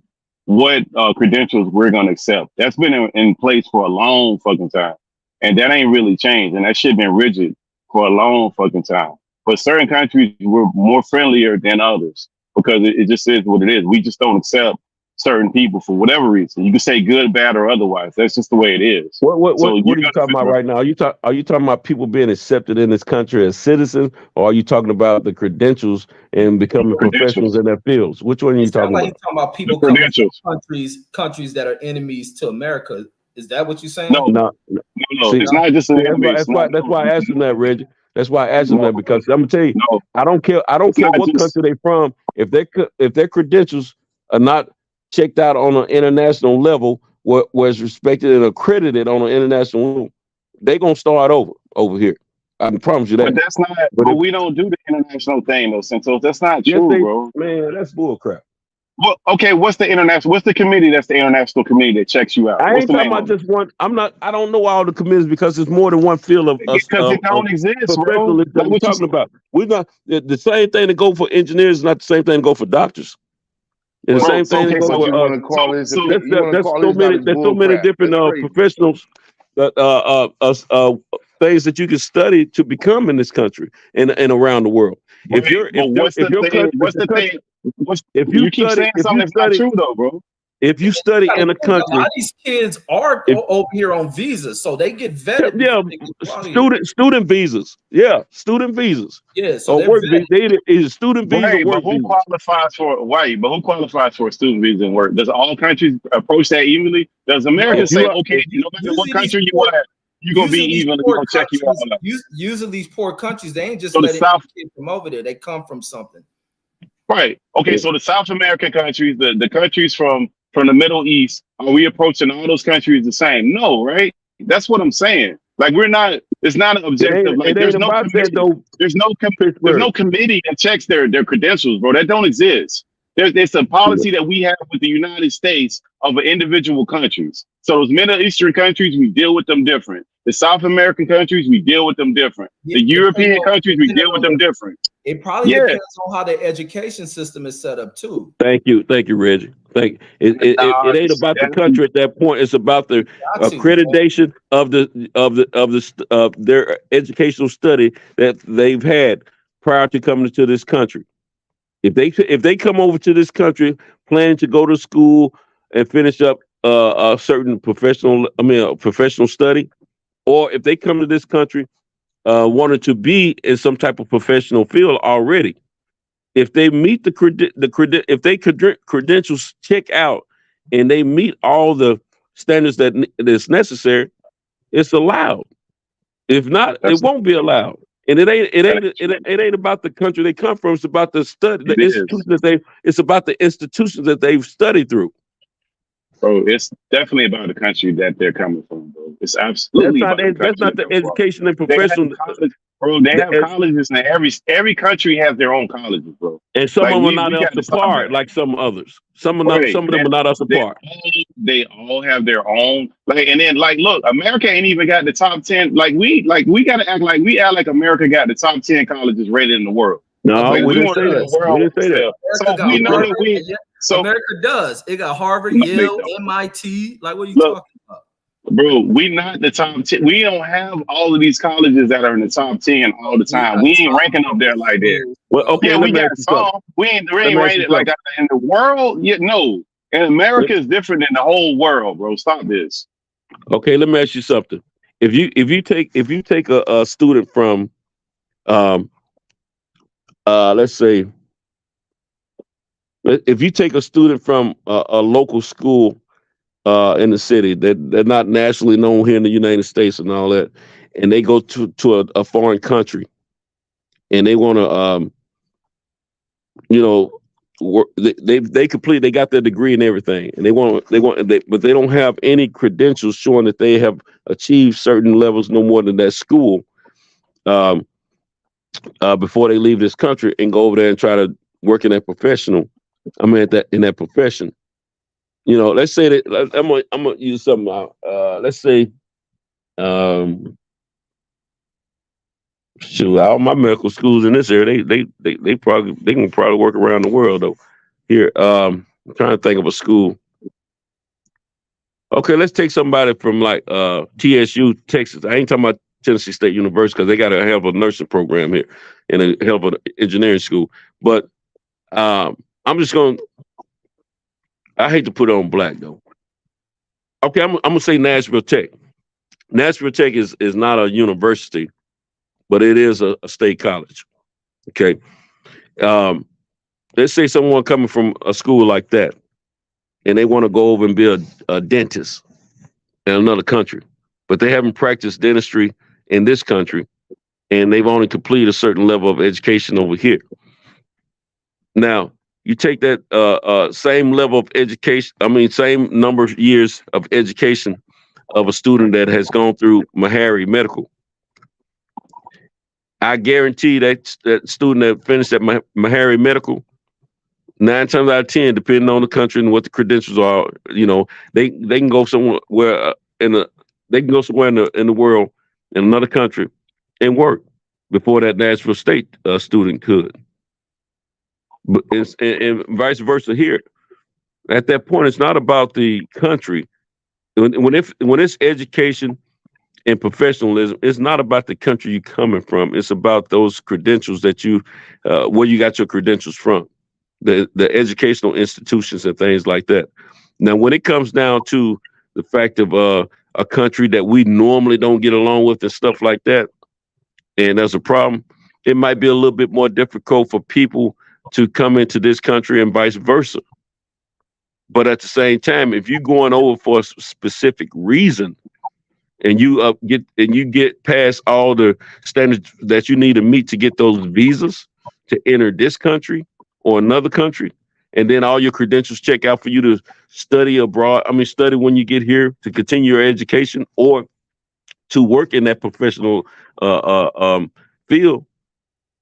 credentials we're going to accept. That's been in place for a long fucking time. And that ain't really changed. And that shit been rigid for a long fucking time. But certain countries were more friendlier than others because it just is what it is. We just don't accept certain people for whatever reason. You can say good, bad, or otherwise. That's just the way it is. What are you talking about right now? Are you talking about people being accepted in this country as citizens, or are you talking about the credentials and becoming professionals in their fields? Which one are you talking about? You're talking about people coming from countries that are enemies to America. Is that what you're saying? No. See, it's not just that's why I asked him that, Reggie. That's why I asked him that, because I'm gonna tell you, I don't care what country they're from. If their credentials are not checked out on an international level, was respected and accredited on an international level, they're gonna start over here. I can promise you that. But that's not. But we don't do the international thing, though, Santos. That's not true, bro. Man, that's bullcrap. Well, okay. What's the committee? That's the international committee that checks you out. I ain't talking about just one. I don't know all the committees because it's more than one field of because it don't exist, bro. That we're talking about. We're not the same thing to go for engineers is not the same thing to go for doctors. And the same thing. There's so many different professionals that things that you can study to become in this country and around the world. If you study in a country, a lot of these kids are over here on visas, so they get vetted. Yeah, student visas. Yeah, student visas. Yeah, so work visa. Is student visa. Right, but who qualifies for white? But who qualifies for a student visa and work? Does all countries approach that evenly? Does America say, okay, no matter what country you at, you're gonna be even? We're gonna check you out. Usually, these poor countries, they ain't just letting kids from over there. They come from something. Right. Okay. So the South American countries, the countries from the Middle East, are we approaching all those countries the same? No, right? That's what I'm saying. Like we're not. It's not an objective. Like there's no committee that checks their credentials, bro. That don't exist. There's a policy that we have with the United States of individual countries. So those Middle Eastern countries, we deal with them different. The South American countries, we deal with them different. The European countries, we deal with them different. It probably depends on how the education system is set up too. Thank you, Reggie. It ain't about the country at that point. It's about the accreditation of their educational study that they've had prior to coming to this country. If they come over to this country planning to go to school and finish up a certain professional study, or if they come to this country wanted to be in some type of professional field already, if they meet if they credentials check out and they meet all the standards that's necessary, it's allowed. If not, it won't be allowed. And it ain't about the country they come from. It's about the institution it's about the institutions that they've studied through. Bro, it's definitely about the country that they're coming from, bro. It's absolutely that's not the education and professional. Bro, they have And, colleges in every country has their own colleges, bro. and some Like of them are not we up got to to stop par that. like some others. Some of Right. them are not up to par. They all have their own, like, and then like, look, America ain't even got the top 10. Like we gotta act like America got the top 10 colleges rated in the world. No, Like we we didn't want say to lead that. the world We with didn't say that. ourselves. So America got we know Harvard. that we. Yeah, So America does. It got Harvard, no, they Yale, don't. MIT. Like, what are you Look, talking about? bro, we not the top 10. We don't have all of these colleges that are in the top 10 all the We time. got We ain't top ranking up there like that. schools, Well, bro. okay, Yeah, let we me got ask you something. some. We ain't Let me ask rated you like something. in the world. Yeah, no. And America is different than the whole world, bro. Stop this. Okay, let me ask you something. If you take a student from let's say if you take a student from a local school in the city that they're not nationally known here in the United States and all that, and they go to a foreign country and they want to they got their degree and everything, and but they don't have any credentials showing that they have achieved certain levels no more than that school before they leave this country and go over there and try to work in that profession. You know, let's say that I'm gonna use something out. Let's say shoot, all my medical schools in this area, they can probably work around the world though. Here, I'm trying to think of a school. Okay, let's take somebody from like TSU, Texas. I ain't talking about Tennessee State University because they got a hell of a nursing program here and a hell of an engineering school. But I'm just going. I hate to put it on black though. Okay, I'm gonna say Nashville Tech. Nashville Tech is not a university, but it is a state college. Okay. Let's say someone coming from a school like that, and they want to go over and be a dentist in another country, but they haven't practiced dentistry in this country, and they've only completed a certain level of education over here. Now, you take that same level of education, same number of years of education of a student that has gone through Meharry Medical. I guarantee that student that finished at Meharry Medical, 9 times out of 10, depending on the country and what the credentials are, you know, they can go somewhere in the world, in another country, and work before that Nashville State student could. But and vice versa here. At that point, it's not about the country. When it's education and professionalism, it's not about the country you're coming from. It's about those credentials that where you got your credentials from, the educational institutions and things like that. Now, when it comes down to the fact of a country that we normally don't get along with and stuff like that, and there's a problem, it might be a little bit more difficult for people to come into this country and vice versa. But at the same time, if you're going over for a specific reason, and you get past all the standards that you need to meet to get those visas to enter this country or another country, and then all your credentials check out for you to study abroad. Study when you get here to continue your education or to work in that professional field.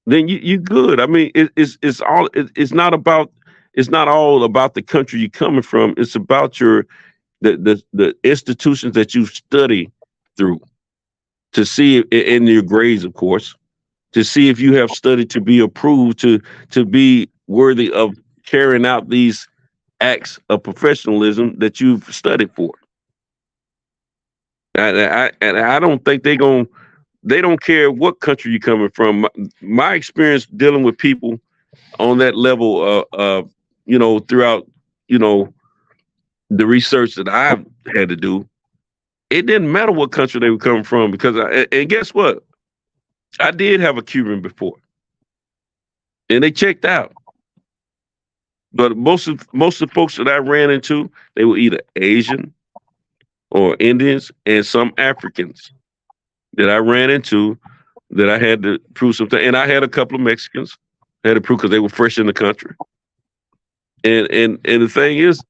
Then you good. It's not all about the country you're coming from. It's about the institutions that you study through, to see in your grades, of course, to see if you have studied to be approved to be worthy of carrying out these acts of professionalism that you've studied for. And I don't think they don't care what country you're coming from. My experience dealing with people on that level, throughout, the research that I've had to do, it didn't matter what country they were coming from, because and guess what? I did have a Cuban before, and they checked out. But most of the folks that I ran into, they were either Asian or Indians, and some Africans that I ran into that I had to prove something. And I had a couple of Mexicans I had to prove because they were fresh in the country. And the thing is,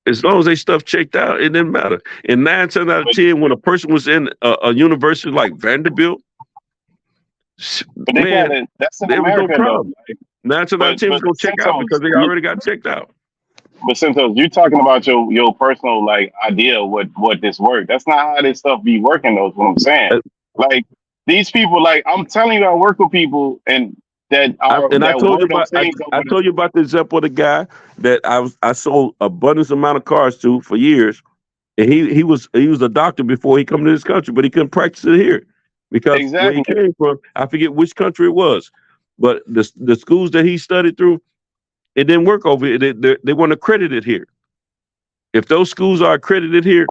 as long as they stuff checked out, it didn't matter. And 9 times out of 10, when a person was in a university like Vanderbilt, But they Man, gotta. That's in there was no America though. problem. National But teams gonna check out because they already got checked out. But Santos, you talking about your personal like idea of what this work. That's not how this stuff be working though, is what I'm saying. Like these people, like I'm telling you, I work with people and that are And I that told you word on about things I told you about the example of the guy that I sold abundance amount of cars to for years, and he was a doctor before he come to this country, but he couldn't practice it here because where he came from, I forget which country it was, but the schools that he studied through, it didn't work over here. They weren't accredited here. If those schools are accredited here,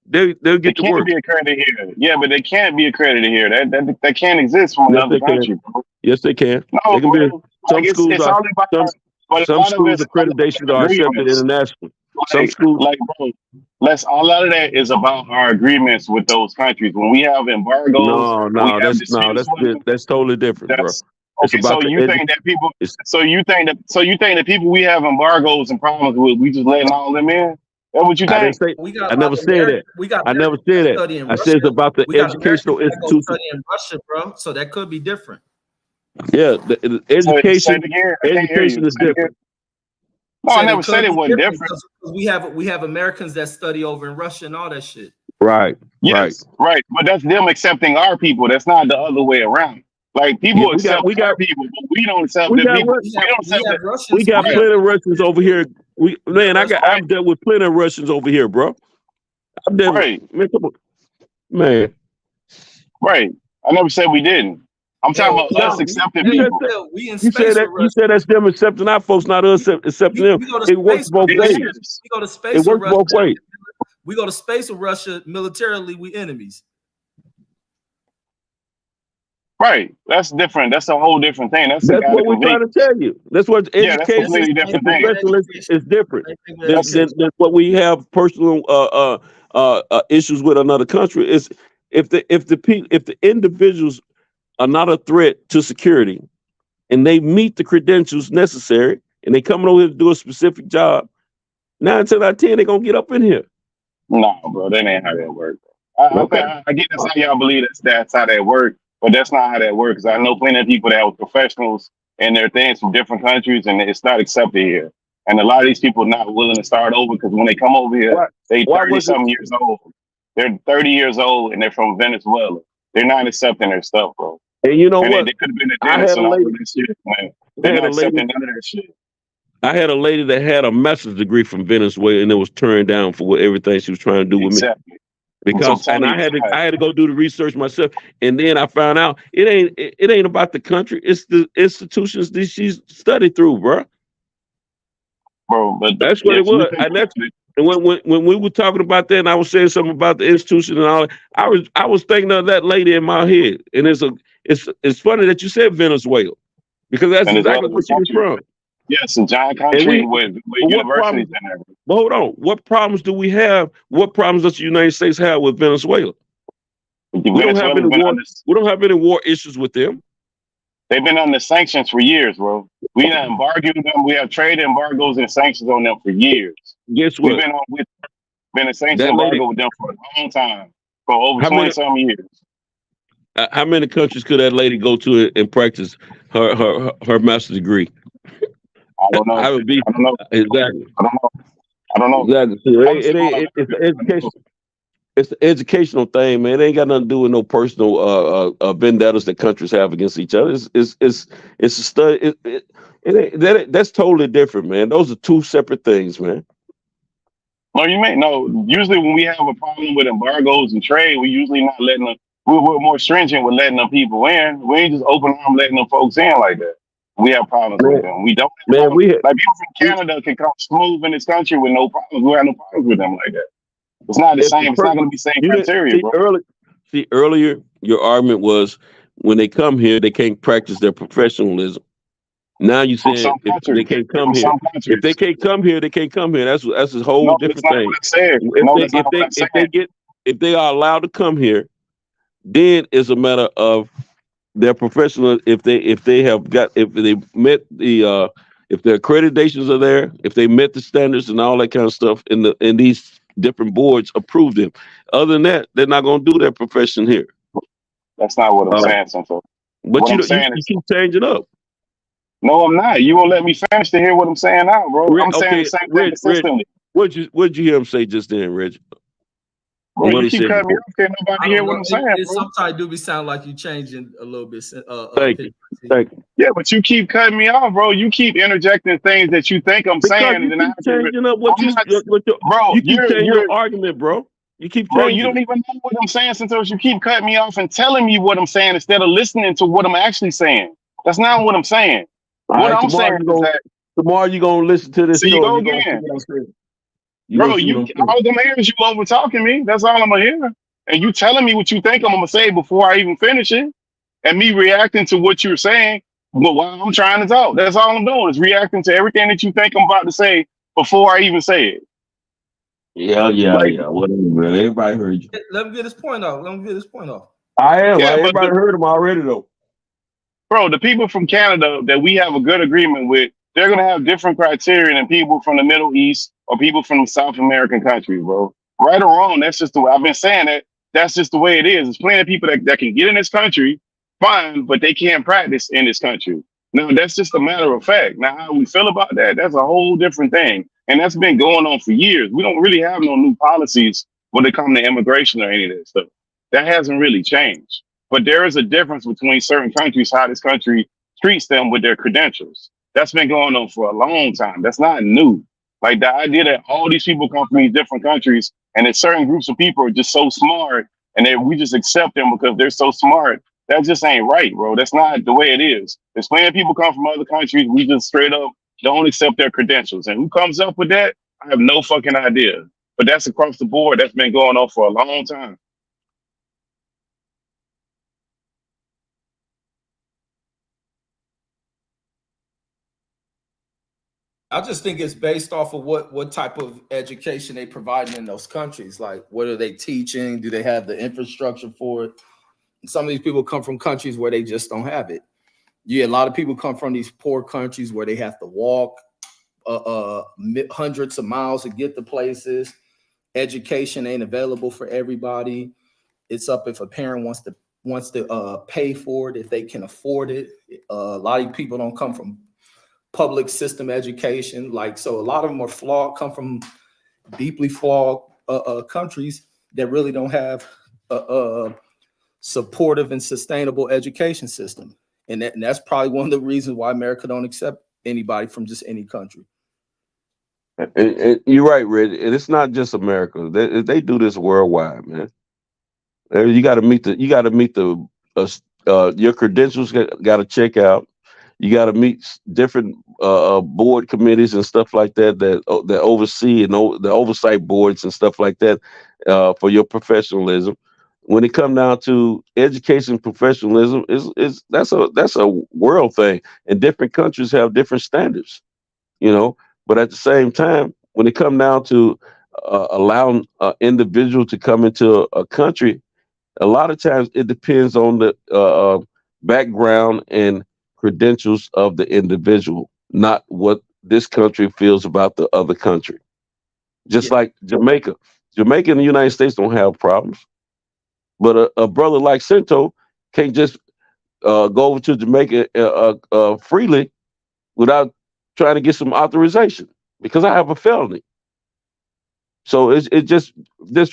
they'll get to work. Be accredited here. Yeah, but they can't be accredited here. That can't exist from another country, bro. Yes, they can. No, They can be. bro. Some Like, schools it's are. all about, but Some schools accreditations are accepted internationally. Some schools, like bro, a lot of that is about our agreements with those countries. When we have embargoes, that's totally different, bro. Okay, so you think that people, so you think that people we have embargoes and problems with, we just letting all them in? That's what you think? I never said that. I never said that. I said it's about the educational institution. Study in Russia, bro. So that could be different. Yeah, the education is different. No, I never said it wasn't different. We have Americans that study over in Russia and all that shit. Right. Yes, right. But that's them accepting our people. That's not the other way around. Like people accept our people, but we don't accept them people. We got plenty of Russians over here. I've dealt with plenty of Russians over here, bro. Right. Man. Right. I never said we didn't. I'm talking about us accepting people. You said that's them accepting our folks, not us accepting them. It works both ways. We go to space. It works both ways. We go to space with Russia militarily. We enemies. Right. That's different. That's a whole different thing. That's what we're trying to tell you. That's what education and professionalism is different than what we have personal issues with another country. Is if the individuals are not a threat to security and they meet the credentials necessary and they coming over here to do a specific job, 9 out of 10 they're gonna get up in here. No, bro, that ain't how that works. I get that's how y'all believe that's how that works. But that's not how that works. I know plenty of people that were professionals and their things from different countries, and it's not accepted here. And a lot of these people are not willing to start over because when they come over here, they 30-something years old. They're 30 years old and they're from Venezuela. They're not accepting their stuff, bro. And you know what? They could have been a dentist and all of this shit, man. They're not accepting none of that shit. I had a lady that had a master's degree from Venezuela and it was turned down for everything she was trying to do with me. Because I had to go do the research myself, and then I found out it ain't about the country; it's the institutions that she's studied through, bro. Bro, but that's what it was. And when we were talking about that, and I was saying something about the institution and all that, I was thinking of that lady in my head, and it's funny that you said Venezuela, because that's exactly where she was from. Yes, a giant country with universities in there. But hold on, what problems do we have? What problems does the United States have with Venezuela? We don't have any war issues with them. They've been under sanctions for years, bro. We have embargoed them. We have trade embargoes and sanctions on them for years. Guess what? We've been a sanction embargo with them for a long time, for over 20-some years. How many countries could that lady go to and practice her master's degree? I don't know. I don't know. Exactly. I don't know. Exactly. It's education. It's an educational thing, man. It ain't got nothing to do with no personal vendettas that countries have against each other. It's a study. That's totally different, man. Those are two separate things, man. No, you may no. Usually, when we have a problem with embargoes and trade, we usually not letting them. We're more stringent with letting them people in. We ain't just open arm letting them folks in like that. We have problems with them. We don't. Like people from Canada can come smooth in this country with no problems. We have no problems with them like that. It's not the same. It's not going to be the same criteria, bro. Earlier, your argument was when they come here, they can't practice their professionalism. Now you saying if they can't come here, if they can't come here, they can't come here. That's a whole different thing. If they are allowed to come here, then it's a matter of their professional. If they met the if their accreditations are there, if they met the standards and all that kind of stuff, and these different boards approve them. Other than that, they're not going to do their profession here. That's not what I'm saying, Santo. But What you I'm don't, you, saying you is, keep changing up. no, I'm not. You won't let me finish to hear what I'm saying now, bro. I'm saying the Okay, same thing Reg, consistently. what'd you hear him say just then, Reg? Bro, What you he keep said cutting me before? off. Can't nobody I hear don't what know. I'm saying, It bro. sometimes do be sound like you changing a little bit. Thank you. Thank you. Yeah, but you keep cutting me off, bro. You keep interjecting things that you think I'm Because saying, you and then I keep have to. changing up what I'm you not, what bro. you keep changing You're, your argument, bro. You keep bro. You changing don't it. even know what I'm saying, Santos. You keep cutting me off and telling me what I'm saying instead of listening to what I'm actually saying. That's not what I'm saying. All What right, I'm saying is that. tomorrow you gonna listen to this So you show and go you're gonna see again. what I'm saying. You Bro, gonna see what I'm saying. all I'm hearing is you over talking me. That's all I'm gonna hear. And you telling me what you think I'm gonna say before I even finish it, and me reacting to what you're saying. But while I'm trying to talk, that's all I'm doing is reacting to everything that you think I'm about to say before I even say it. Yeah, whatever, man. Everybody heard you. Let him get his point off. I am. Yeah, but Everybody heard him already, though. bro, the people from Canada that we have a good agreement with, they're gonna have different criteria than people from the Middle East or people from South American countries, bro. Right or wrong, that's just the way I've been saying it. That's just the way it is. There's plenty of people that can get in this country, fine, but they can't practice in this country. Now that's just a matter of fact. Now how we feel about that, that's a whole different thing. And that's been going on for years. We don't really have no new policies when it comes to immigration or any of that stuff. That hasn't really changed. But there is a difference between certain countries, how this country treats them with their credentials. That's been going on for a long time. That's not new. Like the idea that all these people come from these different countries and that certain groups of people are just so smart and that we just accept them because they're so smart, that just ain't right, bro. That's not the way it is. There's plenty of people come from other countries. We just straight up don't accept their credentials. And who comes up with that? I have no fucking idea. But that's across the board. That's been going on for a long time. I just think it's based off of what type of education they provide in those countries. Like, what are they teaching? Do they have the infrastructure for it? Some of these people come from countries where they just don't have it. Yeah, a lot of people come from these poor countries where they have to walk hundreds of miles to get to places. Education ain't available for everybody. It's up if a parent wants to pay for it, if they can afford it. A lot of people don't come from public system education, so a lot of them are flawed, come from deeply flawed countries that really don't have a supportive and sustainable education system, and that's probably one of the reasons why America don't accept anybody from just any country. And you're right, Red. And it's not just America. They do this worldwide, man. You got to meet the your credentials got to check out. You got to meet different board committees and stuff like that that oversee and the oversight boards and stuff like that for your professionalism. When it comes down to education professionalism, that's a world thing, and different countries have different standards, you know. But at the same time, when it comes down to allowing an individual to come into a country, a lot of times it depends on the background and credentials of the individual, not what this country feels about the other country. Just like Jamaica and the United States don't have problems, but a brother like Cento can't just go over to Jamaica freely without trying to get some authorization because I have a felony. So it just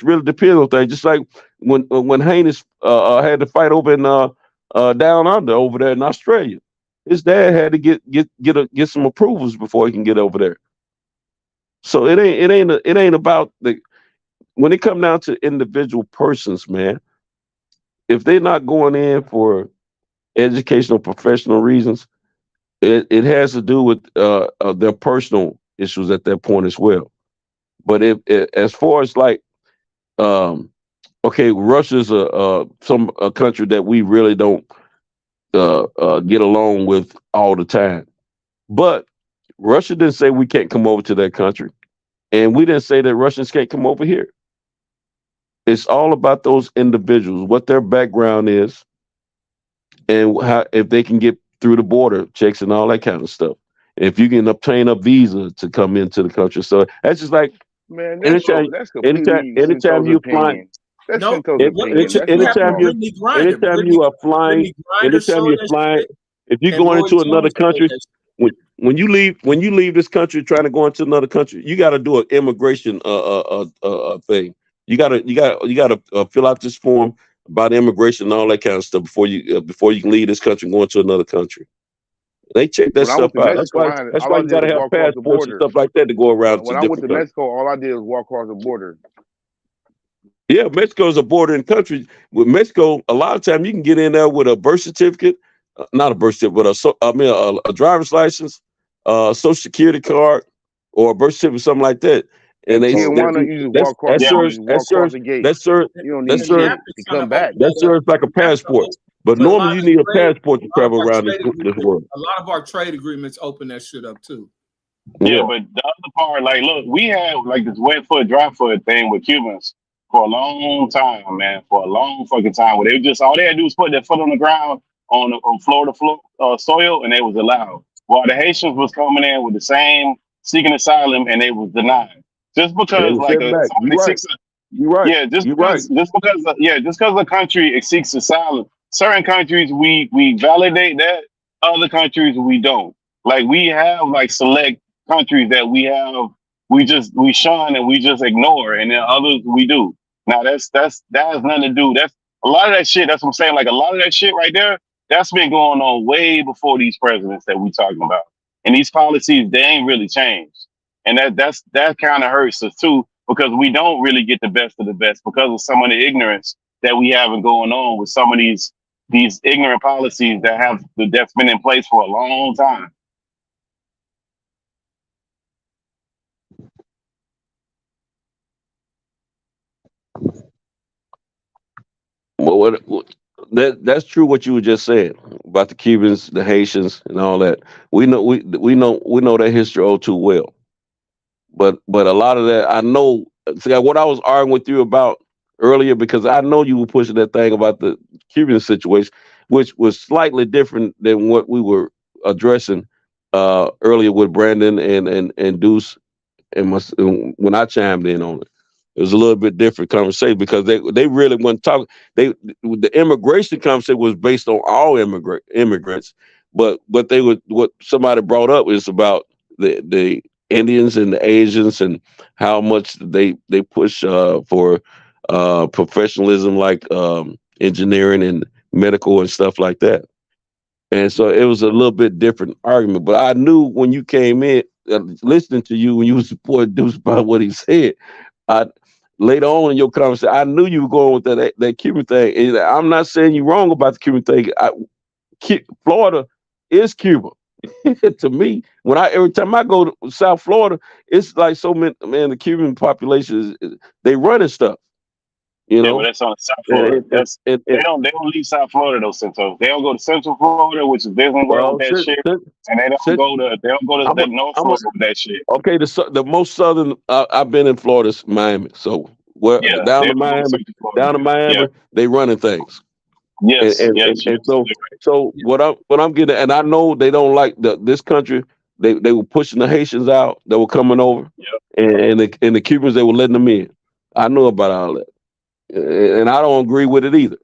really depends on things. Just like when Haynes had to fight over in down under over there in Australia, his dad had to get some approvals before he can get over there. So it ain't about when it come down to individual persons, man. If they're not going in for educational professional reasons, it has to do with their personal issues at that point as well. But as far as like, okay, Russia's a country that we really don't get along with all the time. But Russia didn't say we can't come over to that country, and we didn't say that Russians can't come over here. It's all about those individuals, what their background is, and how if they can get through the border checks and all that kind of stuff. If you can obtain a visa to come into the country, so that's just like Man, that's completely anytime Cento's you fly, opinion. That's No, Santos' It, opinion. That's not anytime wrong. you, Brittany Grinder. anytime you are flying, Brittany Grinder anytime showed you're that flying, shit, if you're and going Roy into another Jones showed country, that shit. when you leave this country trying to go into another country, you got to do an immigration thing. You gotta fill out this form about immigration and all that kind of stuff before you can leave this country and go into another country. They check that When I stuff went to out. Mexico, That's all why I you did gotta was have walk across the passports and border. stuff like that to go around to When I went different to countries. Mexico, all I did was walk across the border. Yeah, Mexico is a bordering country. With Mexico, a lot of time you can get in there with a birth certificate, not a birth certificate, but a driver's license, social security card, or a birth certificate, something like that. And In they Tijuana, you just walk across. that You serves just walk across the gate. You don't need shit to come back. that serves like a passport. But But a lot normally you of need a trade, passport to a lot of travel our around trade this agreements, world. a lot of our trade agreements open that shit up too. Yeah, but the other part, like, look, we had like this wet foot, dry foot thing with Cubans for a long time, man, for a long fucking time. Where they just all they had to do was put their foot on the ground on Florida soil, and they was allowed. While the Haitians was coming in with the same seeking asylum, and they was denied. Just And they because, were like, sitting back. somebody seeks, You're right. yeah, You're right. just because the country seeks asylum, certain countries we validate that, other countries we don't. Like we have like select countries that we shun and we just ignore, and then others we do. Now that has nothing to do. That's a lot of that shit. That's what I'm saying. Like a lot of that shit right there. That's been going on way before these presidents that we talking about, and these policies they ain't really changed, and that kind of hurts us too because we don't really get the best of the best because of some of the ignorance that we have going on with some of these ignorant policies that's been in place for a long time. Well, that's true what you were just saying about the Cubans, the Haitians, and all that. We know that history all too well. But a lot of that I know. See, what I was arguing with you about earlier because I know you were pushing that thing about the Cuban situation, which was slightly different than what we were addressing earlier with Brandon and Deuce and when I chimed in on it. It was a little bit different conversation because they really weren't talking. The immigration conversation was based on all immigrants, but what somebody brought up is about the Indians and the Asians and how much they push for professionalism like engineering and medical and stuff like that. And so it was a little bit different argument. But I knew when you came in, listening to you when you were supporting Deuce about what he said. Later on in your conversation, I knew you were going with that Cuban thing. And I'm not saying you're wrong about the Cuban thing. Florida is Cuba. To me, every time I go to South Florida, it's like so many, man, the Cuban population they running stuff. You know, but that's on South Florida. They don't leave South Florida though, Central. They don't go to Central Florida, which is Disney World with that shit, and they don't go to the North Florida with that shit. Okay, the most southern I've been in Florida is Miami. So down to Miami, they running things. Yes, and so what I'm getting, and I know they don't like this country. They were pushing the Haitians out that were coming over, and the Cubans they were letting them in. I know about all that, and I don't agree with it either.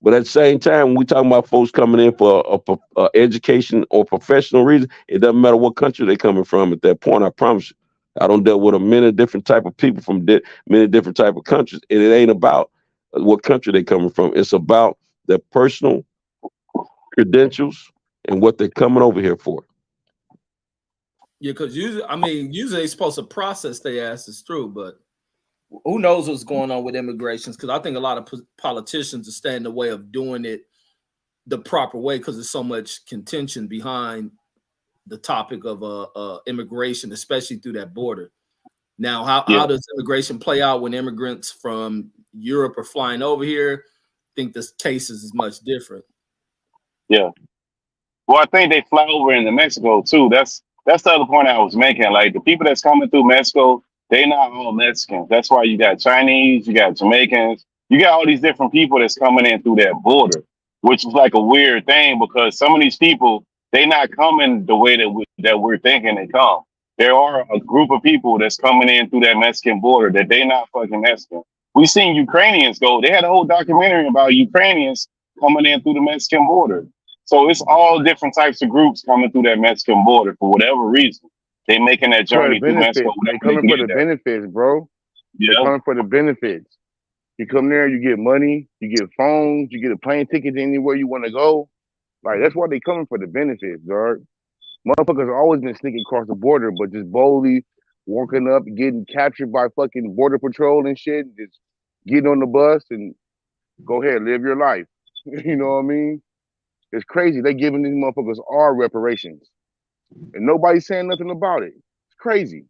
But at the same time, when we talking about folks coming in for a education or professional reason, it doesn't matter what country they're coming from. At that point, I promise you, I don't deal with many different type of people from many different type of countries, and it ain't about what country they coming from. It's about their personal credentials and what they're coming over here for. Yeah, because usually they're supposed to process their asses through, but who knows what's going on with immigrations? Because I think a lot of politicians are standing in the way of doing it the proper way because there's so much contention behind the topic of immigration, especially through that border. Now, how does immigration play out when immigrants from Europe are flying over here? I think this case is much different. Yeah. Well, I think they fly over into Mexico too. That's the other point I was making. Like the people that's coming through Mexico, they're not all Mexicans. That's why you got Chinese, you got Jamaicans, you got all these different people that's coming in through that border, which is like a weird thing because some of these people, they not coming the way that we're thinking they come. There are a group of people that's coming in through that Mexican border that they not fucking Mexican, We seen Ukrainians go. They had a whole documentary about Ukrainians coming in through the Mexican border. So it's all different types of groups coming through that Mexican border for whatever reason. They making that For the journey through Mexico. benefits. They coming for the benefits, bro. They Yeah. coming for the benefits. You come there, you get money, you get phones, you get a plane ticket to anywhere you want to go. Like, that's why they coming for the benefits, dog. Motherfuckers always been sneaking across the border, but just boldly walking up, getting captured by fucking border patrol and shit, just getting on the bus and go ahead, live your life. You know what I mean? It's crazy. They giving these motherfuckers our reparations. And nobody's saying nothing about it. It's crazy.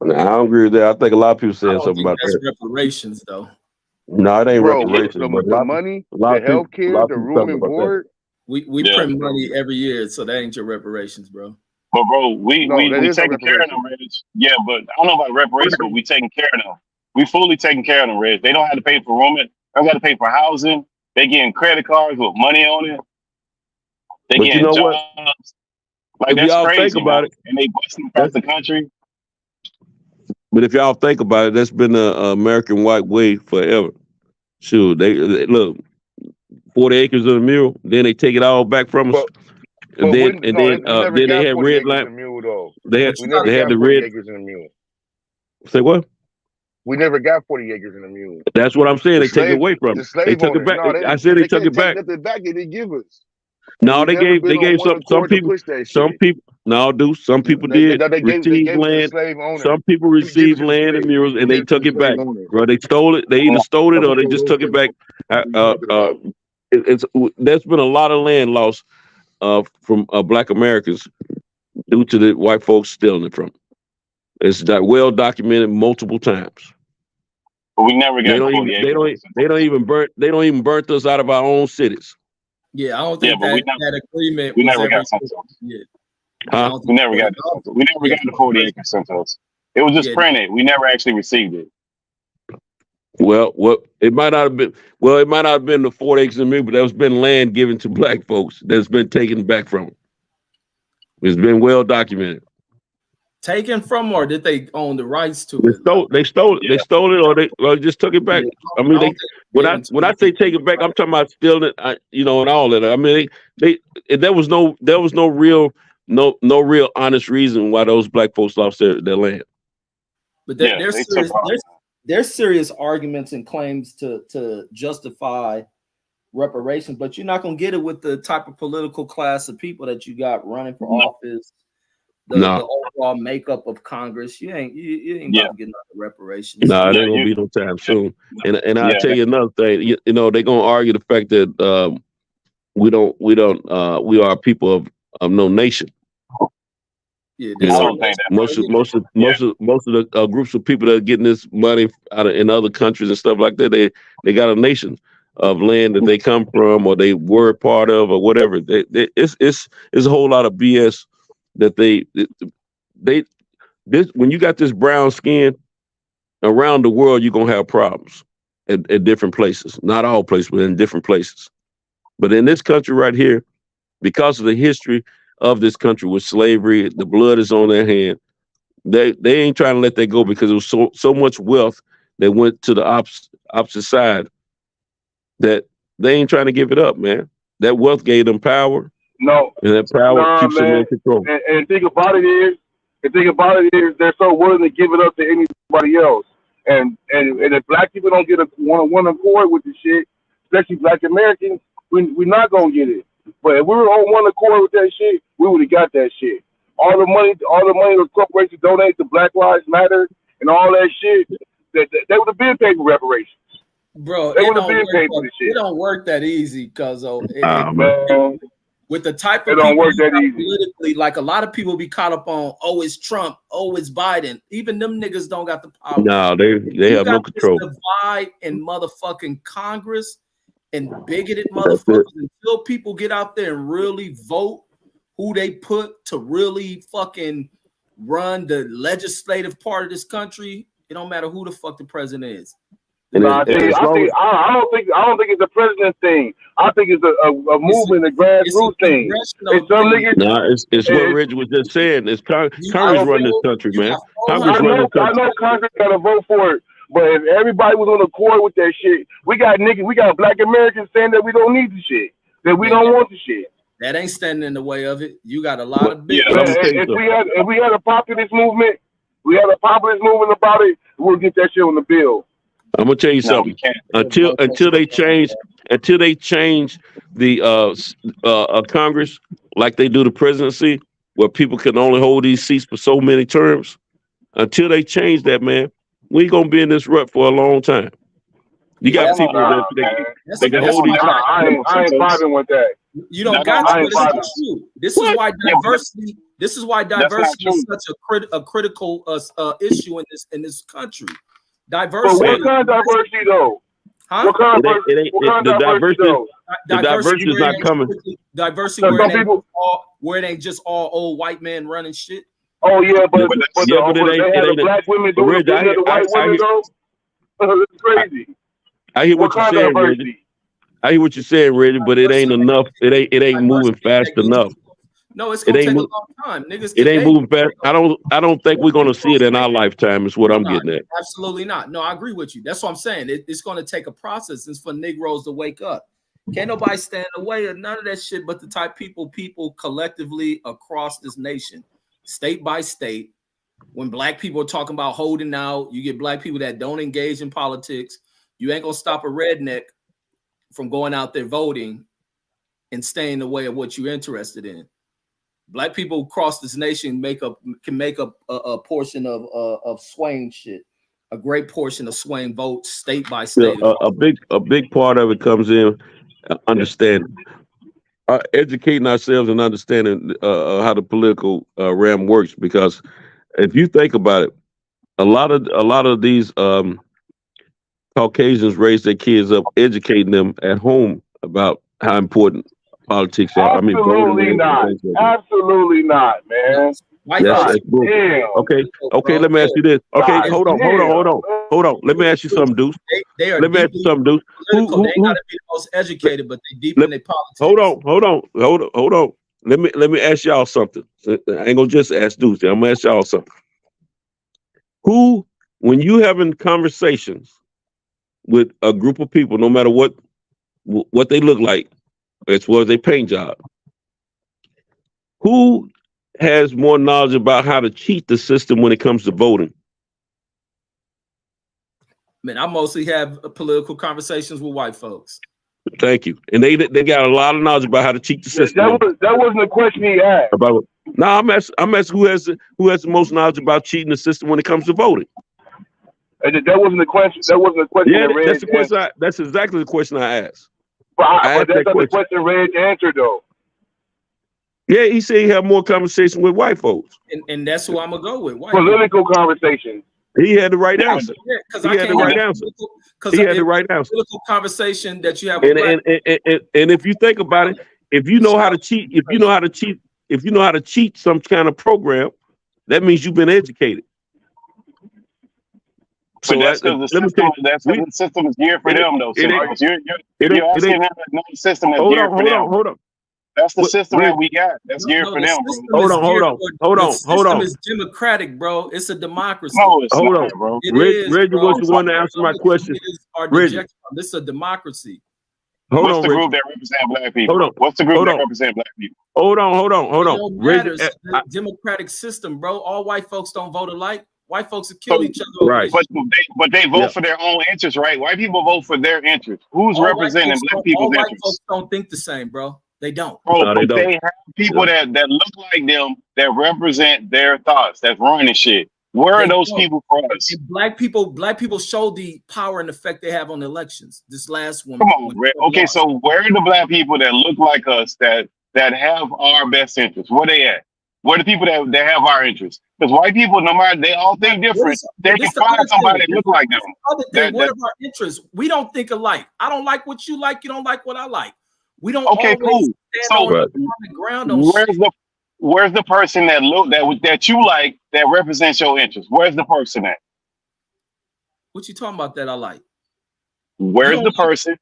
I don't agree with that. I think a lot of people I saying don't something think about that's that. reparations, though. No, it ain't Bro, reparations. the But a money, lot the of people, health care, the room talking and about that. board. We Yeah. print money every year, so that ain't your reparations, bro. But bro, we No, that is a taking care of them, reparation. Reg. Yeah, but I don't know about reparations, but we taking care of them. We fully taking care of them, Reg. They don't have to pay for room. They don't got to pay for housing. They getting credit cards with money on it. They But you getting know what? jobs. Like, If that's y'all think crazy, about man. it, And they busting across the country. but if y'all think about it, that's been the American white way forever. Shoot, they look 40 acres of the mule, then they take it all back from us, But and we then never they got had 40 red acres in line. a mule though. They had But We you never they gotta had got the 40 red. acres in a mule. Say what? We never got 40 acres in a mule. That's what I'm saying. The They take it slave, away from the us. They slave took it owners. back. No, I said they they took can't it take back. nothing back that they give us. No, We they never gave been on one some accord to people. push that Some shit. people no, do some people They did gave it receive to the land. slave owner. Some people We give it received to the land and slave. murals, We and they give it to took the it back. slave owner. Bro, they stole it. They either stole it or they just took it back. There's been a lot of land lost from Black Americans due to the white folks stealing it from them. It's well documented multiple times. But we never They got don't 40 even acres. they don't even burnt us out of our own cities. Yeah, I don't Yeah, think but that agreement we was never ever got census. yeah. I Huh? don't We think never it got was. the census. We never Yeah, got the 40 acre census. It was just yeah, printed. We never actually received it. Well, it might not have been. Well, it might not have been the 4 acres and mule, but there's been land given to Black folks that's been taken back from them. It's been well documented. taken from, or did they own the rights to They it? stole. They stole it. Yeah. They stole it, or they just took it back. I mean, I don't think when they I given to when I them. say take it back, I'm talking about stealing it. And all that. I mean, there was no real honest reason why those Black folks lost their land. But Yeah, they took off. there's serious arguments and claims to justify reparations, but you're not gonna get it with the type of political class of people that you got running for office, the overall makeup of Congress. You ain't about to get nothing reparations. Nah, it ain't gonna be no time soon. And I'll tell you another thing. They're gonna argue the fact that we are people of no nation. Yeah, most of the groups of people that are getting this money in other countries and stuff like that, they got a nation of land that they come from or they were part of or whatever. It's a whole lot of BS that when you got this brown skin around the world, you're gonna have problems at different places. Not all places, but in different places. But in this country right here, because of the history of this country with slavery, the blood is on their hand. They ain't trying to let that go because it was so much wealth that went to the opposite side that they ain't trying to give it up, man. That wealth gave them power. No, and that power keeps them man. in control. And the thing about it is, they're so willing to give it up to anybody else. And if Black people don't get one accord with the shit, especially Black Americans, we're not gonna get it. But if we were on one accord with that shit, we would have got that shit. All the money those corporations donate to Black Lives Matter and all that shit, they would have been paid for reparations. Bro, They it would have been paid for the shit. don't work that easy, cuz Man, with the type it of don't people work that easy. politically, like a lot of people be caught up on, oh, it's Trump, oh, it's Biden. Even them niggas don't got the power. No, they have no control. This divide in motherfucking Congress and bigoted motherfuckers until people get out there and really vote who they put to really fucking run the legislative part of this country. It don't matter who the fuck the president is. And Nah, as I long as don't think it's a president thing. I think it's a movement, a grassroots thing. It's some niggas. nah, it's what Reggie was just saying. It's Congress running this country, man. Congress running this I country. know Congress got to vote for it, but if everybody was on accord with that shit, we got Black Americans saying that we don't need the shit, that we don't want the shit. That ain't standing in the way of it. You got a lot of big. Yeah, if we had a populist movement, about it, we'll get that shit on the bill. I'm gonna tell you something. Until they change the Congress like they do the presidency, where people can only hold these seats for so many terms. Until they change that, man, we ain't gonna be in this rut for a long time. You got people that can hold these. I ain't vibing with that. You don't got to, but it's true. This is why diversity. This is why diversity is such a critical issue in this country. Diversity. But what kind of diversity though? Huh? What kind of diversity though? The diversity is not coming. Diversity where it ain't just all old white men running shit. Oh yeah, but they have the black women doing the white women though. It's crazy. I hear what you're saying, Reggie. I hear what you're saying, Reggie, but it ain't enough. It ain't moving fast enough. No, it's gonna take a long time, niggas. It ain't moving fast. I don't think we're gonna see it in our lifetime. Is what I'm getting at. Absolutely not. No, I agree with you. That's what I'm saying. It's gonna take a process. It's for Negroes to wake up. Can't nobody stand in the way of none of that shit. But the type people collectively across this nation, state by state. When black people are talking about holding out, you get black people that don't engage in politics. You ain't gonna stop a redneck from going out there voting and staying in the way of what you're interested in. Black people across this nation can make up a portion of swaying shit, a great portion of swaying votes state by state. A big part of it comes in understanding, educating ourselves and understanding how the political realm works. Because if you think about it, a lot of these Caucasians raise their kids up, educating them at home about how important politics are. Absolutely not, man. That's okay. Let me ask you this. Okay, hold on. Let me ask you something, Deuce. Let me ask you something, Deuce. They ain't gotta be the most educated, but they deep in their politics. Hold on. Let me ask y'all something. I ain't gonna just ask Deuce. I'm gonna ask y'all something. Who, when you having conversations with a group of people, no matter what they look like, as well as their paint job, who has more knowledge about how to cheat the system when it comes to voting? Man, I mostly have political conversations with white folks. Thank you. And they got a lot of knowledge about how to cheat the system. That wasn't the question he asked. I'm asking who has the most knowledge about cheating the system when it comes to voting. That wasn't the question. Yeah, that's the question. That's exactly the question I asked. But that's not the question Reg answered though. Yeah, he said he had more conversation with white folks. And that's who I'm gonna go with. White political conversation. He had the right answer. He had the right answer. He had the right answer. Political conversation that you have with and if you think about it, if you know how to cheat, if you know how to cheat some kind of program, that means you've been educated. So that's because the system is geared for them, though. So you're asking them to know the system that's geared for them. Hold on. That's the system that we got. That's geared for them, bro. Hold on. The system is democratic, bro. It's a democracy. No, it's not, bro. Reggie was the one to answer my question. Reggie, this is a democracy. What's the group that represents black people? What's the group that represents black people? Hold on. The democratic system, bro. All white folks don't vote alike. White folks will kill each other. Right. But they vote for their own interests, right? White people vote for their interests. Who's representing black people's interests? White folks don't think the same, bro. They don't. Bro, they have people that look like them that represent their thoughts, that's running shit. Where are those people for us? Black people show the power and effect they have on elections. This last one. Come on, Red. Okay, so where are the black people that look like us that have our best interests? Where they at? Where are the people that have our interests? Because white people, no matter, they all think different. They can find somebody that look like them. What are our interests? We don't think alike. I don't like what you like. You don't like what I like. We don't. Okay, cool. So on the ground where's the person that you like that represents your interests? Where's the person at? What you talking about that I like? Where's the person?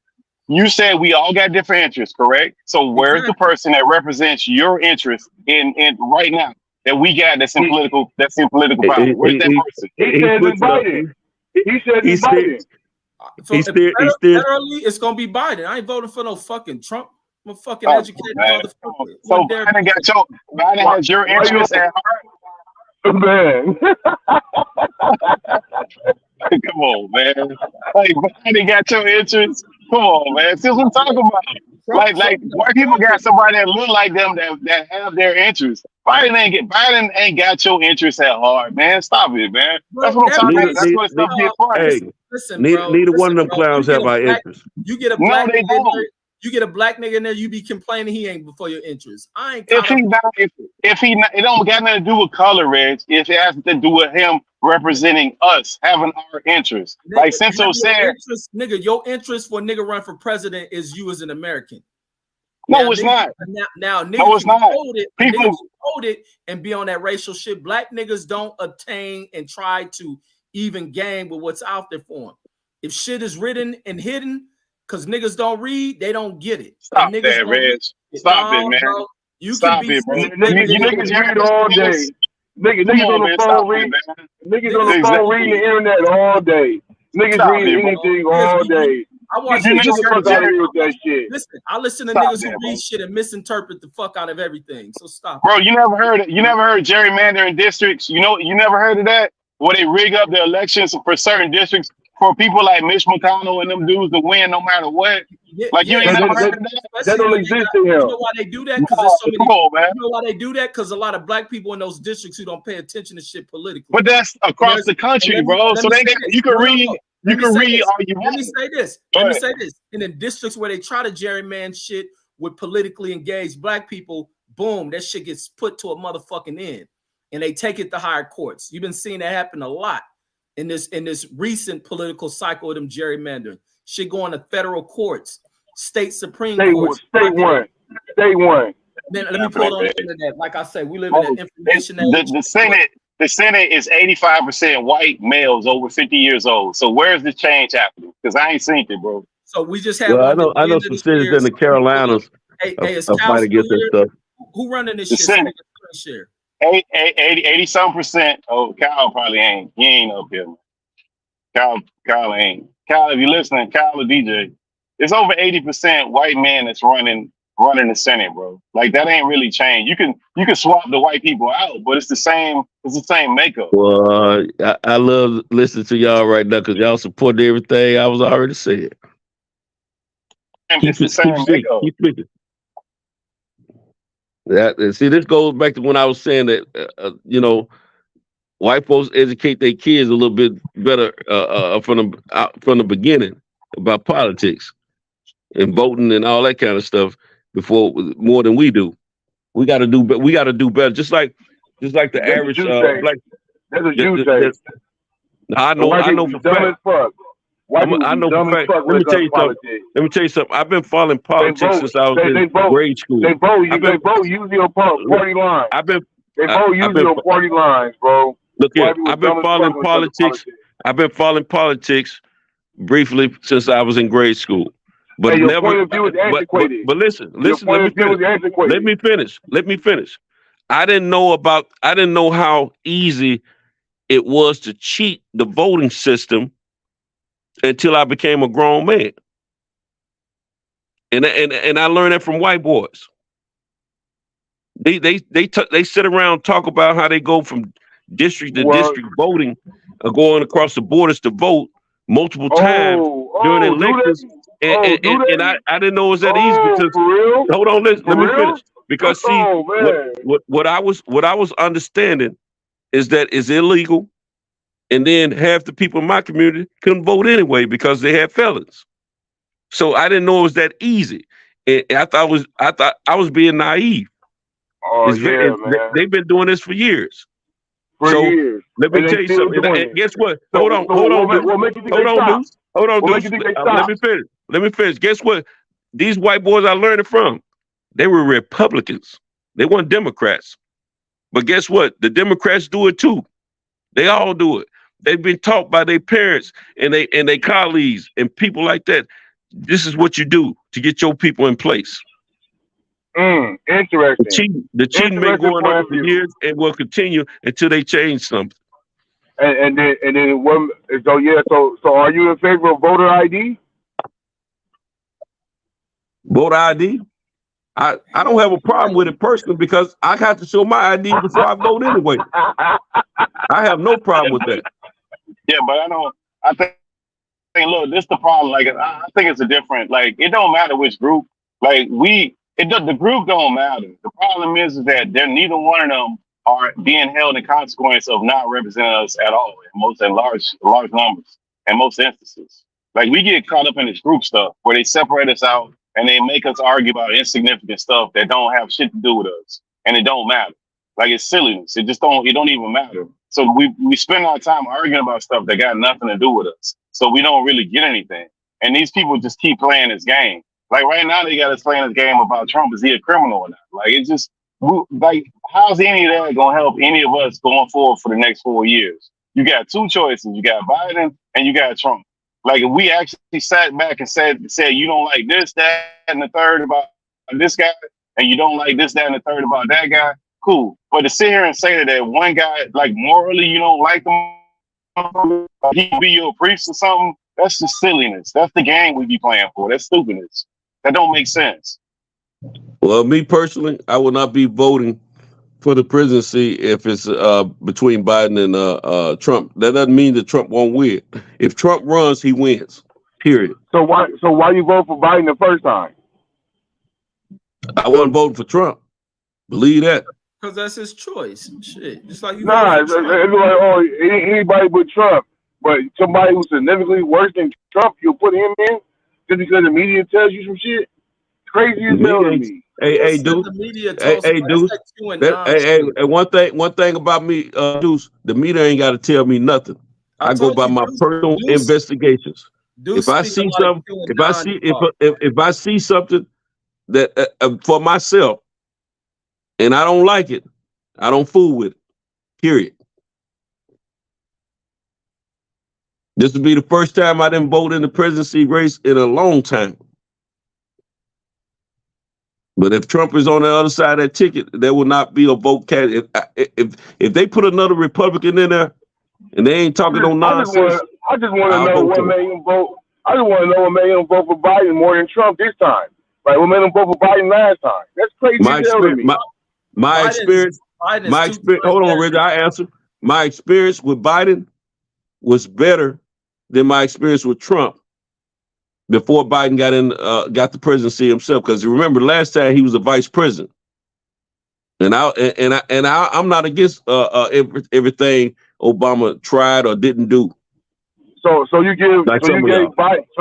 You said we all got different interests, correct? So where's the person that represents your interest in right now that we got that's in political power? Where's that person? He said it's Biden. He said it's Biden. Federally, it's gonna be Biden. I ain't voting for no fucking Trump. I'm a fucking educated motherfucker. So Biden has your interest at heart. Man. Come on, man. Like Biden got your interest. Come on, man. See what I'm talking about. Like white people got somebody that look like them that have their interests. Biden ain't got your interest at heart, man. Stop it, man. That's what I'm talking about. That's what stuff get funny. Listen, neither one of them clowns have our interest. You get a black nigga in there. You get a black nigga in there. You be complaining he ain't before your interest. I ain't. If he not, it don't got nothing to do with color, Reg. If it has to do with him representing us, having our interests. Nigga, like Senso said, nigga, your interest for a nigga run for president is you as an American. No, now, it's niggas, not. Now, niggas no, it's not. People hold it and be on that racial shit. Black niggas don't attain and try to even game with what's out there for them. If shit is written and hidden, because niggas don't read, they don't get it. Stop that, Reg. Stop it, man. Bro, you Stop can be it, bro. You niggas read all day. Niggas on the phone read. Niggas on the phone reading the internet all day. Niggas read anything all day. I watch that shit. Listen, I listen to niggas who read shit and misinterpret the fuck out of everything. So stop. Bro, you never heard gerrymandering districts? You never heard of that? Where they rig up the elections for certain districts for people like Mitch McConnell and them dudes to win no matter what. You ain't never heard of that? That don't exist in here. You know why they do that? Because there's so many. Man. You know why they do that? Because a lot of black people in those districts who don't pay attention to shit politically. But that's across the country, bro. So you can read. You can read all you want. Let me say this. Let me say this. And in districts where they try to gerrymander shit with politically engaged black people, boom, that shit gets put to a motherfucking end, and they take it to higher courts. You've been seeing that happen a lot in this recent political cycle of them gerrymandering. Shit going to federal courts, state supreme courts, state one. Then let me pull it on the internet. Like I said, we live in an information age. The Senate is 85% white males over 50 years old. So where's the change happening? Because I ain't seen it, bro. So we just have. Well, I know some cities in the Carolinas are fighting against that stuff. Who running this the shit? Senate. Share. 80-some%. Oh, Kyle probably ain't. He ain't up here. Kyle ain't. Kyle, if you're listening, Kyle or DJ, it's over 80% white men that's running the Senate, bro. Like that ain't really changed. You can swap the white people out, but it's the same makeup. Well, I love listening to y'all right now because y'all support everything I was already saying. It's the same makeup. Keep speaking. See, this goes back to when I was saying that white folks educate their kids a little bit better from the beginning about politics and voting and all that kind of stuff before more than we do. We got to do better. Just like the average black. That's what you say. I know for fact. I know for fact. Let me tell you something. I've been following politics since I was in grade school. They vote usually on party lines. They vote usually on party lines, bro. Look here, I've been following politics. I've been following politics briefly since I was in grade school. But hey, never. Point of view is antiquated. But listen. Let me finish. I didn't know how easy it was to cheat the voting system until I became a grown man. And I learned that from white boys. They sit around and talk about how they go from district to district voting, going across the borders to vote multiple times during elections. And I didn't know it was that easy because hold on, let me finish. Because what I was understanding is that it's illegal, and then half the people in my community couldn't vote anyway because they had felons. So I didn't know it was that easy. And I thought I was being naive. They've been doing this for years. Let me tell you something. And guess what? Hold on, dude. Let me finish. Guess what? These white boys I learned it from. They were Republicans. They weren't Democrats. But guess what? The Democrats do it too. They all do it. They've been taught by their parents and their colleagues and people like that. This is what you do to get your people in place. Interesting. The cheating been going on for years and will continue until they change something. And then what? So yeah. So are you in favor of voter ID? Voter ID? I don't have a problem with it personally because I have to show my ID before I vote anyway. I have no problem with that. Yeah, but I think look, this is the problem. Like, I think it's a different, like, it don't matter which group. Like, the group don't matter. The problem is that neither one of them are being held in consequence of not representing us at all in large numbers in most instances. Like, we get caught up in this group stuff where they separate us out and they make us argue about insignificant stuff that don't have shit to do with us, and it don't matter. Like, it's silliness. It don't even matter. So we spend our time arguing about stuff that got nothing to do with us. So we don't really get anything. And these people just keep playing this game. Like right now, they got us playing this game about Trump. Is he a criminal or not? Like, it's just, like, how's any of that going to help any of us going forward for the next 4 years? You got two choices. You got Biden and you got Trump. Like, if we actually sat back and said you don't like this, that, and the third about this guy, and you don't like this, that, and the third about that guy, cool. But to sit here and say that one guy, like, morally you don't like him, like he be your priest or something, that's just silliness. That's the game we be playing for. That's stupidness. That don't make sense. Well, me personally, I will not be voting for the presidency if it's between Biden and Trump. That doesn't mean that Trump won't win. If Trump runs, he wins. Period. So why you vote for Biden the first time? I wasn't voting for Trump. Believe that. Because that's his choice. Shit. Just like you. Nah, it's like, oh, anybody but Trump. But somebody who's significantly worse than Trump, you'll put him in just because the media tells you some shit. Crazy as hell to me. Hey, dude. Hey, dude. Hey, one thing about me, Deuce, the media ain't got to tell me nothing. I go by my personal investigations. If I see something, if I see something that for myself, and I don't like it, I don't fool with it. Period. This will be the first time I didn't vote in the presidency race in a long time. But if Trump is on the other side of that ticket, there will not be a vote cast. If they put another Republican in there and they ain't talking no nonsense, I just want to know what made him vote. I just want to know what made him vote for Biden more than Trump this time. Like what made him vote for Biden last time? That's crazy to me. My experience. Hold on, Rich. I answer. My experience with Biden was better than my experience with Trump before Biden got the presidency himself. Because you remember last time he was a vice president, and I'm not against everything Obama tried or didn't do. So you gave Biden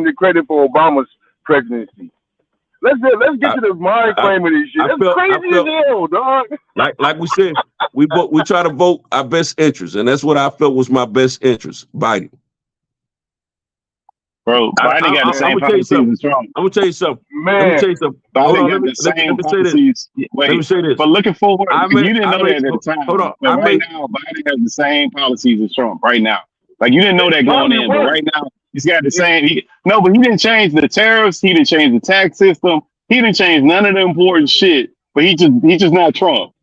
the credit for Obama's presidency. Let's get to the mind frame of this shit. That's crazy as hell, dog. Like we said, we try to vote our best interest, and that's what I felt was my best interest, Biden. Bro, Biden got the same policies as Trump. I'm gonna tell you something. Man, let me tell you something. Biden got the same policies. Let me say this. But looking forward, you didn't know that at the time. Hold on. But right now, Biden has the same policies as Trump. Right now, like you didn't know that going in, but right now he's got the same. But he didn't change the tariffs. He didn't change the tax system. He didn't change none of the important shit. But he just not Trump.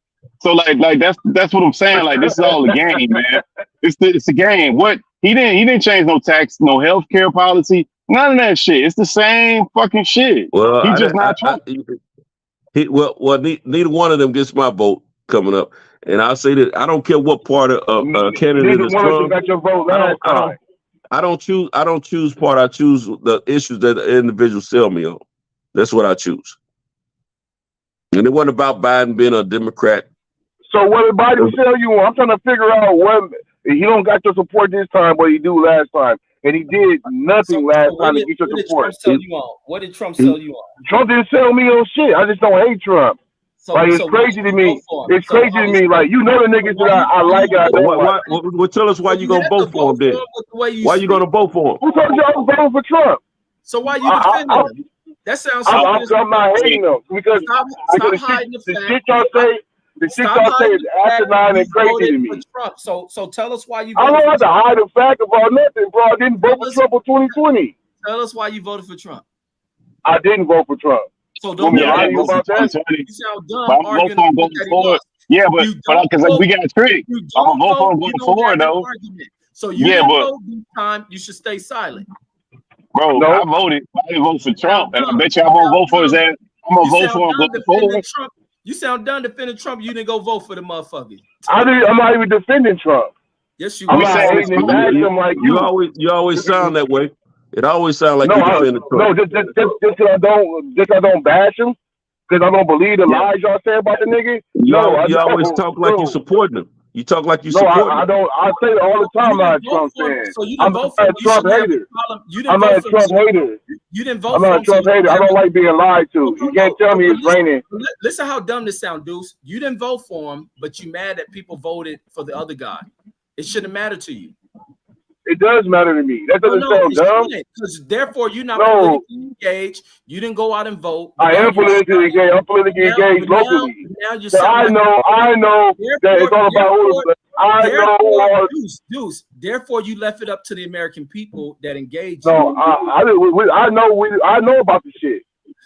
So like that's what I'm saying. Like this is all a game, man. It's a game. What he didn't change no tax, no healthcare policy, none of that shit. It's the same fucking shit. Well, he's just not Trump. Neither one of them gets my vote coming up. And I'll say that I don't care what part of candidate is from. Got your vote last time. I don't choose part. I choose the issues that the individual sell me on. That's what I choose. And it wasn't about Biden being a Democrat. So what did Biden sell you on? I'm trying to figure out what he don't got your support this time, but he do last time. And he did nothing last time to get your support. What did Trump sell you on? Trump didn't sell me on shit. I just don't hate Trump. It's crazy to me. It's crazy to me. Like, you know the niggas that I like. Well, tell us why you gonna vote for him then. Why you gonna vote for him? Who told you I was voting for Trump? So why you defending him? That sounds so I'm not hating them because stop hiding the shit y'all say. The shit Stop y'all say hiding is the fact asinine you and crazy voted to for me. Trump. So tell us why you I voted don't for have to Trump. hide the fact about nothing, bro. I didn't vote for Trump in 2020. Tell us why you voted for Trump. I didn't vote for Trump. So Want don't me to Yeah, I lie to didn't you vote for about that? 2020, you sound but dumb I'm gonna vote arguing for the him fact going that he forward. lost. Yeah, If but you don't because vote, we got tricked. you I'm gonna don't vote for vote, him you going don't forward have no though. argument. So you Yeah, didn't but vote this time. You should stay silent. bro, No. I voted. I didn't vote for You sound Trump, and I dumb. bet you You I won't sound vote for his dumb. ass. I'm gonna You vote sound for him done going defending forward. Trump. You sound done defending Trump. You didn't go vote for the motherfucker. I'm not even defending Trump. Yes, you I'm We are. not saying it's hating and fine. bashing him like You you. always sound that way. It always sounds like No, you defending Trump. just 'cause I don't bash him, because I don't believe the Yeah. lies y'all say about the nigga. You, No, I you always don't. talk like you No, supporting him. You talk like you no, supporting I him. don't. I say it all the time. You I'm not a didn't vote Trump for him. fan. So you I'm didn't vote for not him. a You Trump shouldn't have a hater. problem. You didn't I'm vote not a for him. Trump So hater. you didn't vote I'm for not a him. So Trump you hater. I don't have don't a like being lied to. You can't tell me it's raining. Listen how dumb this sound, Deuce. You didn't vote for him, but you mad that people voted for the other guy. It shouldn't matter to you. It does matter to me. That doesn't sound it dumb. shouldn't. Because therefore you're not No, politically engaged. You didn't go out and vote. But I now am politically engaged. I'm politically engaged locally. now you So sound I like know that it's all about who. I know who all. Deuce. Therefore, you left it up to the American people that engaged No, you. I know about the shit.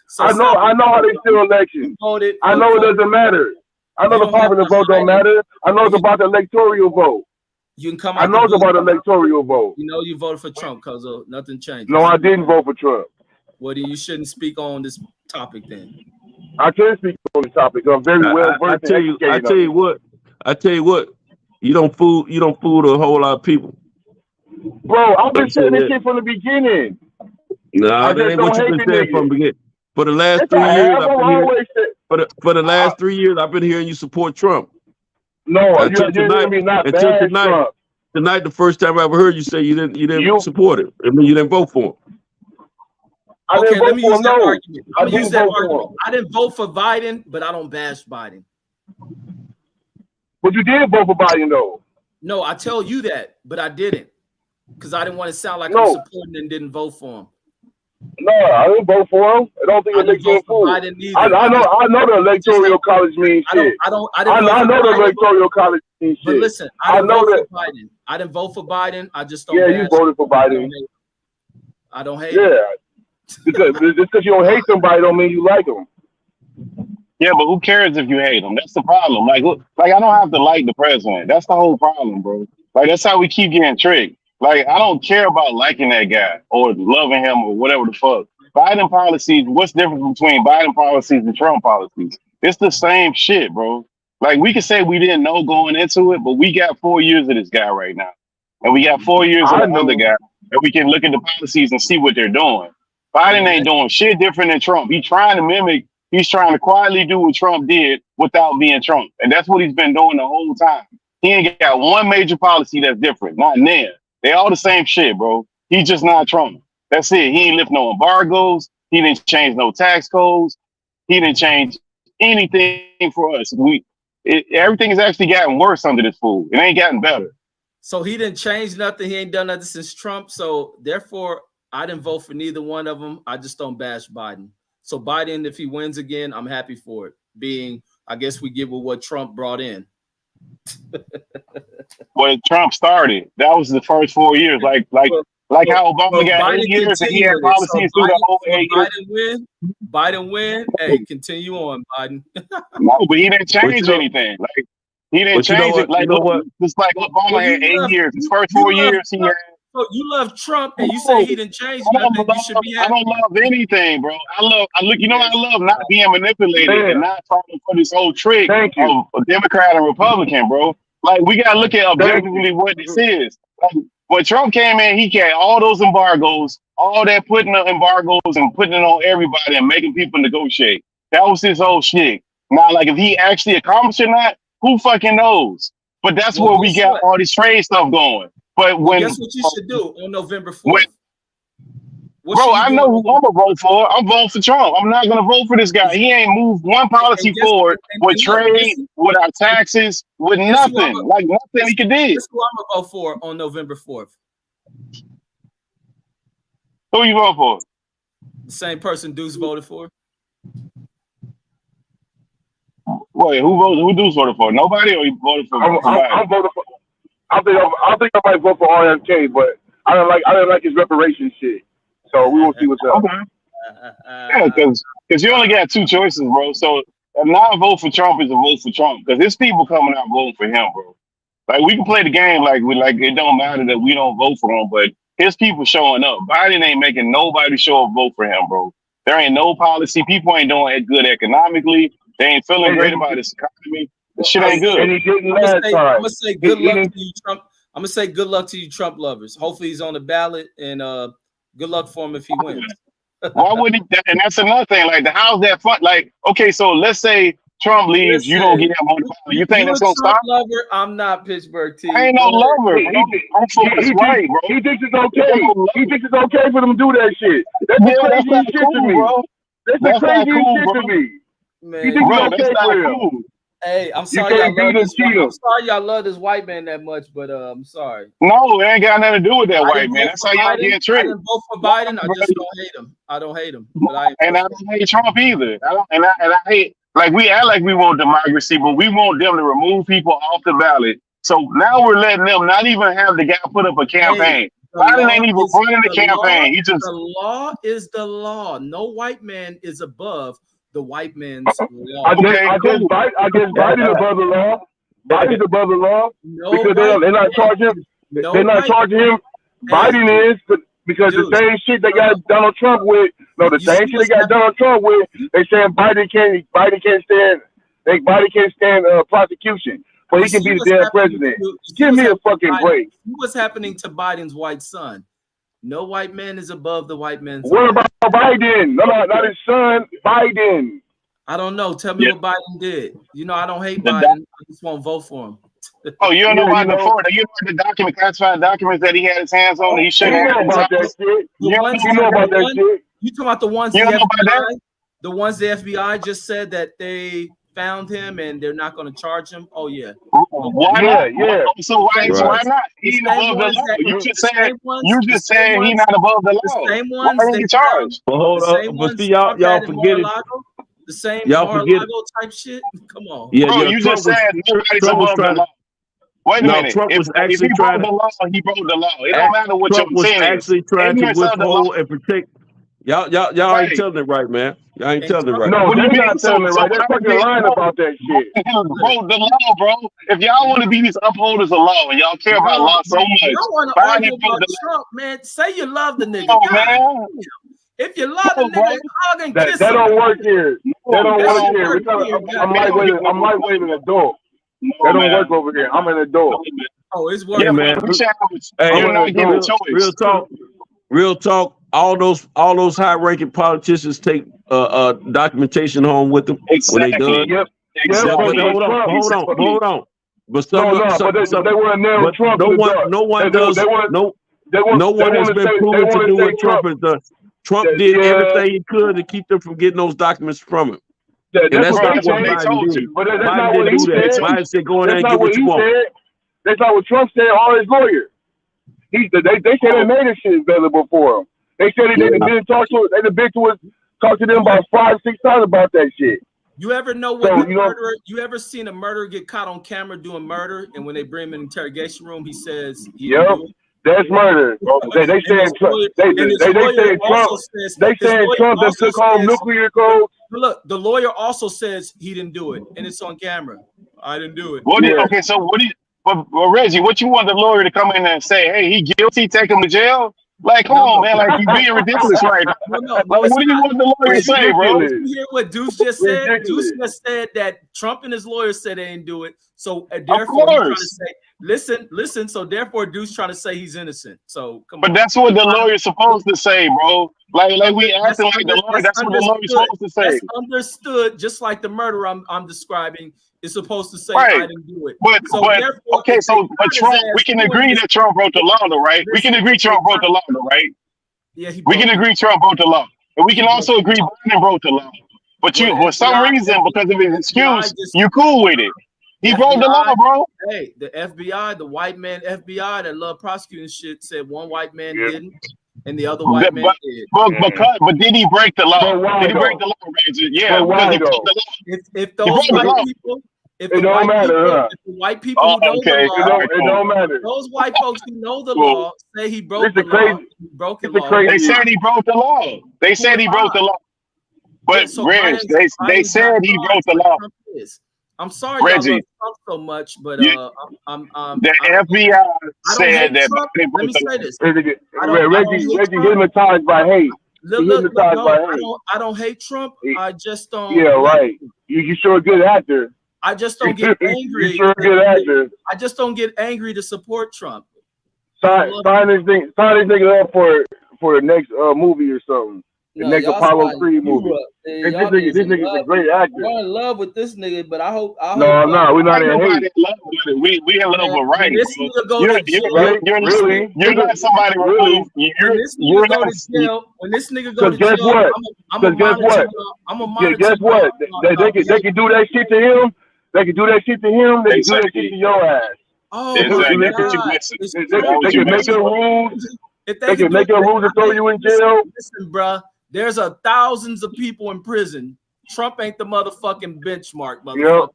So I know how they steal elections. I know it doesn't matter. I know the popular vote don't matter. I know it's about the electoral vote. You can come I out know the it's about the electoral vote. You know you voted for Trump because nothing changes. No, I didn't vote for Trump. Well, then you shouldn't speak on this topic then. I can speak on the topic. I'm very well versed and educated. I tell you what. You don't fool a whole lot of people. Bro, I've been saying this shit from the beginning. No, that ain't what you've been saying from the beginning. For the last 3 years, I've been hearing. For the last 3 years, I've been hearing you support Trump. No, you're not bad, Trump. Tonight, the first time I ever heard you say you didn't support it. I mean, you didn't vote for him. Okay, let me use that argument. I didn't vote for him. I didn't vote for Biden, but I don't bash Biden. But you did vote for Biden, though. No, I tell you that, but I didn't, because I didn't want to sound like I'm supporting and didn't vote for him. No, I didn't vote for him. I don't think it makes him fool. I know the electoral college means shit. I know the electoral college means shit. But listen, I didn't vote for Biden. I didn't vote for Biden. I just don't. Yeah, you voted for Biden. I don't hate him. Because just because you don't hate somebody don't mean you like them. Yeah, but who cares if you hate him? That's the problem. Like I don't have to like the president. That's the whole problem, bro. Like that's how we keep getting tricked. Like I don't care about liking that guy or loving him or whatever the fuck. Biden policies. What's the difference between Biden policies and Trump policies? It's the same shit, bro. Like we can say we didn't know going into it, but we got 4 years of this guy right now, and we got 4 years of the other guy, and we can look at the policies and see what they're doing. Biden ain't doing shit different than Trump. He's trying to mimic. He's trying to quietly do what Trump did without being Trump. And that's what he's been doing the whole time. He ain't got one major policy that's different. Not there. They all the same shit, bro. He's just not Trump. That's it. He ain't lift no embargoes. He didn't change no tax codes. He didn't change anything for us. Everything has actually gotten worse under this fool. It ain't gotten better. So he didn't change nothing. He ain't done nothing since Trump. So therefore, I didn't vote for neither one of them. I just don't bash Biden. So Biden, if he wins again, I'm happy for it. Being, I guess we give with what Trump brought in. What Trump started, that was the first 4 years. Like how Obama got 8 years and he had policies through the whole 8 years. Biden win. Hey, continue on, Biden. No, but he didn't change anything. Like he didn't change it. Like just like Obama had 8 years. His first 4 years, he had. So you love Trump and you say he didn't change nothing. You should be happy. I don't love anything, bro. I love not being manipulated and not falling for this whole trick of a Democrat and Republican, bro. Like we gotta look at objectively what this is. Like, when Trump came in, he had all those embargoes, all that putting the embargoes and putting it on everybody and making people negotiate. That was his whole shit. Now, like if he actually accomplished or not, who fucking knows? But that's where we got all this trade stuff going. But when guess what you should do on November 4th? Bro, I know who I'm gonna vote for. I'm voting for Trump. I'm not gonna vote for this guy. He ain't moved one policy forward with trade, with our taxes, with nothing. Like nothing he could do. Guess who I'm gonna vote for on November 4th? Who you vote for? The same person Deuce voted for. Wait, who Deuce voted for? Nobody, or he voted for somebody? I'm voting for. I think I might vote for RFK, but I didn't like his reparation shit. So we will see what's up. Okay. Yeah, because you only got two choices, bro. So a non-vote for Trump is a vote for Trump because there's people coming out voting for him, bro. Like we can play the game like it don't matter that we don't vote for him, but his people showing up. Biden ain't making nobody show up vote for him, bro. There ain't no policy. People ain't doing it good economically. They ain't feeling great about this economy. The shit ain't good. And he didn't I'm last time. gonna say good luck to you, Trump. I'm gonna say good luck to you, Trump lovers. Hopefully he's on the ballot, and good luck for him if he wins. Why would he? And that's another thing. Like, how's that fun? Like, okay, so let's say Trump leaves, you don't get him on the ballot. You think that's gonna stop? Lover, I'm not Pittsburgh team. I ain't no lover. He thinks it's okay. He thinks it's okay for them to do that shit. That's the craziest shit to me. Bro. That's the craziest shit to me. Man, he thinks it's okay for him. Hey, I'm sorry y'all love this white man that much, but I'm sorry. No, it ain't got nothing to do with that white man. That's how y'all get tricked. I didn't vote for Biden. I just don't hate him. I don't hate him. But I don't hate Trump either. I hate, like, we act like we want democracy, but we want them to remove people off the ballot. So now we're letting them not even have the guy put up a campaign. Biden ain't even running the campaign. The law is the law. No white man is above the white man's law. I guess Biden's above the law. Biden's above the law because they're not charging him. They're not charging him. Biden is because the same shit they got Donald Trump with. No, the same shit they got Donald Trump with. They saying Biden can't stand prosecution, but he can be the damn president. Give me a fucking break. What's happening to Biden's white son? No white man is above the white man's. What about Biden? No, not his son, Biden. I don't know. Tell me what Biden did. You know, I don't hate Biden. I just won't vote for him. Oh, you don't know about you know the classified documents that he had his hands on that he shouldn't have. About that shit. You know about that shit. You talking about the ones the ones the FBI just said that they found him and they're not going to charge him? Oh yeah. Why not? Yeah. So why not? He's above the law. You just said he's not above the law. The same ones they charged. Well, hold on. But see, y'all forget it. The same Mar-a-Lago type shit. Come on. Yeah, bro, you just said nobody's above the law. Wait a minute. Trump was if he broke the law, he broke the law. It don't matter what Trump you're was saying. actually trying to withhold and protect. Y'all ain't telling it right, man. Y'all ain't telling it right. No, they're not telling it right. They're fucking lying about that shit. Bro, the law, bro. If y'all want to be these upholders of law and y'all care about law so much, I want to argue about Trump, man. Say you love the nigga. Oh, man. If you love the nigga, hug and kiss him. That don't work here. That don't work here. I'm lightweight adult. That don't work over here. I'm an adult. Oh, it's working. Yeah, man. Hey, real talk. All those high-ranking politicians take documentation home with them when they done. Yep. Hold on. But they want to nail Trump. No one has been proven to do what Trump has done. Trump did everything he could to keep them from getting those documents from him. That's not what Biden did. But that's not what he said. Biden said, go in there and get what you want. That's not what Trump said. All his lawyers. They said they made this shit available for him. They said they didn't talk to it. They've talk to them about 5-6 times about that shit. You ever know when murderer? You ever seen a murderer get caught on camera doing murder, and when they bring him in the interrogation room, he says, "Yep, that's murder." They saying Trump. They saying Trump. They saying Trump that took home nuclear codes. Look, the lawyer also says he didn't do it, and it's on camera. I didn't do it. Okay, so what do you? Well, Reggie, what you want the lawyer to come in and say? Hey, he guilty. Take him to jail. Like, come on, man. Like, you're being ridiculous right now. Like, what do you want the lawyer to say, bro? You hear what Deuce just said? Deuce just said that Trump and his lawyers said they didn't do it. So, therefore, he's trying to say, listen. So, therefore, Deuce trying to say he's innocent. So, come on. But that's what the lawyer's supposed to say, bro. Like we acting like the lawyer. That's what the lawyer's supposed to say. That's understood, just like the murder I'm describing is supposed to say I didn't do it. But Trump, we can agree that Trump broke the law, though, right? We can agree Trump broke the law, though, right? Yeah, we can agree Trump broke the law, and we can also agree Biden broke the law. But for some reason, because of his excuse, you cool with it. He broke the law, bro. Hey, the FBI, the white man FBI that love prosecuting shit said one white man didn't. and the other white man did. But did he break the law? But why Did he break though? the law, Reggie? Yeah, But because why he broke though? the law. If He those broke the white law. people, if It the don't white matter, people, huh? if the white people who know Okay. the law, It don't matter. those white folks who know the Cool. law say he broke It's the the law, crazy. he broke the It's the law. They crazy. said he broke the law. They Who said am he broke the I? law. Yeah, But so my Reg, anxiety they is said not he Trump broke the like law. Trump is. I'm sorry y'all love Reggie, Trump so much, but you, I'm the I don't FBI I don't said hate that Trump. Biden Let broke me the say law. this. I don't Reggie hate Trump. hypnotized by hate. Look, He look, hypnotized no, by hate. I don't hate Trump. I just don't Yeah, like right. him. You sure a good actor. I just don't get You angry. sure a good actor. I just don't get angry to support Trump. I don't Sign love this nigga up for the next movie or something. The No, next y'all Apollo sign Creed you movie. up. This Y'all niggas in nigga's a love. great actor. Y'all in love with this nigga, but I hope No, we're not Ain't in nobody hate. in love with it. We in love man, with when right, this bro. nigga go You're to jail, Right? you're Really? you're not somebody Really? removed. when this You're nigga go not. to jail, when this nigga go Cause to guess jail, what? I'm Cause gonna guess monitor what? y'all. I'm gonna Yeah, monitor guess what? They can do that shit to him. They can do that shit to him. They can do that shit to your ass. Oh They, my Exactly. they, That's what you God, missing. it's That was they you can make missing. their rules. if They they can can do make it, their rules to throw you in jail. listen, bruh, there's thousands of people in prison. Trump ain't the motherfucking benchmark, Yep, motherfucker.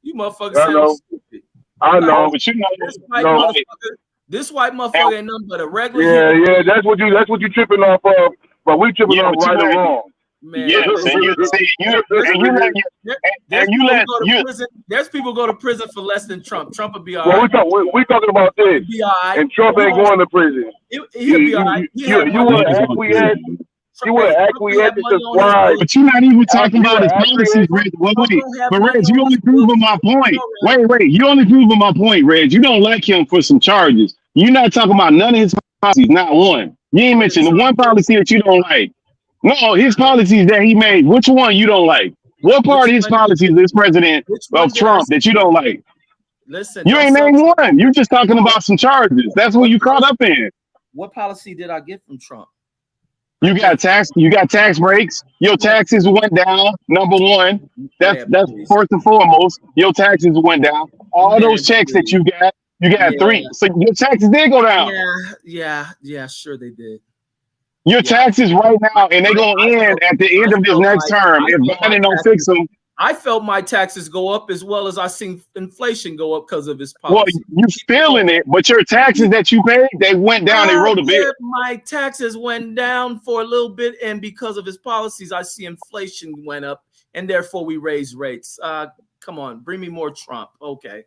You motherfuckers I sound know. stupid. I No, know. but you know, No. This white and, motherfucker ain't nothing but a regular Yeah, human being. that's what you tripping off of. But we tripping yeah, off but you right or let wrong. Man, yes, listen, and you bro. see you There's and you people, let there's and you people who let go to you prison. There's people who go to prison for less than Trump. Trump will be all Well, right. we talking about Trump this, will be all right. and Trump He ain't won't. going to prison. He'll be all right. He had You money. want to acquiesce? You want to Trump acquiesce had and money on his subscribe? books. but you're not even talking You about want his to policies, acquiesce? Reg. Wait, Trump don't have but money Reg, you on only his proving books. my point. All right. Wait, you only proving my point, Reg. You don't like him for some charges. You're not talking about none of his policies, not one. You ain't What did mentioned the Trump one do? policy that you don't like. No, his policies that he made. Which one you don't like? What part Which of his one? policies, this president Which of one did I Trump, that you say? don't like? Listen, You don't ain't sell named Trump. one. You're just talking about some charges. That's what What you caught policy? up in. What policy did I get from Trump? You got tax breaks. Your taxes went down. Number one. That's Man, please. first and foremost. Your taxes went down. All Man, those checks that please. you got Yeah. three. So your taxes did go down. Yeah, sure they did. Your Yeah. taxes right now, and they're gonna end at the end of this next term. If Biden don't fix them, I felt my taxes go up as well as I seen inflation go up because of his well, policy. you feeling it, but your taxes that you paid, they went down. They wrote a bill. Yeah, my taxes went down for a little bit, and because of his policies, I see inflation went up, and therefore we raised rates. Come on, bring me more Trump. Okay.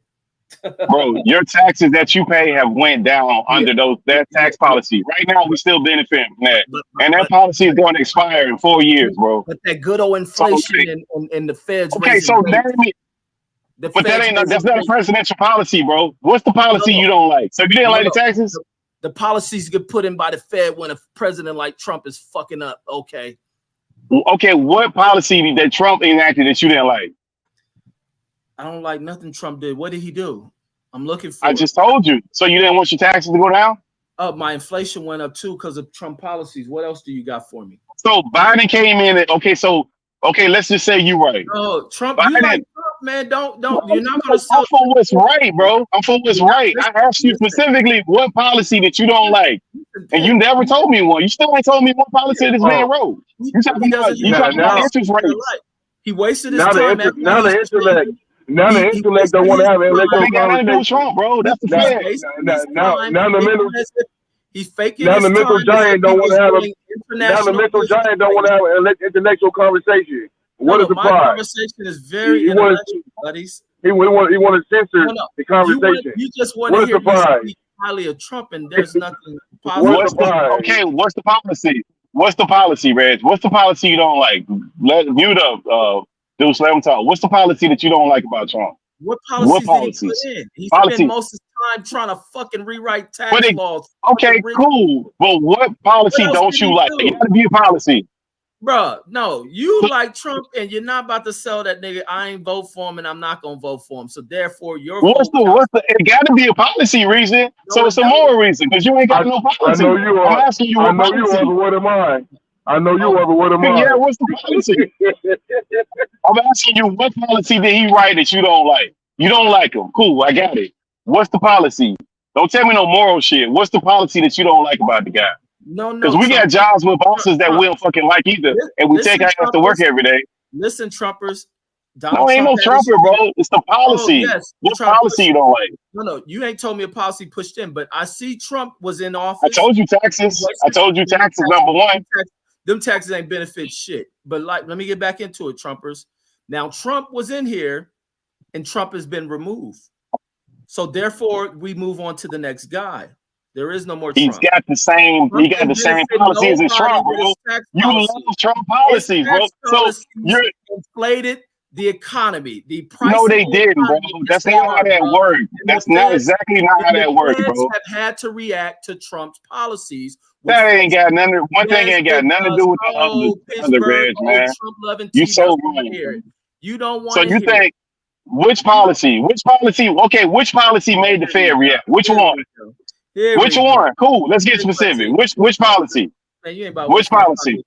Bro, your taxes that you pay have went down under that tax policy. Right now, we still benefiting from that, and that policy is going to expire in 4 years, bro. But that good old inflation and the Feds. Okay, so rates, that's not a presidential policy, bro. What's the policy you don't like? So you didn't like the taxes? The policies get put in by the Fed when a president like Trump is fucking up. Okay. Okay, what policy that Trump enacted that you didn't like? I don't like nothing Trump did. What did he do? I'm looking for. I just told you. So you didn't want your taxes to go down? My inflation went up too because of Trump policies. What else do you got for me? So Biden came in and let's just say you're right. Oh, Trump, Biden, you like Trump, man. Don't you're not gonna sell. I'm for what's right, bro. I'm for what's right. I asked you specifically what policy that you don't like. And you never told me one. You still ain't told me one policy this man wrote. You talking about interest rates. He wasted his now time. Now the intellect don't want to have an electoral conversation. Trump, bro. That's the fact. Now the mental. He's faking. Now the mental giant don't want to have an intellectual conversation. What is the my prize? conversation is very intellectual, buddies. He want to censor the conversation. You just want to hear me speak highly of Trump, and there's nothing positive. What's the policy? What's the policy, Reg? What's the policy you don't like? Let Deuce, let him talk. What's the policy that you don't like about Trump? What policies did he put in? He spent most of his time trying to fucking rewrite tax laws. Okay, cool. But what policy don't you like? It got to be a policy. Bruh, no, you like Trump and you're not about to sell that nigga. I ain't vote for him and I'm not gonna vote for him. So therefore, it got to be a policy reason. So it's a moral reason because you ain't got no policy. I know you are. I'm asking you what policy. You are, but what am I? I know you are, but what am I? Yeah, what's the policy? I'm asking you what policy did he write that you don't like? You don't like him. Cool, I got it. What's the policy? Don't tell me no moral shit. What's the policy that you don't like about the guy? No, Because we got jobs with bosses that we don't fucking like either, and we take our ass to work every day. Listen, Trumpers. No, ain't no Trumper, bro. It's the policy. What policy you don't like? No, you ain't told me a policy pushed in, but I see Trump was in office. I told you taxes. I told you taxes, number one. Them taxes ain't benefit shit. But like, let me get back into it, Trumpers. Now, Trump was in here, and Trump has been removed. So therefore, we move on to the next guy. There is no more Trump. He got the same policies as Trump, bro. You love Trump policies, bro. So you're inflated the economy, the price. No, they didn't, bro. That's not how that worked. That's not exactly not how that worked, bro. Have had to react to Trump's policies. That ain't got nothing. One thing ain't got nothing to do with the other Reg, man. You so wrong. You don't want. So you think which policy? Which policy? Okay, which policy made the Fed react? Which one? Which one? Cool. Let's get specific. Which policy? Man, you ain't about which policy?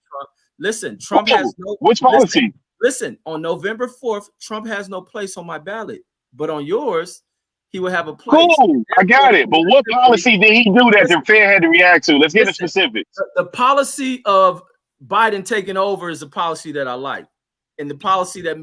Listen, Trump has no. Which policy? Listen, on November 4th, Trump has no place on my ballot, but on yours, he will have a place. Cool, I got it. But what policy did he do that the Fed had to react to? Let's get the specifics. The policy of Biden taking over is a policy that I like, and the policy that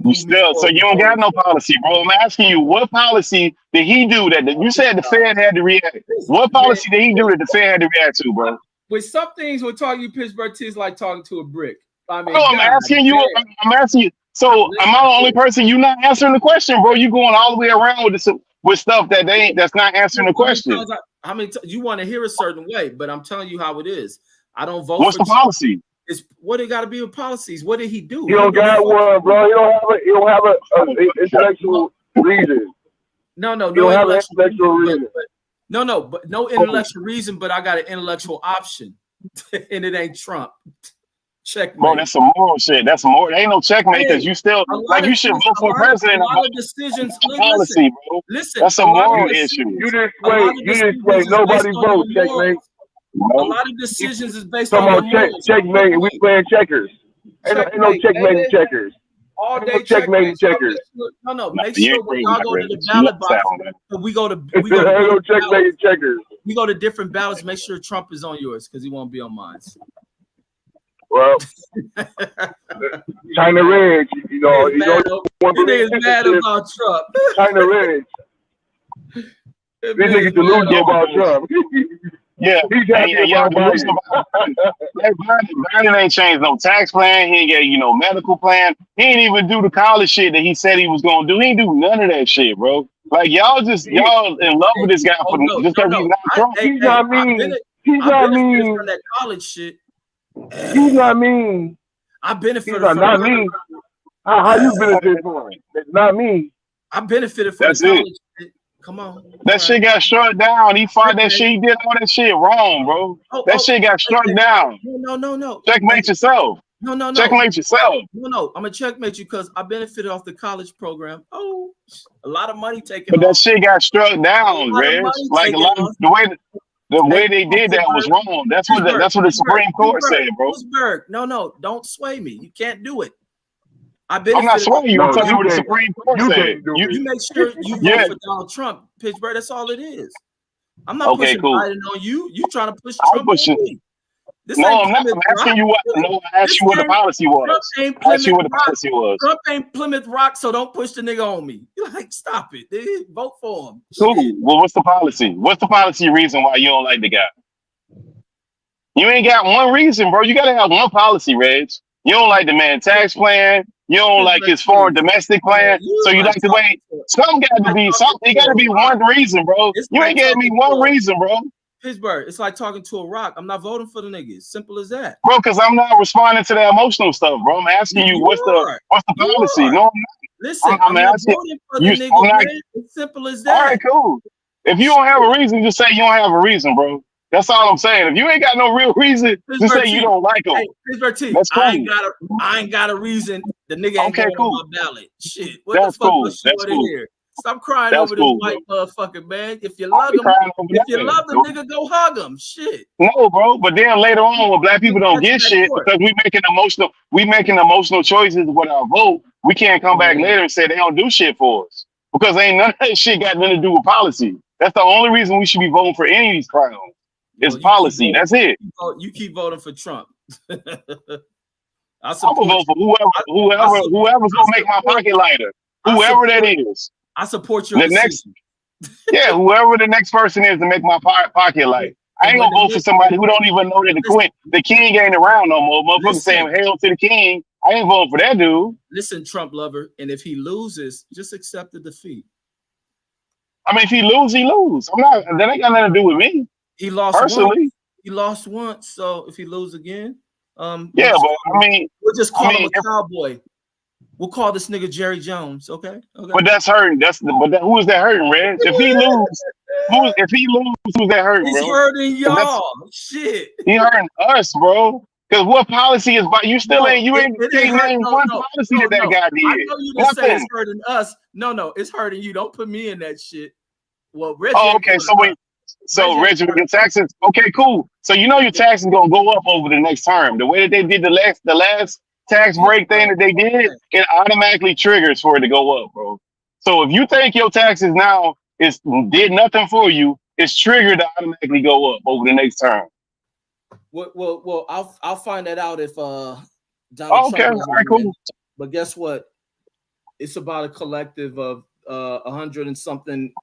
so you don't got no policy, bro. I'm asking you, what policy did he do that you said the Fed had to react? What policy did he do that the Fed had to react to, bro? With some things, we're talking to Pittsburgh T is like talking to a brick. I mean, I'm asking you. So am I the only person? You not answering the question, bro? You going all the way around with stuff that's not answering the question. I mean, you want to hear a certain way, but I'm telling you how it is. I don't vote. What's the policy? It's what it got to be with policies. What did he do? You don't got one, bro. You don't have an intellectual reason. No you don't have an intellectual reason. But no intellectual reason. But I got an intellectual option, and it ain't Trump. Checkmate. Bro, that's some moral shit. That's more. There ain't no checkmate because you still you should vote for president. A lot of decisions. Policy, bro. Listen, that's a moral issue. You didn't sway. Nobody vote. Checkmate. A lot of decisions is based on checkmate, and we playing checkers. Ain't no checkmate and checkers. All day checkmate and checkers. No. Make sure when y'all go to the ballot box, we go to no checkmate and checkers. We go to different ballots. Make sure Trump is on yours because he won't be on mine. Well, China Ridge, you niggas mad about Trump. China Ridge. These niggas delusional about Trump. Yeah, Biden ain't changed no tax plan. He ain't got medical plan. He ain't even do the college shit that he said he was gonna do. He ain't do none of that shit, bro. Like y'all in love with this guy just because he's not Trump. He's not mean. He's not mean. That college shit. He's not mean. I benefited from not me. How you benefit from it? It's not me. I benefited from college shit. Come on. That shit got shut down. He fought that shit. He did all that shit wrong, bro. That shit got shut down. No. Checkmate yourself. No. Checkmate yourself. No. I'm gonna checkmate you because I benefited off the college program. Oh, a lot of money taken. But that shit got struck down, Reg. Like the way they did that was wrong. That's what the Supreme Court said, bro. No, don't sway me. You can't do it. I'm not swaying you. I'm telling you what the Supreme Court said. You make sure you vote for Donald Trump, Pittsburgh. That's all it is. I'm not pushing Biden on you. You trying to push Trump on me. No, I'm not. I'm asking you what. No, I asked you what the policy was. I asked you what the policy was. Trump ain't Plymouth Rock, so don't push the nigga on me. Like, stop it, dude. Vote for him. Cool. Well, what's the policy? What's the policy reason why you don't like the guy? You ain't got one reason, bro. You gotta have one policy, Reg. You don't like the man tax plan. You don't like his foreign domestic plan. So you like the way something got to be something. It got to be one reason, bro. You ain't gave me one reason, bro. Pittsburgh, it's like talking to a rock. I'm not voting for the niggas. Simple as that. Bro, because I'm not responding to the emotional stuff, bro. I'm asking you what's the policy. No, I'm not. Listen, I'm not voting for the niggas, man. It's simple as that. All right, cool. If you don't have a reason, just say you don't have a reason, bro. That's all I'm saying. If you ain't got no real reason, just say you don't like them. Hey, Pittsburgh T, that's cool. I ain't got a reason. The nigga ain't going on my ballot. Shit. What that's the fuck cool. was you That's cool. Here? Stop crying over this white motherfucker, man. If you love him, nigga, go hug him. Shit. No, bro. But then later on, when black people don't get shit because we making emotional choices with our vote, we can't come back later and say they don't do shit for us because ain't none of that shit got nothing to do with policy. That's the only reason we should be voting for any of these clowns. It's policy. That's it. You keep voting for Trump. I'm gonna vote for whoever's gonna make my pocket lighter. Whoever that is. I support your next. Yeah, whoever the next person is to make my pocket light. I ain't gonna vote for somebody who don't even know that the king ain't around no more. Motherfuckers saying hail to the king. I ain't voting for that dude. Listen, Trump lover, and if he loses, just accept the defeat. I mean, if he lose, he lose. That ain't got nothing to do with me. He lost personally. Once. He lost once, so if he lose again, yeah, but I mean, we'll just call him a cowboy. We'll call this nigga Jerry Jones, okay? But that's hurting. Who is that hurting, Reg? If he lose, who's that hurting, He's bro? hurting y'all. Shit. He hurting us, bro. Because what policy is? You still ain't named one policy that guy did. I know you didn't say it's hurting us. No, it's hurting you. Don't put me in that shit. Well, Reggie. Oh, okay. So Reggie, your taxes. Okay, cool. So you know your taxes gonna go up over the next term. The way that they did the last tax break thing that they did, it automatically triggers for it to go up, bro. So if you think your taxes now did nothing for you, it's triggered to automatically go up over the next term. Well, I'll find that out if Donald Trump. All right, cool. But guess what? It's about a collective of 100 and something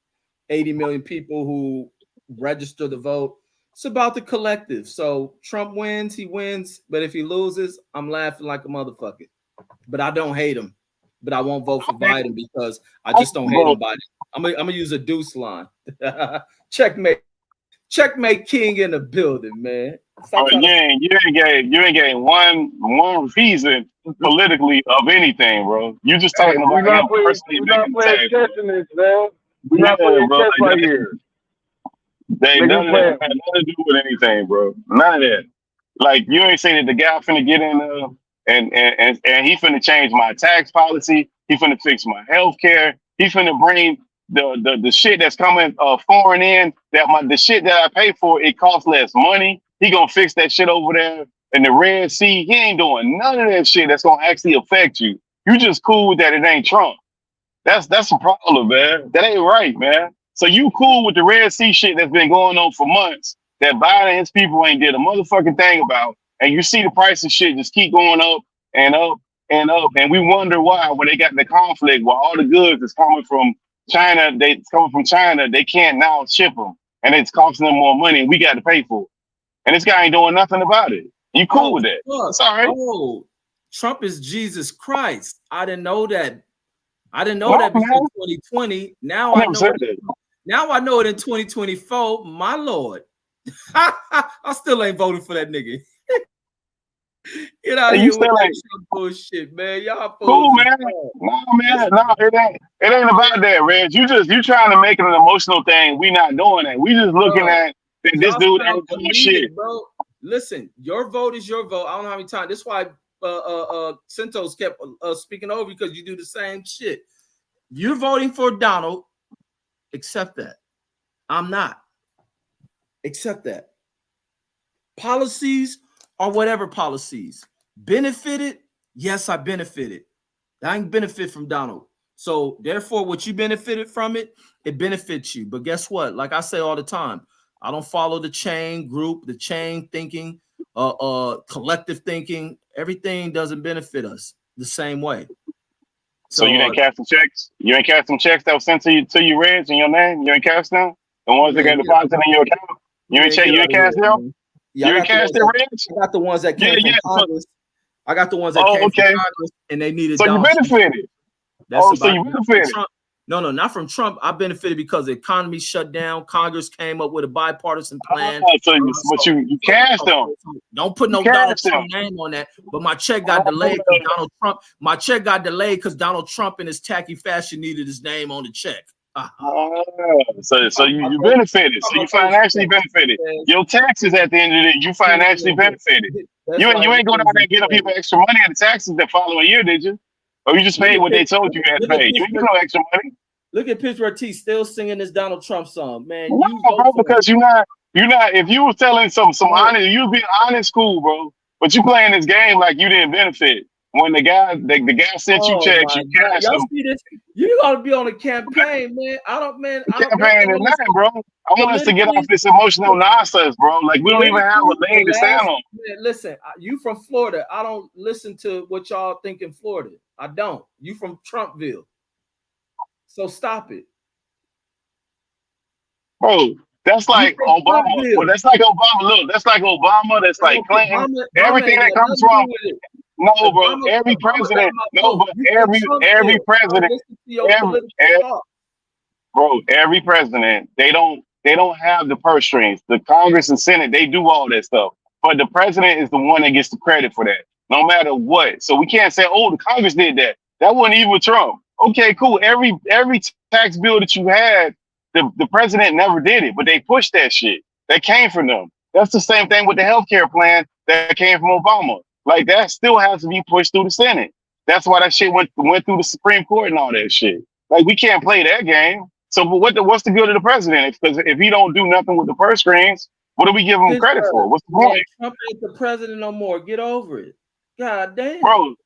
80 million people who register to vote. It's about the collective. So Trump wins, he wins. But if he loses, I'm laughing like a motherfucker. But I don't hate him. But I won't vote for Biden because I just don't hate Biden. I'm gonna use a deuce line. Checkmate. Checkmate King in the building, man. You ain't gave one reason politically of anything, bro. You just talking about him personally. We're not playing chess in this, man. We're not playing chess right here. None of that had nothing to do with anything, bro. None of that. Like, you ain't saying that the guy finna get in and he finna change my tax policy. He finna fix my health care. He finna bring the shit that's coming foreign in, the shit that I pay for, it costs less money. He gonna fix that shit over there in the Red Sea. He ain't doing none of that shit that's gonna actually affect you. You just cool that it ain't Trump. That's a problem, man. That ain't right, man. So you cool with the Red Sea shit that's been going on for months that Biden and his people ain't did a motherfucking thing about, and you see the price of shit just keep going up and up and up, and we wonder why when they got the conflict, where all the goods is coming from China, they can't now ship them, and it's costing them more money, and we got to pay for it. And this guy ain't doing nothing about it. You cool with that? It's all right. Oh, Trump is Jesus Christ. I didn't know that. I didn't know that before 2020. Now I know it. Now I know it in 2024. My Lord. I still ain't voting for that nigga. Get out of here with that bullshit, man. Y'all cool, man. No, it ain't about that, Reg. You trying to make it an emotional thing. We not doing that. We just looking at this dude ain't doing shit, bro. Listen, your vote is your vote. I don't know how many times. This is why Centos kept speaking over, because you do the same shit. You're voting for Donald. Accept that. I'm not. Accept that. Policies or whatever policies. Benefited? Yes, I benefited. I didn't benefit from Donald. So therefore, what you benefited from it benefits you. But guess what? Like I say all the time, I don't follow the chain group, the chain thinking, collective thinking. Everything doesn't benefit us the same way. So you didn't cash some checks? You ain't cash some checks that was sent to you, Reg, in your name? You ain't cash them? The ones that got deposited in your account? You ain't cash them? Yeah, you ain't cash them, Reg? I got the ones that came from Congress. I got the ones that came from Congress, and they needed. So you benefited. So you benefited. No, not from Trump. I benefited because the economy shut down. Congress came up with a bipartisan plan. But you cashed them. Don't put no Donald Trump name on that. But my check got delayed because Donald Trump. My check got delayed because Donald Trump, in his tacky fashion, needed his name on the check. So you benefited. So you financially benefited. Your taxes at the end of the day, you financially benefited. You ain't going out there and getting people extra money in the taxes the following year, did you? Or you just paid what they told you had to pay? You ain't get no extra money. Look at Pittsburgh T still singing this Donald Trump song, man. No, bro, because you're not. If you was telling some honest, you was being honest, cool, bro. But you playing this game like you didn't benefit. when the guy sent you Oh checks, my you God, cash y'all them. see this? You gotta be on a campaign, man. I don't. Campaign is nothing, bro. I want us to get off this emotional nonsense, bro. Like we don't even have a leg to stand on. Man, listen, you from Florida. I don't listen to what y'all think in Florida. I don't. You from Trumpville. So stop it. Bro, that's like Obama. Well, that's like Obama. Look, that's like Obama. That's like Clinton. Everything that comes from. No, bro. Every president. No, but every president. Bro, every president. They don't have the purse strings. The Congress and Senate, they do all that stuff. But the president is the one that gets the credit for that, no matter what. So we can't say, oh, the Congress did that. That wasn't even Trump. Okay, cool. Every tax bill that you had, the president never did it, but they pushed that shit. That came from them. That's the same thing with the healthcare plan that came from Obama. Like that still has to be pushed through the Senate. That's why that shit went through the Supreme Court and all that shit. Like we can't play that game. So what's the good of the president? Because if he don't do nothing with the purse strings, what do we give him credit for? What's the point? Trump ain't the president no more. Get over it. God damn. Bro.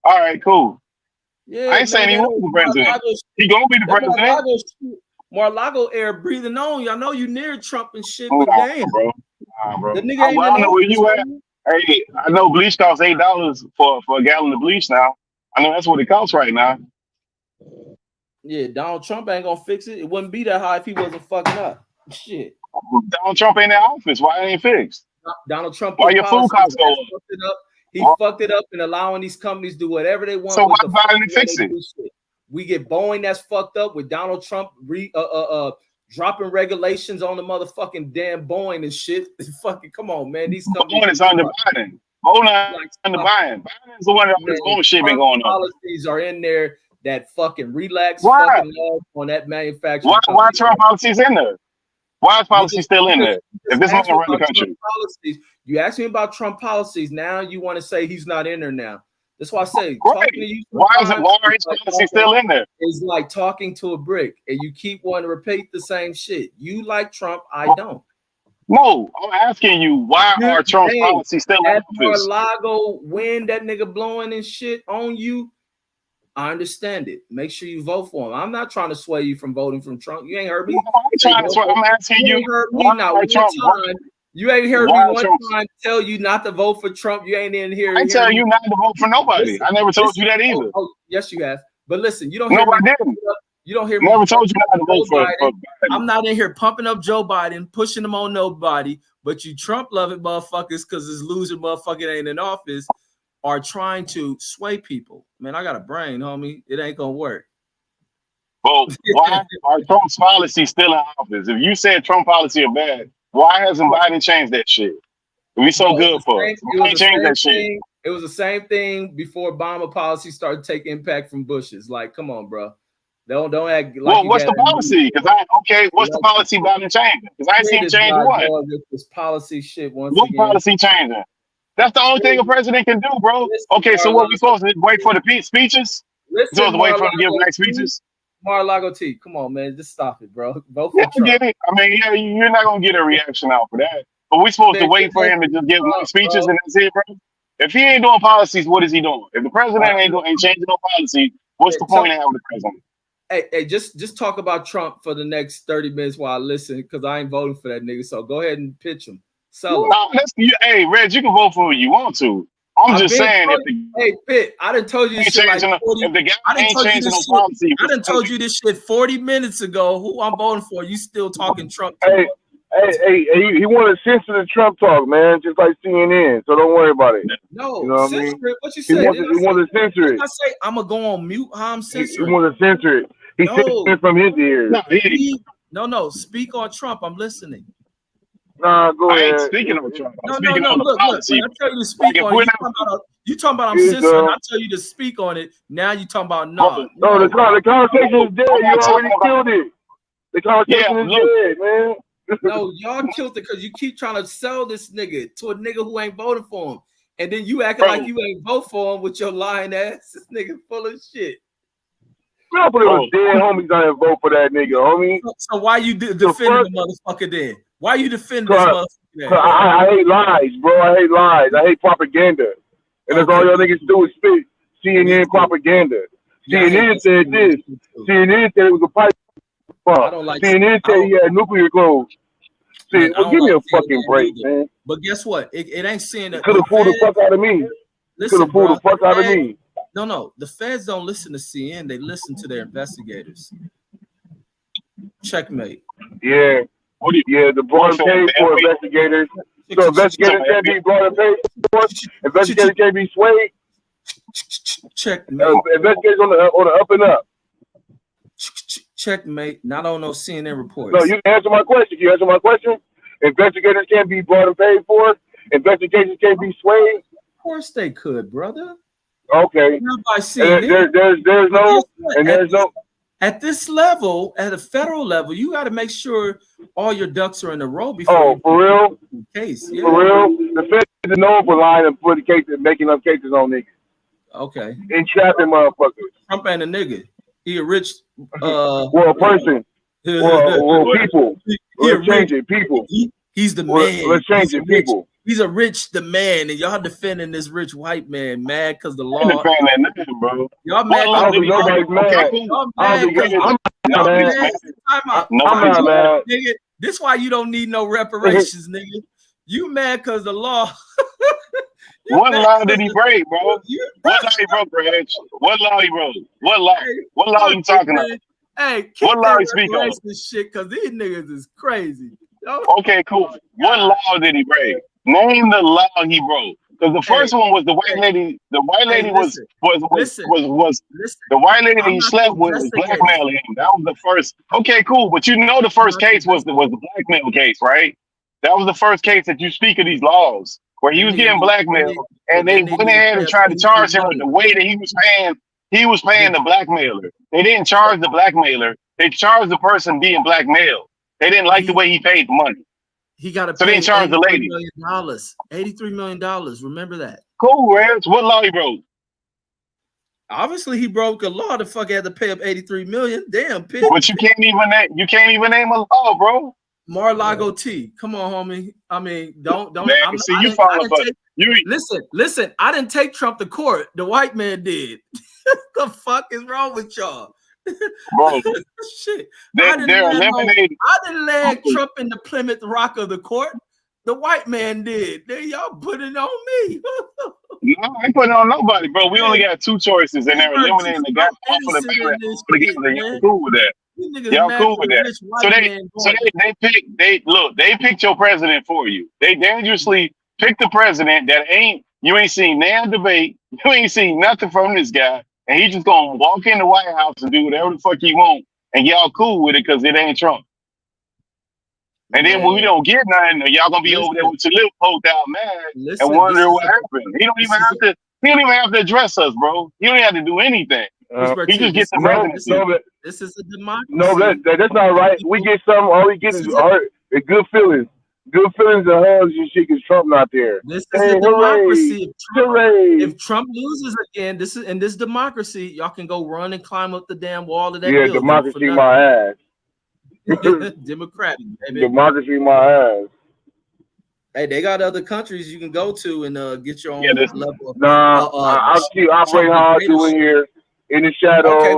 All right, cool. Yeah, I ain't saying he was the president. He gonna be the president. Mar-a-Lago air breathing on you. I know you near Trump and shit, but damn, bro. The nigga ain't I don't know where you at. Hey, I know bleach costs $8 for a gallon of bleach now. I know that's what it costs right now. Yeah, Donald Trump ain't gonna fix it. It wouldn't be that high if he wasn't fucking up. Shit. Donald Trump ain't in office. Why ain't fixed? Donald Trump. Why your food costs go up? He fucked it up and allowing these companies to do whatever they want. So why Biden fix it? We get Boeing that's fucked up with Donald Trump dropping regulations on the motherfucking damn Boeing and shit. Fucking come on, man. These companies. Boeing is under Biden. Boeing is under Biden. Biden's the one that this bullshit been going on. Policies are in there that fucking relax fucking laws on that manufacturing. Why Trump policies in there? Why is policy still in there? If this doesn't run the country. You asked me about Trump policies. Now you want to say he's not in there now. That's why I say why are his policies still in there? It's like talking to a brick, and you keep wanting to repeat the same shit. You like Trump, I don't. No, I'm asking you, why are Trump's policies still in office? Mar-a-Lago wind that nigga blowing and shit on you. I understand it. Make sure you vote for him. I'm not trying to sway you from voting from Trump. You ain't heard me. I'm asking you. You ain't heard me one time tell you not to vote for Trump. You ain't in here. I tell you not to vote for nobody. I never told you that either. Yes, you have. But listen, you don't. No, I didn't. You don't hear me. Never told you not to vote for Biden. I'm not in here pumping up Joe Biden, pushing him on nobody. But you Trump loving motherfuckers, because this loser motherfucker ain't in office, are trying to sway people. Man, I got a brain, homie. It ain't gonna work. Well, why are Trump's policies still in office? If you said Trump policy are bad, why hasn't Biden changed that shit? We so good for it. Why change that shit? It was the same thing before Obama policy started taking impact from Bush's. Like, come on, bro. Don't act like. Well, what's the policy? Because what's the policy Biden changing? Because I ain't seen change what. This policy shit. What policy changing? That's the only thing a president can do, bro. Okay, so what we supposed to wait for the speeches? Supposed to wait for them to give black speeches? Mar-a-Lago T, come on, man, just stop it, bro. Vote for Trump. Get it. I mean, yeah, you're not gonna get a reaction out for that. But we supposed to wait for him to just give speeches and that's it, bro. If he ain't doing policies, what is he doing? If the president ain't changing no policy, what's the point of having the president? Hey, just talk about Trump for the next 30 minutes while I listen, because I ain't voting for that nigga. So go ahead and pitch him. Hey, Reg, you can vote for who you want to. I'm just saying, hey, Pitt, I done told you this shit like 40, if the guy ain't changing no policy, I done told you this shit 40 minutes ago. Who I'm voting for? You still talking Trump? Hey, he want to censor the Trump talk, man, just like CNN. So don't worry about it. No, you know censor it. What you say? He wants to censor it. I say I'm gonna go on mute. How I'm censoring? He wants to censor it. He's censoring from his ears. No. Speak on Trump. I'm listening. Nah, go ahead. I ain't speaking on Trump. No. Look, I tell you to speak on it. You talking about I'm censoring. I tell you to speak on it. Now you talking about no. No, the conversation is dead. You already killed it. The conversation is dead, man. No, y'all killed it because you keep trying to sell this nigga to a nigga who ain't voting for him. And then you acting like you ain't vote for him with your lying ass. This nigga full of shit. But it was dead homies. I didn't vote for that nigga, homie. So why you defending the motherfucker then? Why you defending this motherfucker then? I hate lies, bro. I hate lies. I hate propaganda. And that's all y'all niggas do is spit CNN propaganda. CNN said this. CNN said it was a pipe bomb. CNN said he had nuclear clothes. See, well, give me a fucking break, man. But guess what? It ain't saying that. Could have fooled the fuck out of me. Could have fooled the fuck out of me. No. The feds don't listen to CNN. They listen to their investigators. Checkmate. Yeah. Yeah, the brought and paid for investigators. So investigators can't be brought and paid for. Investigators can't be swayed. Checkmate. Investigators on the up and up. Checkmate. Not on no CNN reports. No, you can answer my question. Can you answer my question? Investigators can't be brought and paid for. Investigations can't be swayed. Of course they could, brother. Okay. Not by CNN. There's no. At this level, at a federal level, you got to make sure all your ducks are in a row before. Oh, for real? Case, yeah. For real? The feds is known for lying and putting cases, making up cases on niggas. Okay. And trapping motherfuckers. Trump ain't a nigga. He a rich. Well, a person. well, people. Let's change it, people. He's the man. Let's change it, people. He's a rich the man, and y'all defending this rich white man mad because the law. Bro. Y'all mad because I'm not mad. Nigga, this why you don't need no reparations, nigga. You mad because the law. What law did he break, bro? What law he broke, Reg? What law he broke? What law? What law you talking about? Hey, what law you speaking of? This shit, because these niggas is crazy. Okay, cool. What law did he break? Name the law he broke. Because the first one was the white lady. The white lady was the white lady he slept with was blackmailing him. That was the first. Okay, cool. But you know the first case was the blackmail case, right? That was the first case that you speak of these laws where he was getting blackmailed, and they went ahead and tried to charge him with the way that he was paying. He was paying the blackmailer. They didn't charge the blackmailer. They charged the person being blackmailed. They didn't like the way he paid the money. He got to so pay they didn't charge the lady. $83 million. Remember that. Cool, Reg. What law he broke? Obviously, he broke a law. The fuck had to pay up $83 million. Damn, bitch. But you can't even name a law, bro. Mar-a-Lago T. Come on, homie. I mean, don't. Man, Listen. I didn't take Trump to court. The white man did. The fuck is wrong with y'all? Bro, shit. They're eliminating. I didn't land Trump in the Plymouth Rock of the court. The white man did. There y'all put it on me. No, I ain't putting it on nobody, bro. We only got two choices, and they're eliminating the guy off of the ballot. Y'all cool with that? Y'all cool with that? So they picked your president for you. They dangerously picked the president that you ain't seen damn debate. You ain't seen nothing from this guy. And he just gonna walk in the White House and do whatever the fuck he want, and y'all cool with it because it ain't Trump. And then when we don't get nothing, y'all gonna be over there with your lip poked out mad and wonder what happened. He don't even have to address us, bro. He don't have to do anything. He just gets the presidency. This is a democracy. No, that's not right. We get some. All we get is good feelings. Good feelings and hugs and shit because Trump not there. This is a democracy. If Trump loses again, this is in this democracy, y'all can go run and climb up the damn wall of that building. Democracy my ass. Democratic, baby. Democracy my ass. Hey, they got other countries you can go to and get your own level. I'll keep operating how I do in here in the shadows. Okay,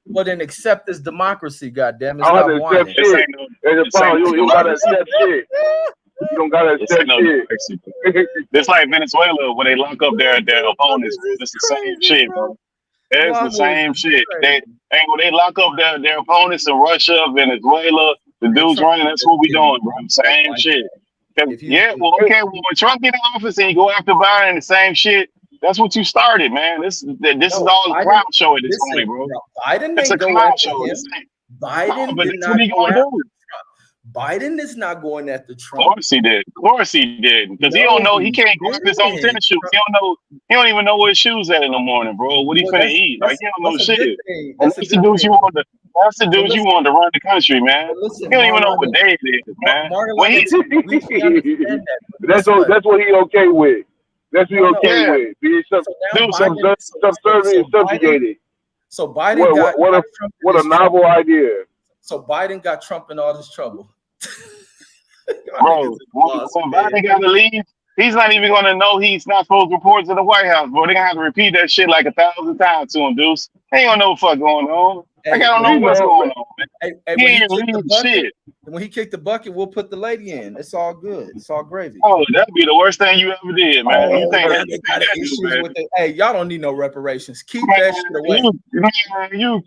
well then accept this democracy, goddamn it. I don't have to accept shit. You don't gotta accept shit. You don't gotta accept shit. It's like Venezuela when they lock up their opponents. It's the same shit, bro. It's the same shit. When they lock up their opponents in Russia, Venezuela, the dudes running, that's what we doing, bro. Same shit. When Trump get in office and you go after Biden, the same shit. That's what you started, man. This is all a clown show at this point, bro. Biden it's a clown show. Biden is not going after Trump. Of course he did. Because he don't know. He can't grab his own tennis shoes. He don't even know where his shoes at in the morning, bro. What he finna eat? Like he don't know shit. That's the dudes you want to run the country, man. He don't even know what day it is, man. That's what he okay with. That's what he okay with. Being subservient and subjugated. So Biden what a novel idea. So Biden got Trump in all this trouble. Bro, when Biden got to leave, He's not even gonna know he's not supposed to report to the White House, bro. They gonna have to repeat that shit like 1,000 times to him, Deuce. He ain't gonna know what the fuck going on. Like, I don't know what's going on, man. He ain't reading shit. When he kicked the bucket, we'll put the lady in. It's all good. It's all gravy. Oh, that'd be the worst thing you ever did, man. You think man, they got issues with it. Hey, y'all don't need no reparations. Keep that shit away. You don't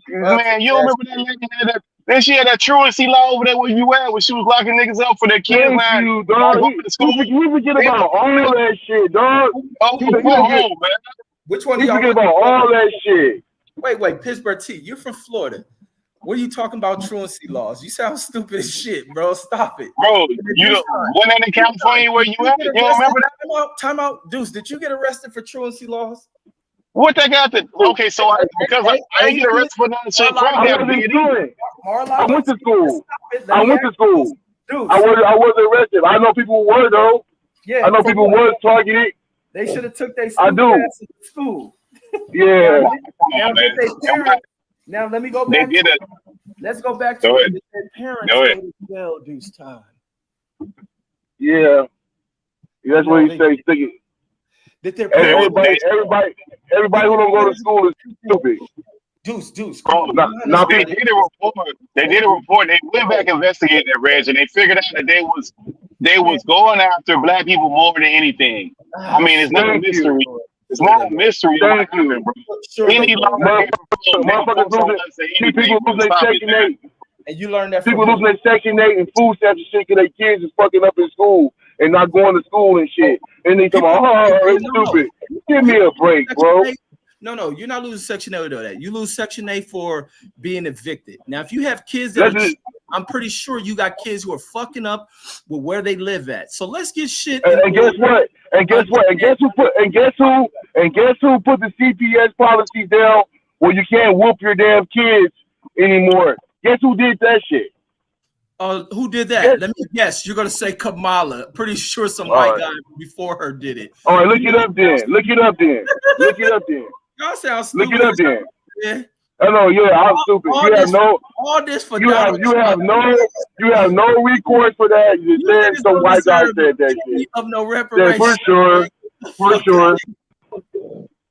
remember that lady that? Then she had that truancy law over there where you at, when she was locking niggas up for their kids. Thank you, dog. We forget about all that shit, dog. Man. Which one? We forget about all that shit. Wait, Pittsburgh T. You're from Florida. What are you talking about truancy laws? You sound stupid as shit, bro. Stop it, bro. You wasn't in California where you at? You don't remember that? Time out, Deuce. Did you get arrested for truancy laws? What they got to? Okay, so I ain't get arrested for nothing. Shit, I went to school. I was arrested. I know people were though. Yeah, I know people was targeted. They should have took their asses to school. Yeah. Now let me go back. Let's go back to their parents go to jail Deuce time. Yeah. That's what he said. Everybody who don't go to school is stupid. Deuce. They did a report. They went back and investigated that, Reg, and they figured out that they was going after black people more than anything. I mean, it's not a mystery. It's not a mystery. Thank you, bro. Any motherfuckers people lose their Section 8. And you learned that people losing their Section 8 and food stamps and shit because their kids is fucking up in school and not going to school and shit. And they talking about, it's stupid. Give me a break, bro. No, you're not losing Section 8 or that. You lose Section 8 for being evicted. Now, if you have kids I'm pretty sure you got kids who are fucking up with where they live at. So let's get shit. And guess what? And guess who put the CPS policies down where you can't whoop your damn kids anymore? Guess who did that shit? Who did that? Yes. Let me guess. You're gonna say Kamala. Pretty sure some white guy before her did it. All right, look it up then. Y'all sound stupid. Look it up then. Yeah. I know, yeah, I'm stupid. All this for you have no recourse for that. You said some white guy said that shit. Of no reparation. Yeah, for sure.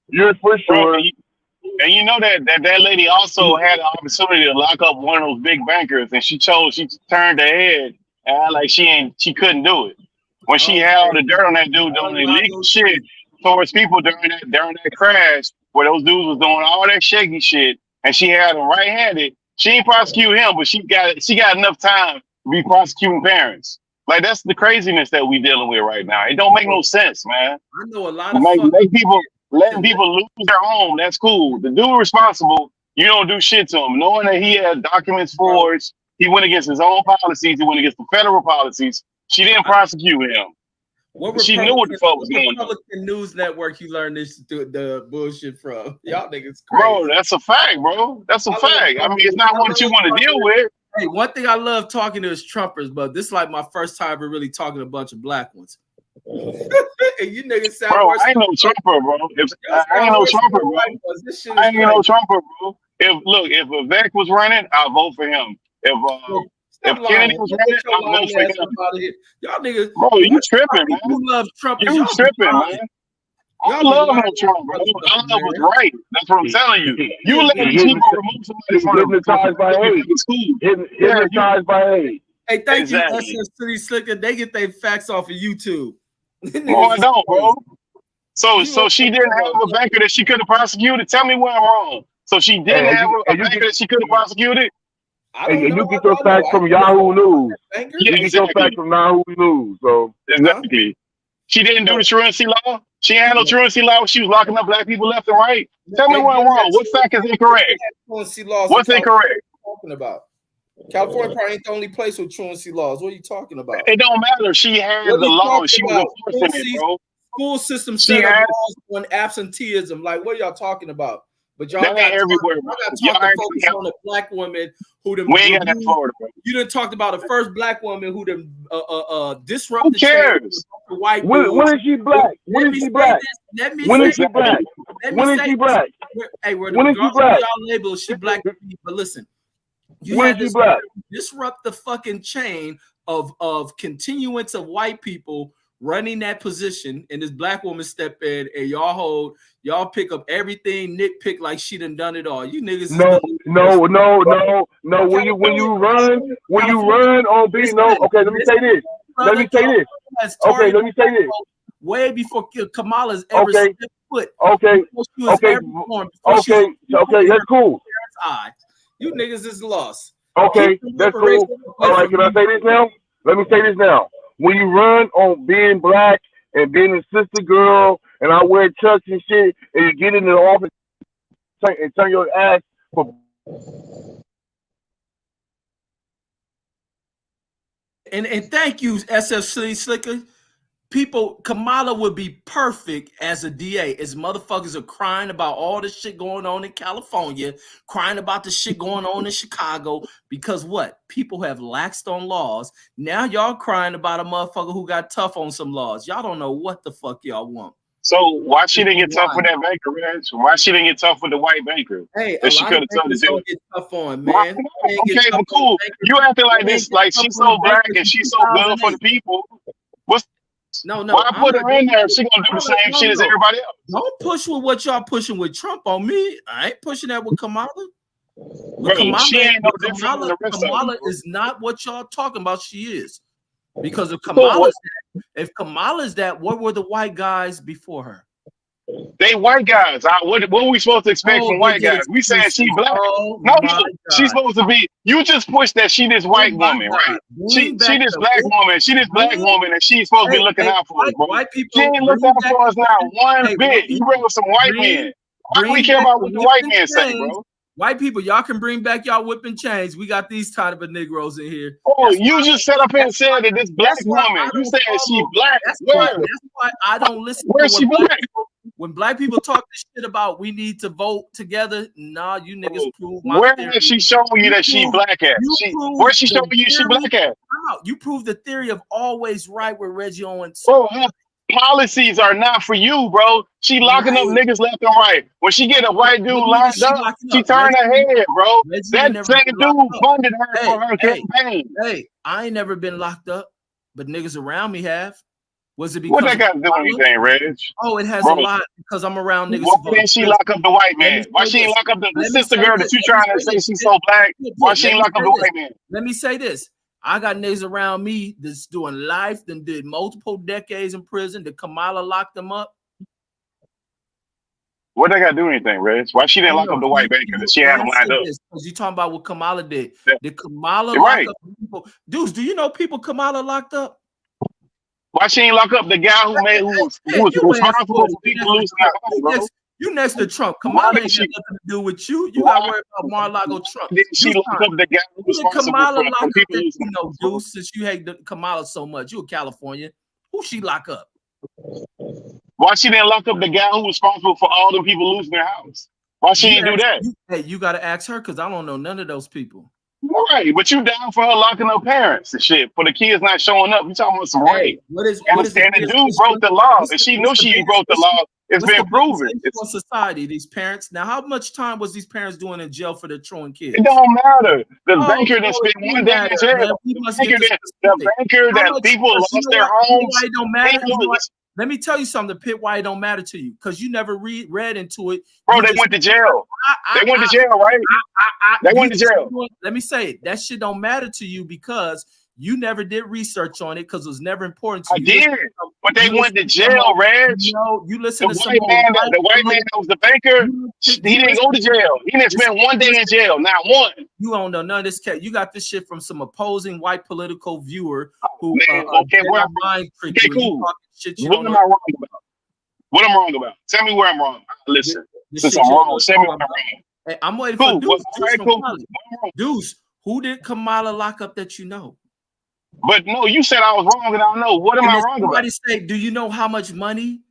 You're for sure. And you know that lady also had an opportunity to lock up one of those big bankers, and she turned her head and act like she couldn't do it. When she had all the dirt on that dude doing illegal shit towards people during that crash, where those dudes was doing all that shaky shit, and she had him right-handed. She ain't prosecute him, but she got enough time to be prosecuting parents. Like, that's the craziness that we dealing with right now. It don't make no sense, man. I know a lot of letting people lose their home. That's cool. The dude responsible, you don't do shit to him. Knowing that he had documents forged, he went against his own policies. He went against the federal policies. She didn't prosecute him. She knew what the fuck was going on. Republican News Network, you learned this the bullshit from. Y'all niggas crazy. Bro, that's a fact, bro. That's a fact. I mean, it's not what you want to deal with. Hey, one thing I love talking to is Trumpers, but this is like my first time ever really talking to a bunch of black ones. And you niggas sound worse. I ain't no Trumper, bro. I ain't no Trumper, bro. If Vivek was running, I'll vote for him. If Kennedy was running, I'll vote for him. Y'all niggas, bro, you tripping, man. You love Trump. You tripping, man. I love no Trump, bro. I love was right. That's what I'm telling you. You let these people remove somebody from hypnotized by hate. Hypnotized by hate. Hey, thank you, SS City Slicker. They get their facts off of YouTube. No, I don't, bro. So she didn't have a banker that she could have prosecuted. Tell me where I'm wrong. So she didn't have a banker that she could have prosecuted. And you get your facts from Yahoo News. You get your facts from Yahoo News. So exactly. She didn't do the truancy law. She had no truancy law. She was locking up black people left and right. Tell me where I'm wrong. What fact is incorrect? What's incorrect? Talking about California probably ain't the only place with truancy laws. What are you talking about? It don't matter. She had the law. She was enforcing it, bro. School system set up laws on absenteeism. Like, what are y'all talking about? But y'all got everywhere. Y'all got to focus on the black woman who we ain't got that Florida, bro. You done talked about the first black woman who done disrupted. Who cares? The white when is she black? When is she black? When is she black? When is she black? Hey, when is she black? Y'all label she black, but listen. You when is she black? Disrupt the fucking chain of continuance of white people running that position, and this black woman step in, and y'all pick up everything, nitpick like she done it all. You niggas No. When you run on being okay, let me say this. Okay, let me say this. Way before Kamala's ever stepped foot. Okay, that's cool. You niggas is lost. Okay, that's cool. All right, can I say this now? Let me say this now. When you run on being black and being a sister girl, and I wear chucks and shit, and you get into the office and turn your ass for. And thank you, SFC Slicker. Kamala would be perfect as a DA. As motherfuckers are crying about all the shit going on in California, crying about the shit going on in Chicago, because what? People have laxed on laws. Now y'all crying about a motherfucker who got tough on some laws. Y'all don't know what the fuck y'all want. So why she didn't get tough with that banker, Reg? Why she didn't get tough with the white banker? Hey, that she could have told to do. Get tough on, man. Okay, but cool. You acting like this, like she's so black and she's so good for the people. No. Why put her in there? She gonna do the same shit as everybody else. Don't push with what y'all pushing with Trump on me. I ain't pushing that with Kamala. She ain't no different than the rest of them. Kamala is not what y'all talking about. She is, because if Kamala's that, what were the white guys before her? They white guys. What were we supposed to expect from white guys? We saying she black. No, she's supposed to be. You just pushed that she this white woman, right? She this black woman. She this black woman, and she's supposed to be looking out for us, bro. She ain't looking out for us now one bit. You bring up some white men. Why do we care about what the white men say, bro? White people, y'all can bring back y'all whipping chains. We got these type of Negroes in here. Oh, you just set up here and said that this black woman. You said she black. That's why I don't listen. Where's she black? When black people talk this shit about we need to vote together, nah, you niggas prove my Where theory. has she shown you that she black at? Where's she showing you she black at? You prove the theory of always right with Reggie Owens. Bro, her policies are not for you, bro. She locking up niggas left and right. When she get a white dude locked up, she turn her head, bro. That same dude funded her for her campaign. Hey, I ain't never been locked up, but niggas around me have. Was it because what that got to do with anything, Reg? Oh, it has a lot because I'm around niggas. Why didn't she lock up the white man? Why she ain't lock up the sister girl that you trying to say she's so black? Why she ain't lock up the white man? Let me say this. I got niggas around me that's doing life, then did multiple decades in prison. Did Kamala lock them up? What they got to do anything, Reg? Why she didn't lock up the white banker that she had them lined up? Because you talking about what Kamala did. Did Kamala lock up people? Dudes, do you know people Kamala locked up? Why she ain't lock up the guy who was responsible for people losing their home, bro? You next to Trump. Kamala ain't got nothing to do with you. You got to worry about Mar-a-Lago Trump. Didn't she lock up the guy who was responsible for people losing their home? Dude, since you hate Kamala so much, you a California. Who she lock up? Why she didn't lock up the guy who was responsible for all the people losing their house? Why she didn't do that? Hey, you got to ask her because I don't know none of those people. Right, but you down for her locking up parents and shit for the kids not showing up. You talking about some rape? What is the dude broke the law, and she knew she broke the law. It's been proven. It's society. These parents. Now, how much time was these parents doing in jail for their truant kids? It don't matter. The banker that spent 1 day in jail. The banker that people lost their homes. Don't matter. Let me tell you something. The pit why it don't matter to you because you never read into it. Bro, they went to jail. They went to jail, right? They went to jail. Let me say it. That shit don't matter to you because you never did research on it because it was never important to you. I did, but they went to jail, Reg. You listen to the white man that was the banker. He didn't go to jail. He didn't spend 1 day in jail, not one. You don't know none of this cat. You got this shit from some opposing white political viewer who okay, cool. What am I wrong about? What I'm wrong about? Tell me where I'm wrong. Listen, since I'm wrong, tell me where I'm wrong. Hey, I'm waiting for Deuce. Who did Kamala lock up that you know? But no, you said I was wrong and I don't know. What am I wrong about? Say, do you know how much money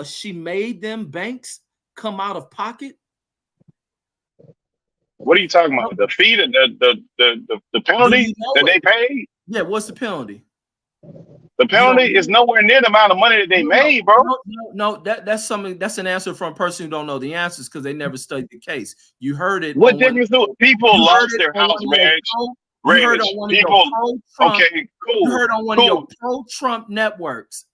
she made them banks come out of pocket? What are you talking about? The fee, the penalty that they paid? Yeah, what's the penalty? The penalty is nowhere near the amount of money that they made, bro. No, that's an answer from a person who don't know the answers because they never studied the case. You heard it. What difference do people lost their house, Reg? Reg, heard on one of people. your pro-Trump. Okay, cool. You heard on one of your pro-Trump networks.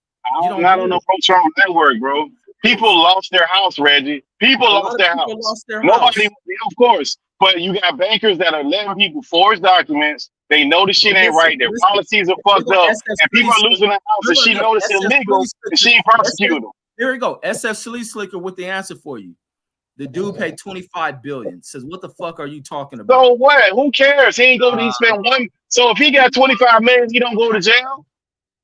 I'm not on no pro-Trump network, bro. People lost their house, Reggie. People lost their house. Nobody, of course. But you got bankers that are letting people forge documents. They know the shit ain't right. Their policies are fucked up, and people are losing their house. And she knows it's illegal, and she ain't prosecuting them. Here we go. SF Sleeve Slicker with the answer for you. The dude paid $25 billion. Says, what the fuck are you talking about? So what? Who cares? He ain't go to he spent one. So if he got $25 million, he don't go to jail.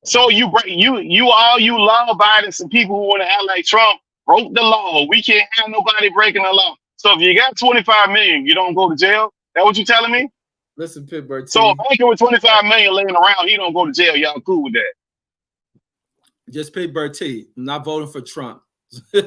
So you law-abiding some people who want to act like Trump broke the law. We can't have nobody breaking the law. So if you got $25 million, you don't go to jail. That what you telling me? Listen, Pittsburgh. So a banker with $25 million laying around, he don't go to jail. Y'all cool with that? Just Pittsburgh T. I'm not voting for Trump. You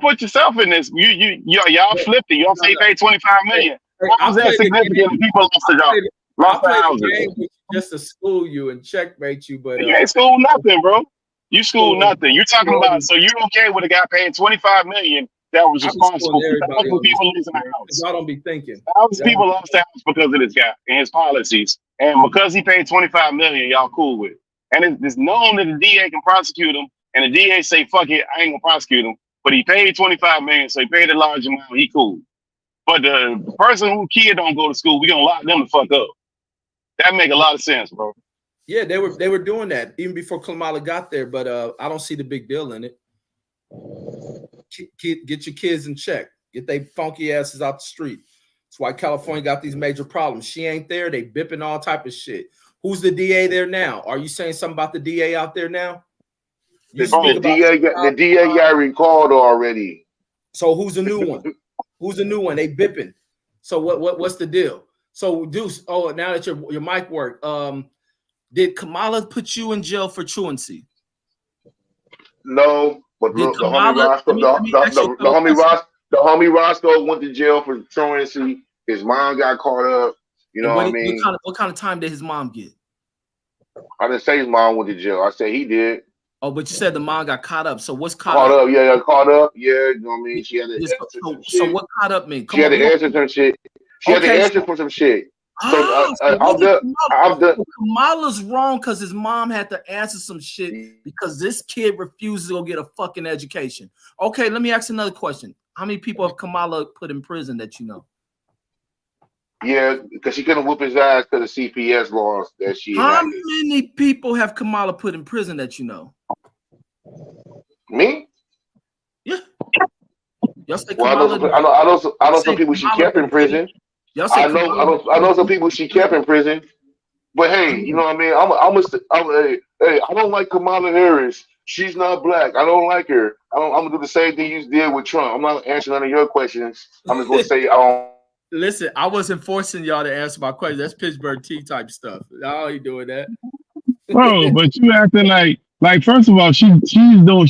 put yourself in this. Y'all flipped it. Y'all say pay $25 million. How is that significant? People lost their job, lost their houses. Just to school you and checkmate you, but you ain't school nothing, bro. You school nothing. You're talking about so you're okay with a guy paying $25 million that was responsible for thousands of people losing their house. Y'all don't be thinking. Thousands of people lost their house because of this guy and his policies, and because he paid $25 million, y'all cool with it. And it's known that the DA can prosecute him, and the DA say, "Fuck it, I ain't gonna prosecute him." But he paid $25 million, so he paid a large amount. He cool. But the person who kid don't go to school, we gonna lock them the fuck up. That make a lot of sense, bro. Yeah, they were doing that even before Kamala got there, but I don't see the big deal in it. Get your kids in check. Get they funky asses out the street. That's why California got these major problems. She ain't there. They bipping all type of shit. Who's the DA there now? Are you saying something about the DA out there now? The DA got recalled already. So who's the new one? Who's the new one? They bipping. So what's the deal? So Deuce, now that your mic work, did Kamala put you in jail for truancy? No, but the homie Roscoe went to jail for truancy. His mom got caught up. You know what I mean? What kind of time did his mom get? I didn't say his mom went to jail. I said he did. Oh, but you said the mom got caught up. So what's caught up? Yeah, caught up. Yeah, you know what I mean? She had to answer some shit. So what caught up mean? She had to answer some shit. She had to answer for some shit. So I'm done. Kamala's wrong because his mom had to answer some shit because this kid refuses to go get a fucking education. Okay, let me ask another question. How many people have Kamala put in prison that you know? Yeah, because she couldn't whoop his ass because of CPS laws that she How many people have Kamala put in prison that you know? Me? Yeah. Y'all say Kamala, I know some people she kept in prison. I know some people she kept in prison. But hey, you know what I mean? I don't like Kamala Harris. She's not black. I don't like her. I'm gonna do the same thing you did with Trump. I'm not answering none of your questions. I'm just gonna say I don't. Listen, I wasn't forcing y'all to answer my question. That's Pittsburgh T type stuff. I ain't doing that. Bro, but you acting like first of all, she's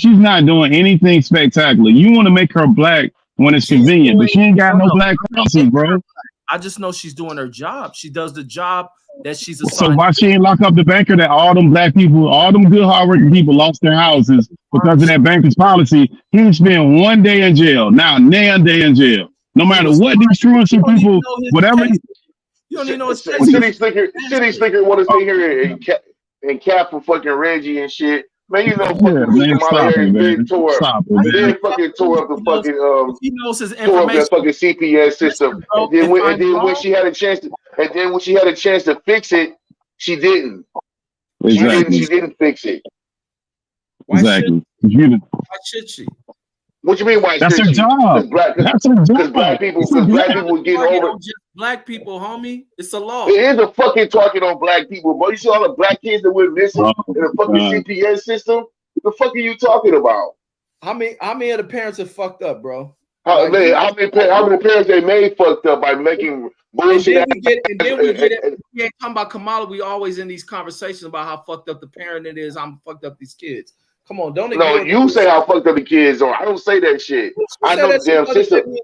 not doing anything spectacular. You want to make her black when it's convenient, but she ain't got no black policies, bro. I just know she's doing her job. She does the job that she's assigned. So why she ain't lock up the banker that all them black people, all them good hardworking people lost their houses because of that banker's policy? He didn't spend 1 day in jail. Now, nan day in jail. No matter what these truancy people, whatever. You don't even know his City Slicker want to stay here and cap for fucking Reggie and shit. Man, you know, fucking Kamala Harris big tore up. They fucking tore up the fucking he knows his tore up that fucking CPS system. Bro, and then when she had a chance to fix it, she didn't. Exactly. She didn't fix it. Exactly. Why should she? What you mean? Why? That's her job. That's her job. Because black people would get over. Black people, homie. It's a law. It is a fucking target on black people, bro. You see all the black kids that we're missing in the fucking CPS system? What the fuck are you talking about? How many of the parents are fucked up, bro? How many parents they made fucked up by making bullshit? And then we ain't talking about Kamala. We always in these conversations about how fucked up the parent it is. I'm fucked up these kids. Come on, don't. No, you say how fucked up the kids are. I don't say that shit. I know the damn system.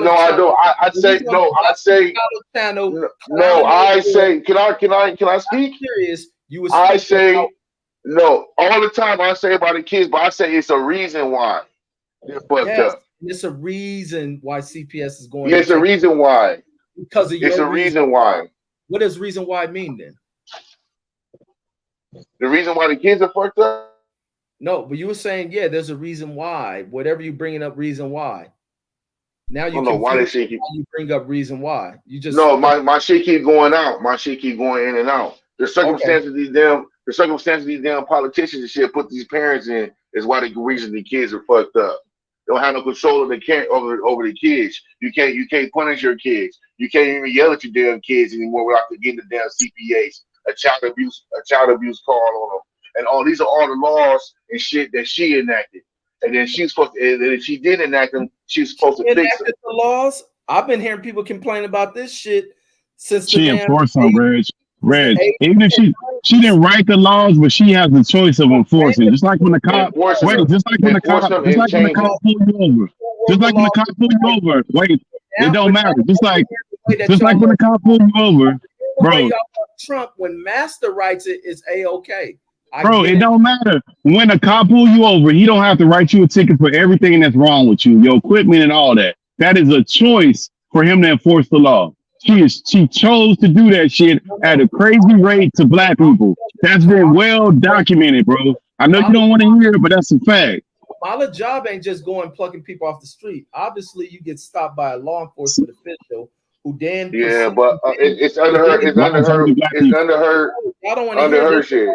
No, I don't. I say no. I say no. I say. Can I speak? Curious. I say no all the time. I say about the kids, but I say it's a reason why they're fucked up. It's a reason why CPS is going. Yeah, it's a reason why. Because of It's your a reason why. What does reason why mean then? The reason why the kids are fucked up. No, but you were saying, yeah, there's a reason why. Whatever you bringing up, reason why. Now I you don't know why this shit keep. you bring up reason why. You just No, my shit keep going out. My shit keep going in and out. The circumstances these damn politicians and shit put these parents in is why the reason the kids are fucked up. They don't have no control of over the kids. You can't punish your kids. You can't even yell at your damn kids anymore without getting the damn CPAs, a child abuse call on them. And all these are all the laws and shit that she enacted. And then she's supposed to, and if she did enact them, she's supposed to fix them. The laws. I've been hearing people complain about this shit since she enforced them, Reg. Even if she didn't write the laws, but she has the choice of enforcing. Just like when the cop pull you over. Just like when the cop pull you over. Wait, it don't matter. Just like when the cop pull you over, bro. Trump, when Master writes it, it's A-OK. Bro, it don't matter. When a cop pull you over, he don't have to write you a ticket for everything that's wrong with you, your equipment and all that. That is a choice for him to enforce the law. She chose to do that shit at a crazy rate to black people. That's been well documented, bro. I know you don't want to hear it, but that's a fact. Kamala job ain't just going plucking people off the street. Obviously, you get stopped by a law enforcement official who then but it's under her. It's under her. It's under her. Y'all don't want to under hear her this. shit.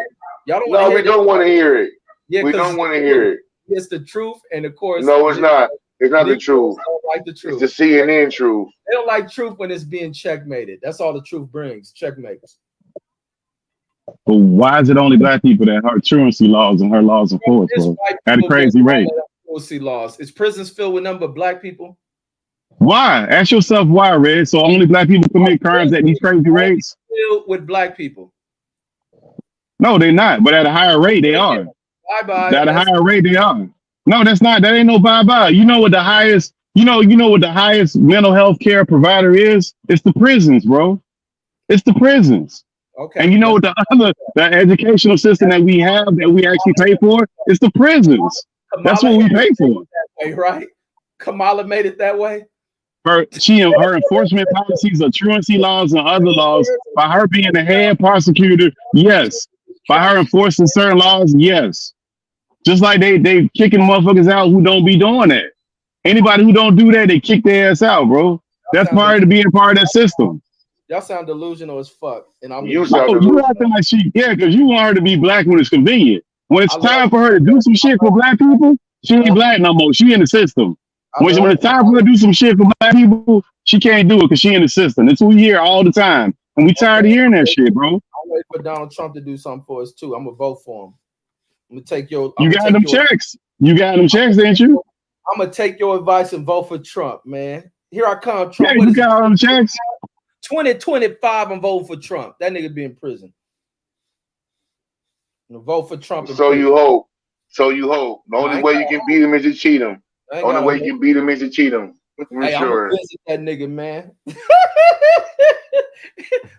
Y'all don't No, we don't want to hear it. Yeah, we don't want to hear it. It's the truth, and of course, no, it's not. It's not the truth. They don't like the truth. It's the CNN truth. They don't like truth when it's being checkmated. That's all the truth brings. Checkmates. But why is it only black people that her truancy laws and her laws enforced, bro? At a crazy rate. Truancy laws. Is prisons filled with number of black people? Why? Ask yourself why, Red. So only black people commit crimes at these crazy rates? Filled with black people. No, they're not. But at a higher rate, they are. Bye-bye. At a higher rate, they are. No, that's not. That ain't no bye-bye. You know what the highest, you know what the highest mental health care provider is? It's the prisons, bro. It's the prisons. Okay. And you know what the educational system that we have that we actually pay for? It's the prisons. That's what we pay for. Way, right? Kamala made it that way. Her enforcement policies of truancy laws and other laws, by her being the head prosecutor, yes. By her enforcing certain laws, yes. Just like they kicking motherfuckers out who don't be doing that. Anybody who don't do that, they kick their ass out, bro. That's part of being part of that system. Y'all sound delusional as fuck. And I'm you acting like because you want her to be black when it's convenient. When it's time for her to do some shit for black people, she ain't black no more. She in the system. When it's time for her to do some shit for black people, she can't do it because she in the system. That's what we hear all the time. And we tired of hearing that shit, bro. I'm waiting for Donald Trump to do something for us too. I'm gonna vote for him. I'm gonna take your. You got them checks. You got them checks, didn't you? I'm gonna take your advice and vote for Trump, man. Here I come, Trump. Yeah, you got them checks. 2025, I'm voting for Trump. That nigga be in prison. Vote for Trump. So you hope. The only way you can beat him is to cheat him. The only way you can beat him is to cheat him. Hey, sure. I'm gonna visit that nigga, man.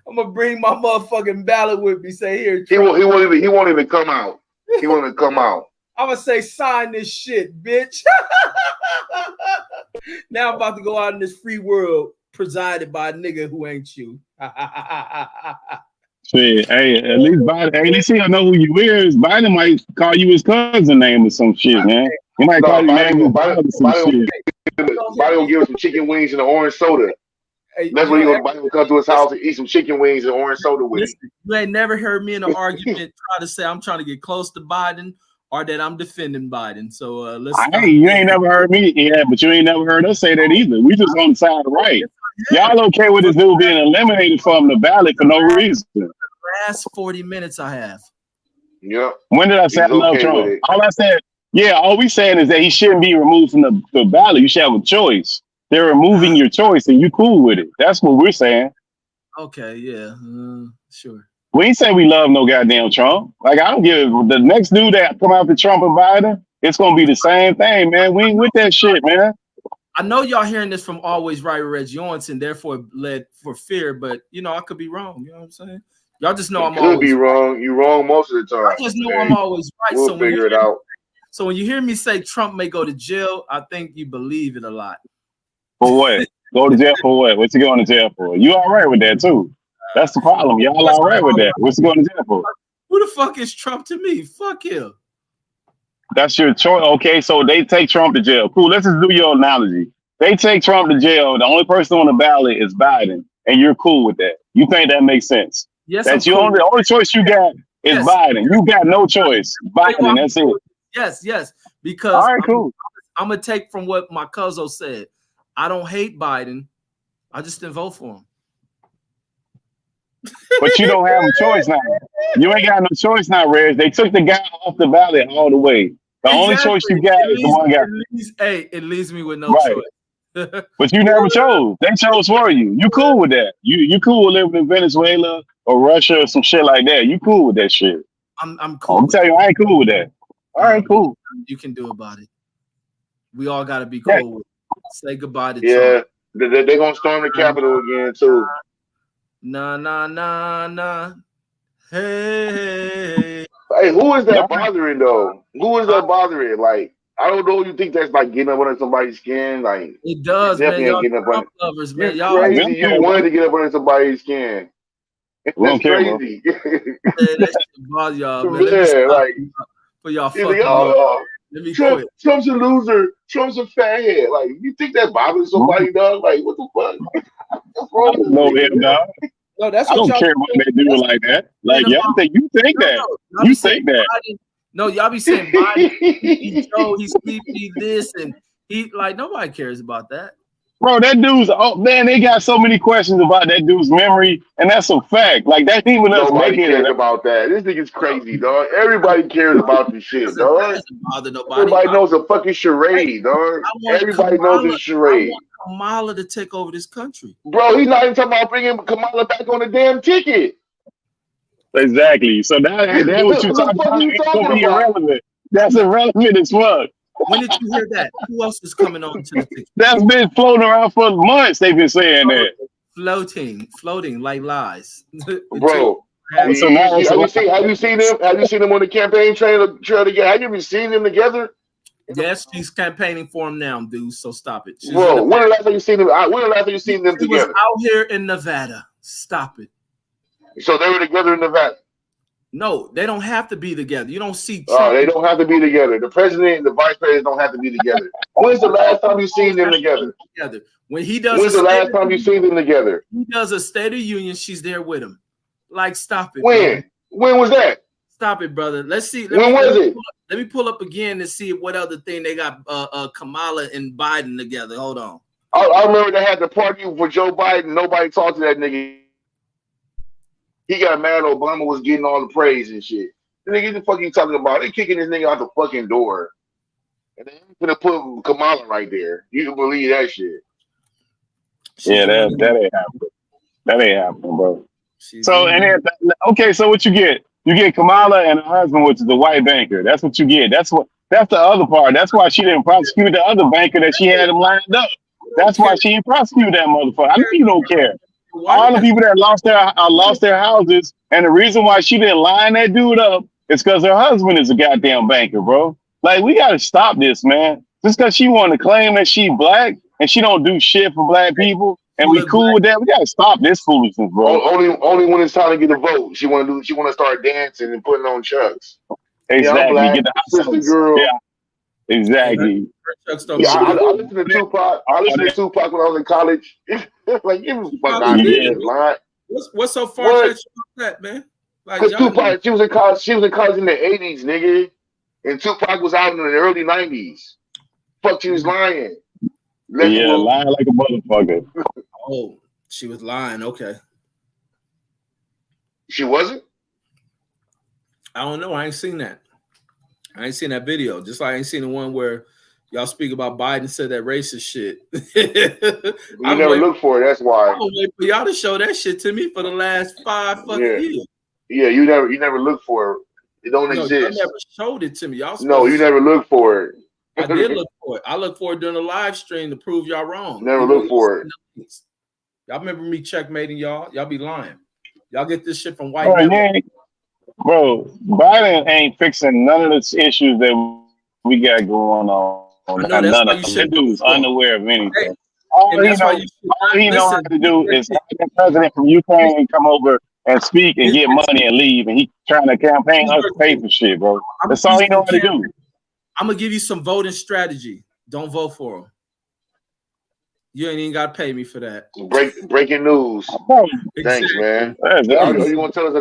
I'm gonna bring my motherfucking ballot with me. Say here, Trump. He won't even come out. He won't even come out. I'm gonna say sign this shit, bitch. Now I'm about to go out in this free world presided by a nigga who ain't you. Shit, hey, at least Biden, at least he'll know who you is. Biden might call you his cousin name or some shit, man. He might call you Biden will give us some chicken wings and an orange soda. Hey, that's when Biden will come to his house and eat some chicken wings and orange soda with him. You ain't never heard me in an argument try to say I'm trying to get close to Biden or that I'm defending Biden. So let's. You ain't never heard me, but you ain't never heard us say that either. We just on the side of the right. Y'all okay with this dude being eliminated from the ballot for no reason? The last 40 minutes I have. Yep. When did I say I love Trump? All I said, all we saying is that he shouldn't be removed from the ballot. You should have a choice. They're removing your choice and you cool with it. That's what we're saying. Okay, yeah, sure. We ain't say we love no goddamn Trump. Like, I don't give the next dude that come out to Trump and Biden, it's gonna be the same thing, man. We ain't with that shit, man. I know y'all hearing this from Always Right with Reggie Owens and therefore led for fear, but I could be wrong. You know what I'm saying? Y'all just know I'm always be wrong. You're wrong most of the time. I just know I'm always right. We'll figure it out. So when you hear me say Trump may go to jail, I think you believe it a lot. For what? Go to jail for what? What's he going to jail for? You all right with that too? That's the problem. Y'all all right with that? What's he going to jail for? Who the fuck is Trump to me? Fuck him. That's your choice. Okay, so they take Trump to jail. Cool. Let's just do your analogy. They take Trump to jail. The only person on the ballot is Biden, and you're cool with that. You think that makes sense? Yes, That's I'm your cool. only, the only choice you got is Yes. Biden. You got no choice. Biden, that's it. Yes. Because All right, cool. I'm gonna take from what my cousin said. I don't hate Biden. I just didn't vote for him. But you don't have a choice now. You ain't got no choice now, Reg. They took the guy off the ballot all the way. The only choice you got is the one guy. It leaves me with no Right. choice. But you never chose. They chose for you. You cool with that. You cool with living in Venezuela or Russia or some shit like that. You cool with that shit. I'm cool. I'm telling you, I ain't cool with that. All right, cool. You can do about it. We all gotta be cool with it. Say goodbye to Yeah, Trump. they're gonna storm the Capitol again too. Nah. Hey. Hey, who is that bothering though? Who is that bothering? Like, I don't know. You think that's like getting up under somebody's skin? Like, It does, man. definitely ain't Y'all getting up under. Trump lovers, man. You're Y'all crazy. You wanted to get up under somebody's skin. We don't That's care, bro. crazy. that shit bother y'all, man. Let me Yeah, stop like for y'all you're fucking like, oh, Let me Trump, quit. Trump's a loser. Trump's a fathead. Like, you think that bothers somebody, dog? Like, what the fuck? What's wrong with No, this him, nigga? dog. No, that's I what don't y'all care about that dude like that. Like, y'all think you think that. Y'all You be saying think that. Biden. No, y'all be saying Biden. He Joe, he's sleepy, this and he like nobody cares about that. Bro, that dude's, oh man, they got so many questions about that dude's memory, and that's a fact. Like, that's even us Nobody making cares it. about that. This nigga's crazy, dog. Everybody cares about this shit, dog. Doesn't bother nobody. Everybody knows a fucking charade, dog. I want Everybody knows it's a charade. Kamala to take over this country. Bro, he's not even talking about bringing Kamala back on the damn ticket. Exactly. So that's what you're talking about. It's gonna be irrelevant. That's irrelevant as fuck. When did you hear that? Who else is coming on to the ticket? That's been floating around for months. They've been saying that. Floating like lies. Bro, have you seen them? Have you seen them on the campaign trail together? Have you ever seen them together? Yes, she's campaigning for him now, dude. So stop it. She's Bro, when the last time you seen them? When the last time you seen them She was together? out here in Nevada. Stop it. So they were together in Nevada. No, they don't have to be together. You don't see. Oh, they don't have to be together. The president and the vice president don't have to be together. When's the last time you seen them together? When he does. When's the last time you seen them together? He does a State of Union. She's there with him. Like, stop it. When? Bro. When was that? Stop it, brother. Let's see. When was it? Let me pull up again to see what other thing they got. Kamala and Biden together. Hold on. I remember they had the party for Joe Biden. Nobody talked to that nigga. He got mad Obama was getting all the praise and shit. The nigga, the fuck you talking about? They kicking this nigga out the fucking door. And they gonna put Kamala right there. You can believe that shit. Yeah, that ain't happening. That ain't happening, bro. So and then, okay, so what you get? You get Kamala and her husband, which is the white banker. That's what you get. That's the other part. That's why she didn't prosecute the other banker that she had him lined up. That's why she didn't prosecute that motherfucker. I know you don't care. All the people that lost their houses, and the reason why she didn't line that dude up is because her husband is a goddamn banker, bro. Like, we gotta stop this, man. Just because she wanted to claim that she black and she don't do shit for black people, and we cool with that, we gotta stop this foolishness, bro. Only when it's time to get a vote, she want to start dancing and putting on chucks. Exactly. Yeah, Get the sister girl. Yeah. Exactly. Yeah, I listened to Tupac. I listened to Tupac when I was in college. Like, give me the fuck out of here, line. What's so far fetched about that, man? Like, Because Tupac, she was in college in the 80s, nigga. And Tupac was out in the early 90s. Fuck, she was lying. Yeah, lying like a motherfucker. Oh, she was lying. Okay. She wasn't? I don't know. I ain't seen that. I ain't seen that video. Just like I ain't seen the one where y'all speak about Biden said that racist shit. You never look for it. That's why. I'm waiting for y'all to show that shit to me for the last 5 fucking years. Yeah, you never look for it. It don't exist. Y'all never showed it to me. Y'all no, you never look for it. I did look for it. I look for it during the live stream to prove y'all wrong. Never look for it. Y'all remember me checkmating y'all? Y'all be lying. Y'all get this shit from white people. Bro, Biden ain't fixing none of the issues that we got going on. None of them. That dude's unaware of anything. all and he that's why know, you should all he know how listen. to do is have the president from Ukraine come over and speak and get money and leave, and he trying to campaign us to pay for shit, bro. That's all he know how to do. I'm gonna give you some voting strategy. Don't vote for him. You ain't even got to pay me for that. Breaking news. Thanks, man. Are you gonna tell us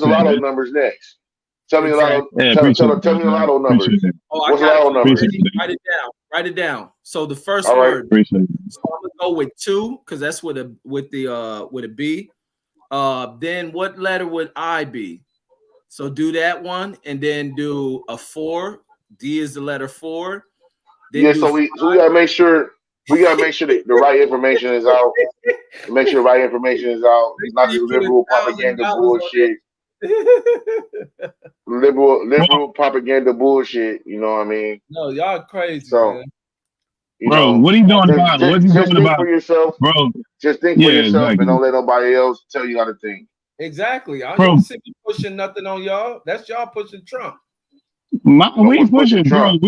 a lotto numbers next? Tell me a lotto. Tell me a lotto numbers. What's a lotto numbers? Write it down. Write it down. So the first All right. word. So I'm gonna go with 2 because that's with a B. Then what letter would I be? So do that one, and then do a 4. D is the letter 4. Then Yeah. So we gotta make sure. We gotta make sure that the right information is out. Make sure the right information is out. Not this liberal propaganda bullshit. Liberal propaganda bullshit. You know what I mean? No, y'all crazy. So, man. Bro, what he doing about? What's he doing about? For yourself, bro. Just think for yourself and don't let nobody else tell you how to think. Exactly. I don't see me pushing nothing on y'all. That's y'all pushing Trump. We ain't pushing, bro.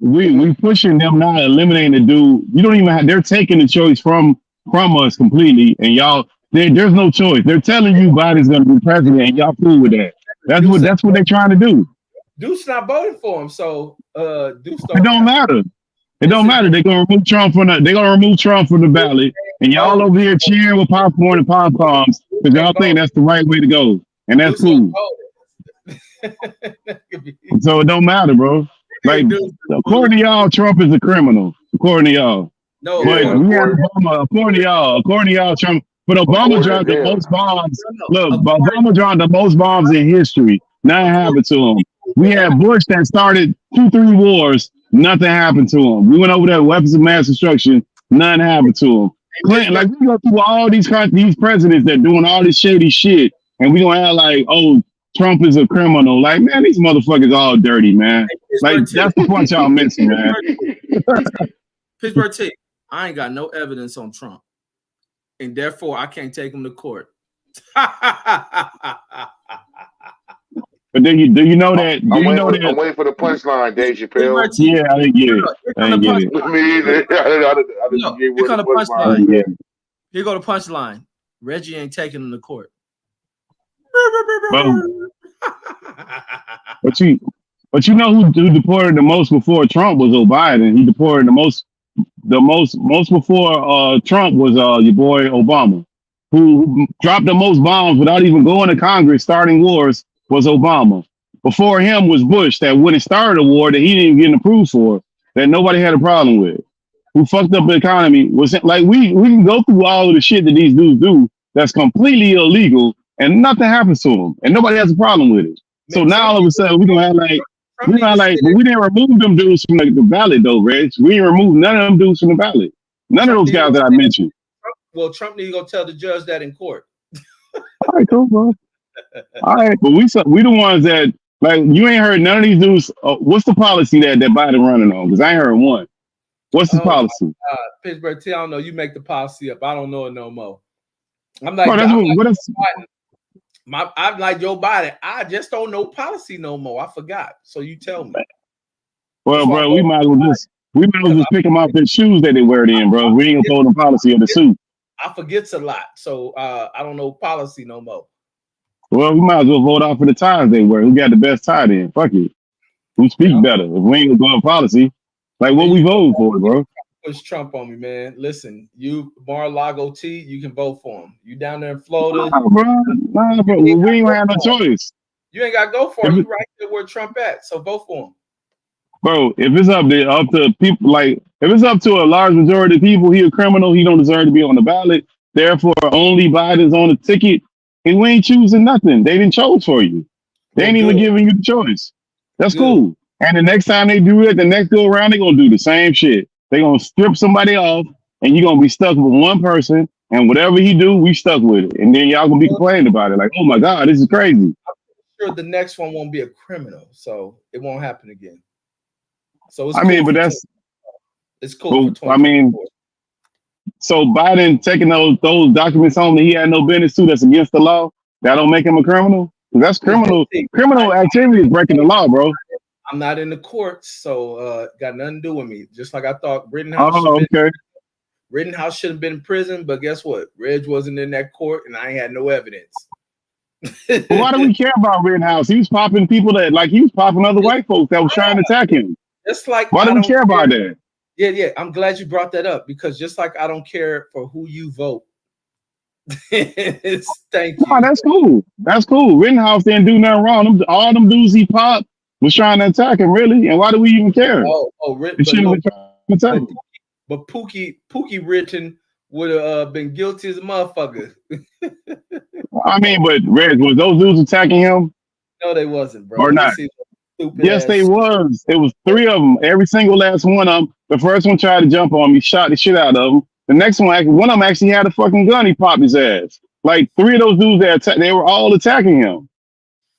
We pushing them, not eliminating the dude. You don't even have. They're taking the choice from us completely, and y'all. There's no choice. They're telling you Biden's going to be president, and y'all cool with that. That's what they're trying to do. Deuce not voting for him, so Deuce. It don't matter. It don't matter. They're gonna remove Trump from the ballot, and y'all over here cheering with popcorn and pom-poms because y'all think that's the right way to go, and that's cool. So it don't matter, bro. Like, according to y'all, Trump is a criminal. According to y'all. No, but we have Obama. According to y'all, Trump. But Obama dropped the most bombs. Look, Obama dropped the most bombs in history. Nothing happened to him. We had Bush that started 2-3 wars. Nothing happened to him. We went over there, weapons of mass destruction. Nothing happened to him. Clinton, like, we go through all these presidents that doing all this shady shit, and we gonna act like, oh, Trump is a criminal. Like, man, these motherfuckers all dirty, man. Like, that's the point y'all missing, man. Pittsburgh T, I ain't got no evidence on Trump, and therefore I can't take him to court. But do you know that? I'm waiting for the punchline, Dave Chappelle. Yeah, I didn't get it. I didn't get it. Me either. I didn't get what the punchline. Yeah. Here go the punchline. Reggie ain't taking him to court. But you know who deported the most before Trump was Biden. He deported the most before Trump was your boy Obama, who dropped the most bombs without even going to Congress, starting wars, was Obama. Before him was Bush, that wouldn't start a war that he didn't get approved for, that nobody had a problem with. Who fucked up the economy. Was like we can go through all of the shit that these dudes do that's completely illegal and nothing happens to them and nobody has a problem with it. So now all of a sudden we're gonna have but we didn't remove them dudes from the ballot though, Reg. We didn't remove none of them dudes from the ballot. None of those guys that I mentioned. Well, Trump need to go tell the judge that in court. All right, cool, bro. All right, but we the ones that, like, you ain't heard none of these dudes. What's the policy that Biden running on? Because I ain't heard one. What's the policy? Pittsburgh T, I don't know. You make the policy up. I don't know it no more. I'm like, I'm like Joe Biden. I just don't know policy no more. I forgot. So you tell me. Well, bro, we might as well just pick them off their shoes that they wear it in, bro. We ain't gonna throw the policy of the suit. I forgets a lot, so I don't know policy no more. Well, we might as well vote off for the ties they wear. Who got the best tie then? Fuck it. Who speaks better? If we ain't gonna go on policy, like what we voting for, bro? Push Trump on me, man. Listen, you Mar-a-Lago T, you can vote for him. You down there in Florida, nah, bro. We ain't gonna have no choice. You ain't gotta go for him. You right there where Trump at, so vote for him. Bro, if it's up to people, like if it's up to a large majority of people, he a criminal. He don't deserve to be on the ballot. Therefore, only Biden's on the ticket. And we ain't choosing nothing. They didn't choose for you. They ain't even giving you the choice. That's cool. And the next time they do it, the next go around, they're gonna do the same shit. They're gonna strip somebody off, and you're gonna be stuck with one person, and whatever he do, we stuck with it. And then y'all gonna be complaining about it, like, oh my God, this is crazy. I'm sure the next one won't be a criminal, so it won't happen again. So it's it's cool. So Biden taking those documents home that he had no business to, that's against the law, that don't make him a criminal? Because that's criminal. Criminal activity is breaking the law, bro. I'm not in the courts, so got nothing to do with me. Just like I thought Brittany. Oh, okay. Rittenhouse should have been in prison, but guess what? Reg wasn't in that court, and I ain't had no evidence. But why do we care about Rittenhouse? He was popping people that, like, he was popping other white folks that was trying to attack him. Just like Why do we care about that? Yeah. I'm glad you brought that up, because just like I don't care for who you vote. Thank you. Oh, that's cool. That's cool. Rittenhouse didn't do nothing wrong. All them dudes he popped was trying to attack him, really. And why do we even care? But Pookie Ritton would have been guilty as a motherfucker. I mean, but Reg, was those dudes attacking him? No, they wasn't, bro. Or not? Yes, they was. It was 3 of them. Every single last one of them. The first one tried to jump on me, shot the shit out of him. The next one of them actually had a fucking gun. He popped his ass. Like 3 of those dudes they were all attacking him.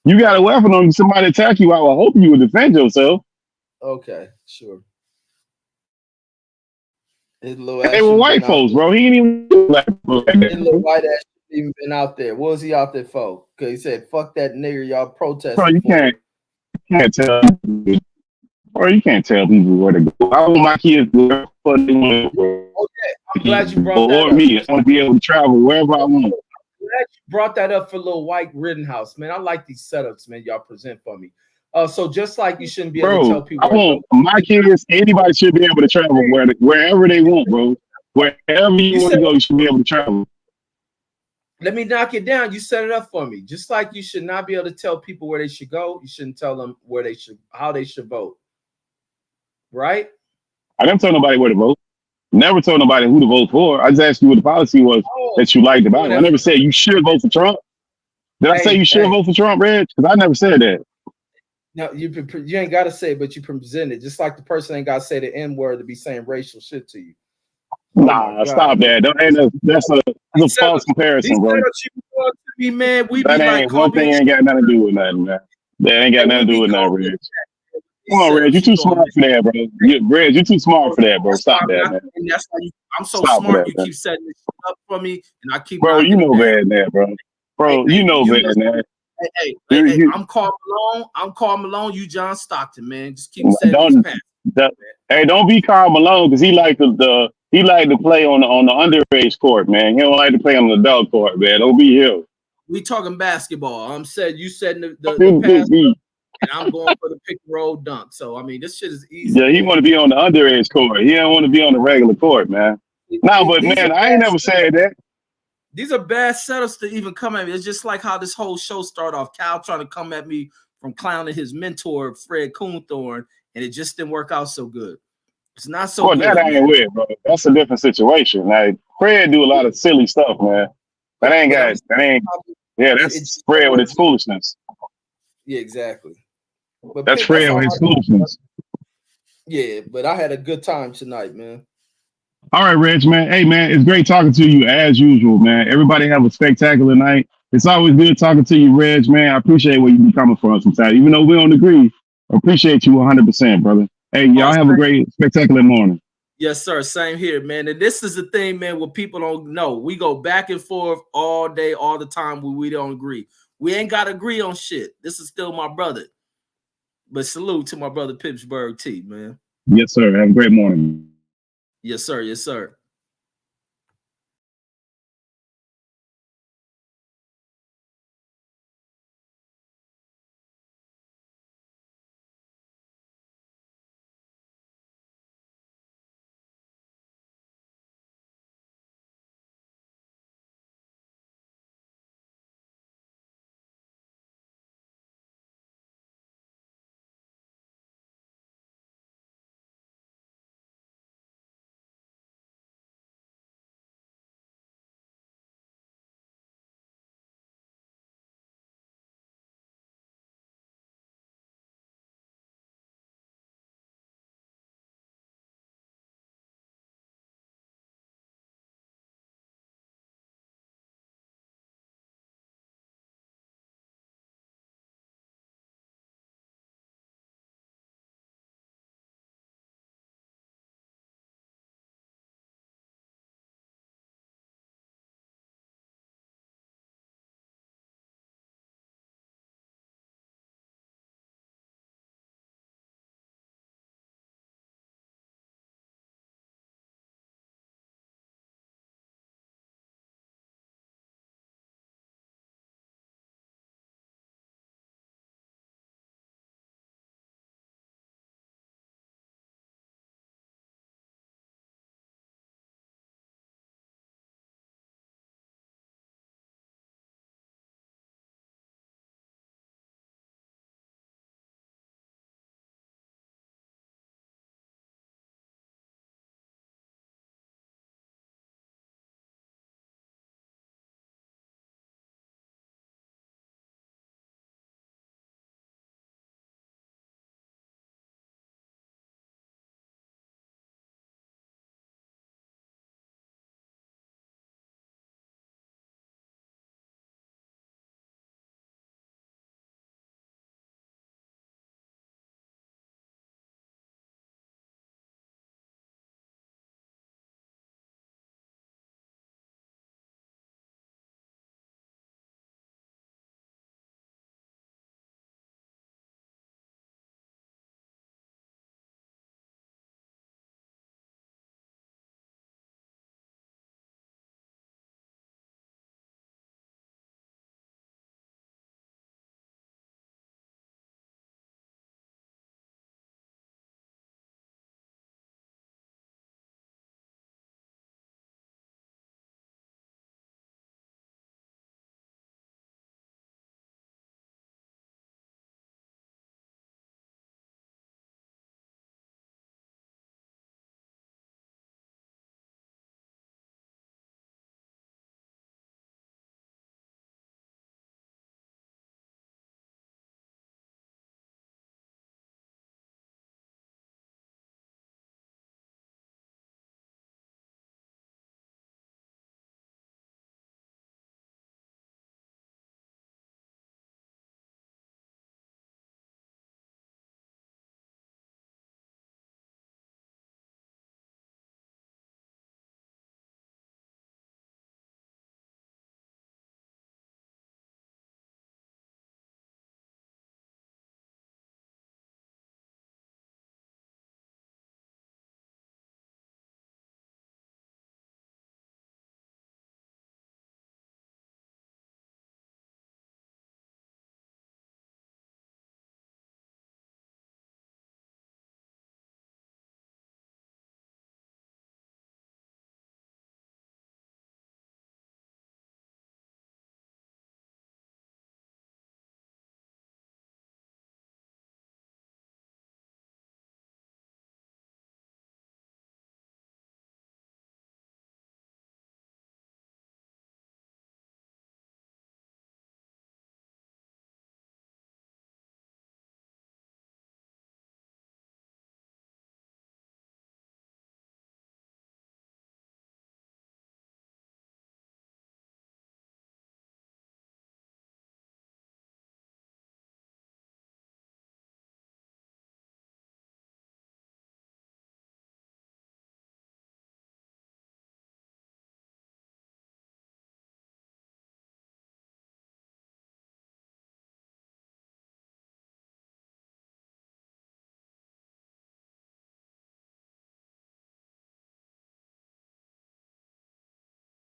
You got a weapon on you, somebody attack you. I would hope you would defend yourself. Okay, sure. They were white folks, bro. He didn't even do black folks. His little white ass even been out there. What was he out there for? Because he said, "Fuck that nigger, y'all protesting." Bro, you can't tell. Or you can't tell people where to go. I want my kids to go where they want to go. Okay, I'm glad you brought that or up. me. I want to be able to travel wherever I want. I'm glad you brought that up for Lil White Rittenhouse, man. I like these setups, man. Y'all present for me. So just like you shouldn't be able to tell people. I want my kids. Anybody should be able to travel wherever they want, bro. Wherever you want to go, you should be able to travel. Let me knock it down. You set it up for me. Just like you should not be able to tell people where they should go, you shouldn't tell them how they should vote. Right? I never told nobody where to vote. Never told nobody who to vote for. I just asked you what the policy was that you liked about it. I never said you should vote for Trump. Did I say you should vote for Trump, Reg? Because I never said that. No, you ain't got to say it, but you present it. Just like the person ain't got to say the N-word to be saying racial shit to you. Nah, stop that. That's a false comparison, bro. Me, man, that ain't one thing ain't got nothing to do with nothing, man. That ain't got nothing to do with nothing, Reg. Come on, Reg, you too smart for that, bro. Reg, you too smart for that, bro. Stop that, man. And that's why I'm so smart. You keep setting this shit up for me, and I keep. Bro, you know better than that, bro. Bro, you know better than that. Hey, I'm Karl Malone. I'm Karl Malone. You John Stockton, man. Just keep setting these paths. Hey, don't be Karl Malone, because he like to play on the underage court, man. He don't like to play on the adult court, man. Don't be him. We talking basketball. I'm said you said the pass, and I'm going for the pick and roll dunk. So I mean, this shit is easy. Yeah, he want to be on the underage court. He don't want to be on the regular court, man. No, but man, I ain't never said that. These are bad setups to even come at me. It's just like how this whole show started off. Cal trying to come at me from clowning his mentor, Fred Coonthorne, and it just didn't work out so good. It's not so good. That ain't weird, bro. That's a different situation. Like, Fred do a lot of silly stuff, man. That's Fred with his foolishness. Yeah, exactly. But that's Fred with his foolishness. Yeah, but I had a good time tonight, man. All right, Reg, man. Hey, man, it's great talking to you as usual, man. Everybody have a spectacular night. It's always good talking to you, Reg, man. I appreciate where you be coming from sometimes. Even though we don't agree, I appreciate you 100%, brother. Hey, y'all have a great, spectacular morning. Yes, sir. Same here, man. And this is the thing, man, what people don't know. We go back and forth all day, all the time when we don't agree. We ain't got to agree on shit. This is still my brother. But salute to my brother Pittsburgh T, man. Yes, sir. Have a great morning. Yes, sir. Yes, sir.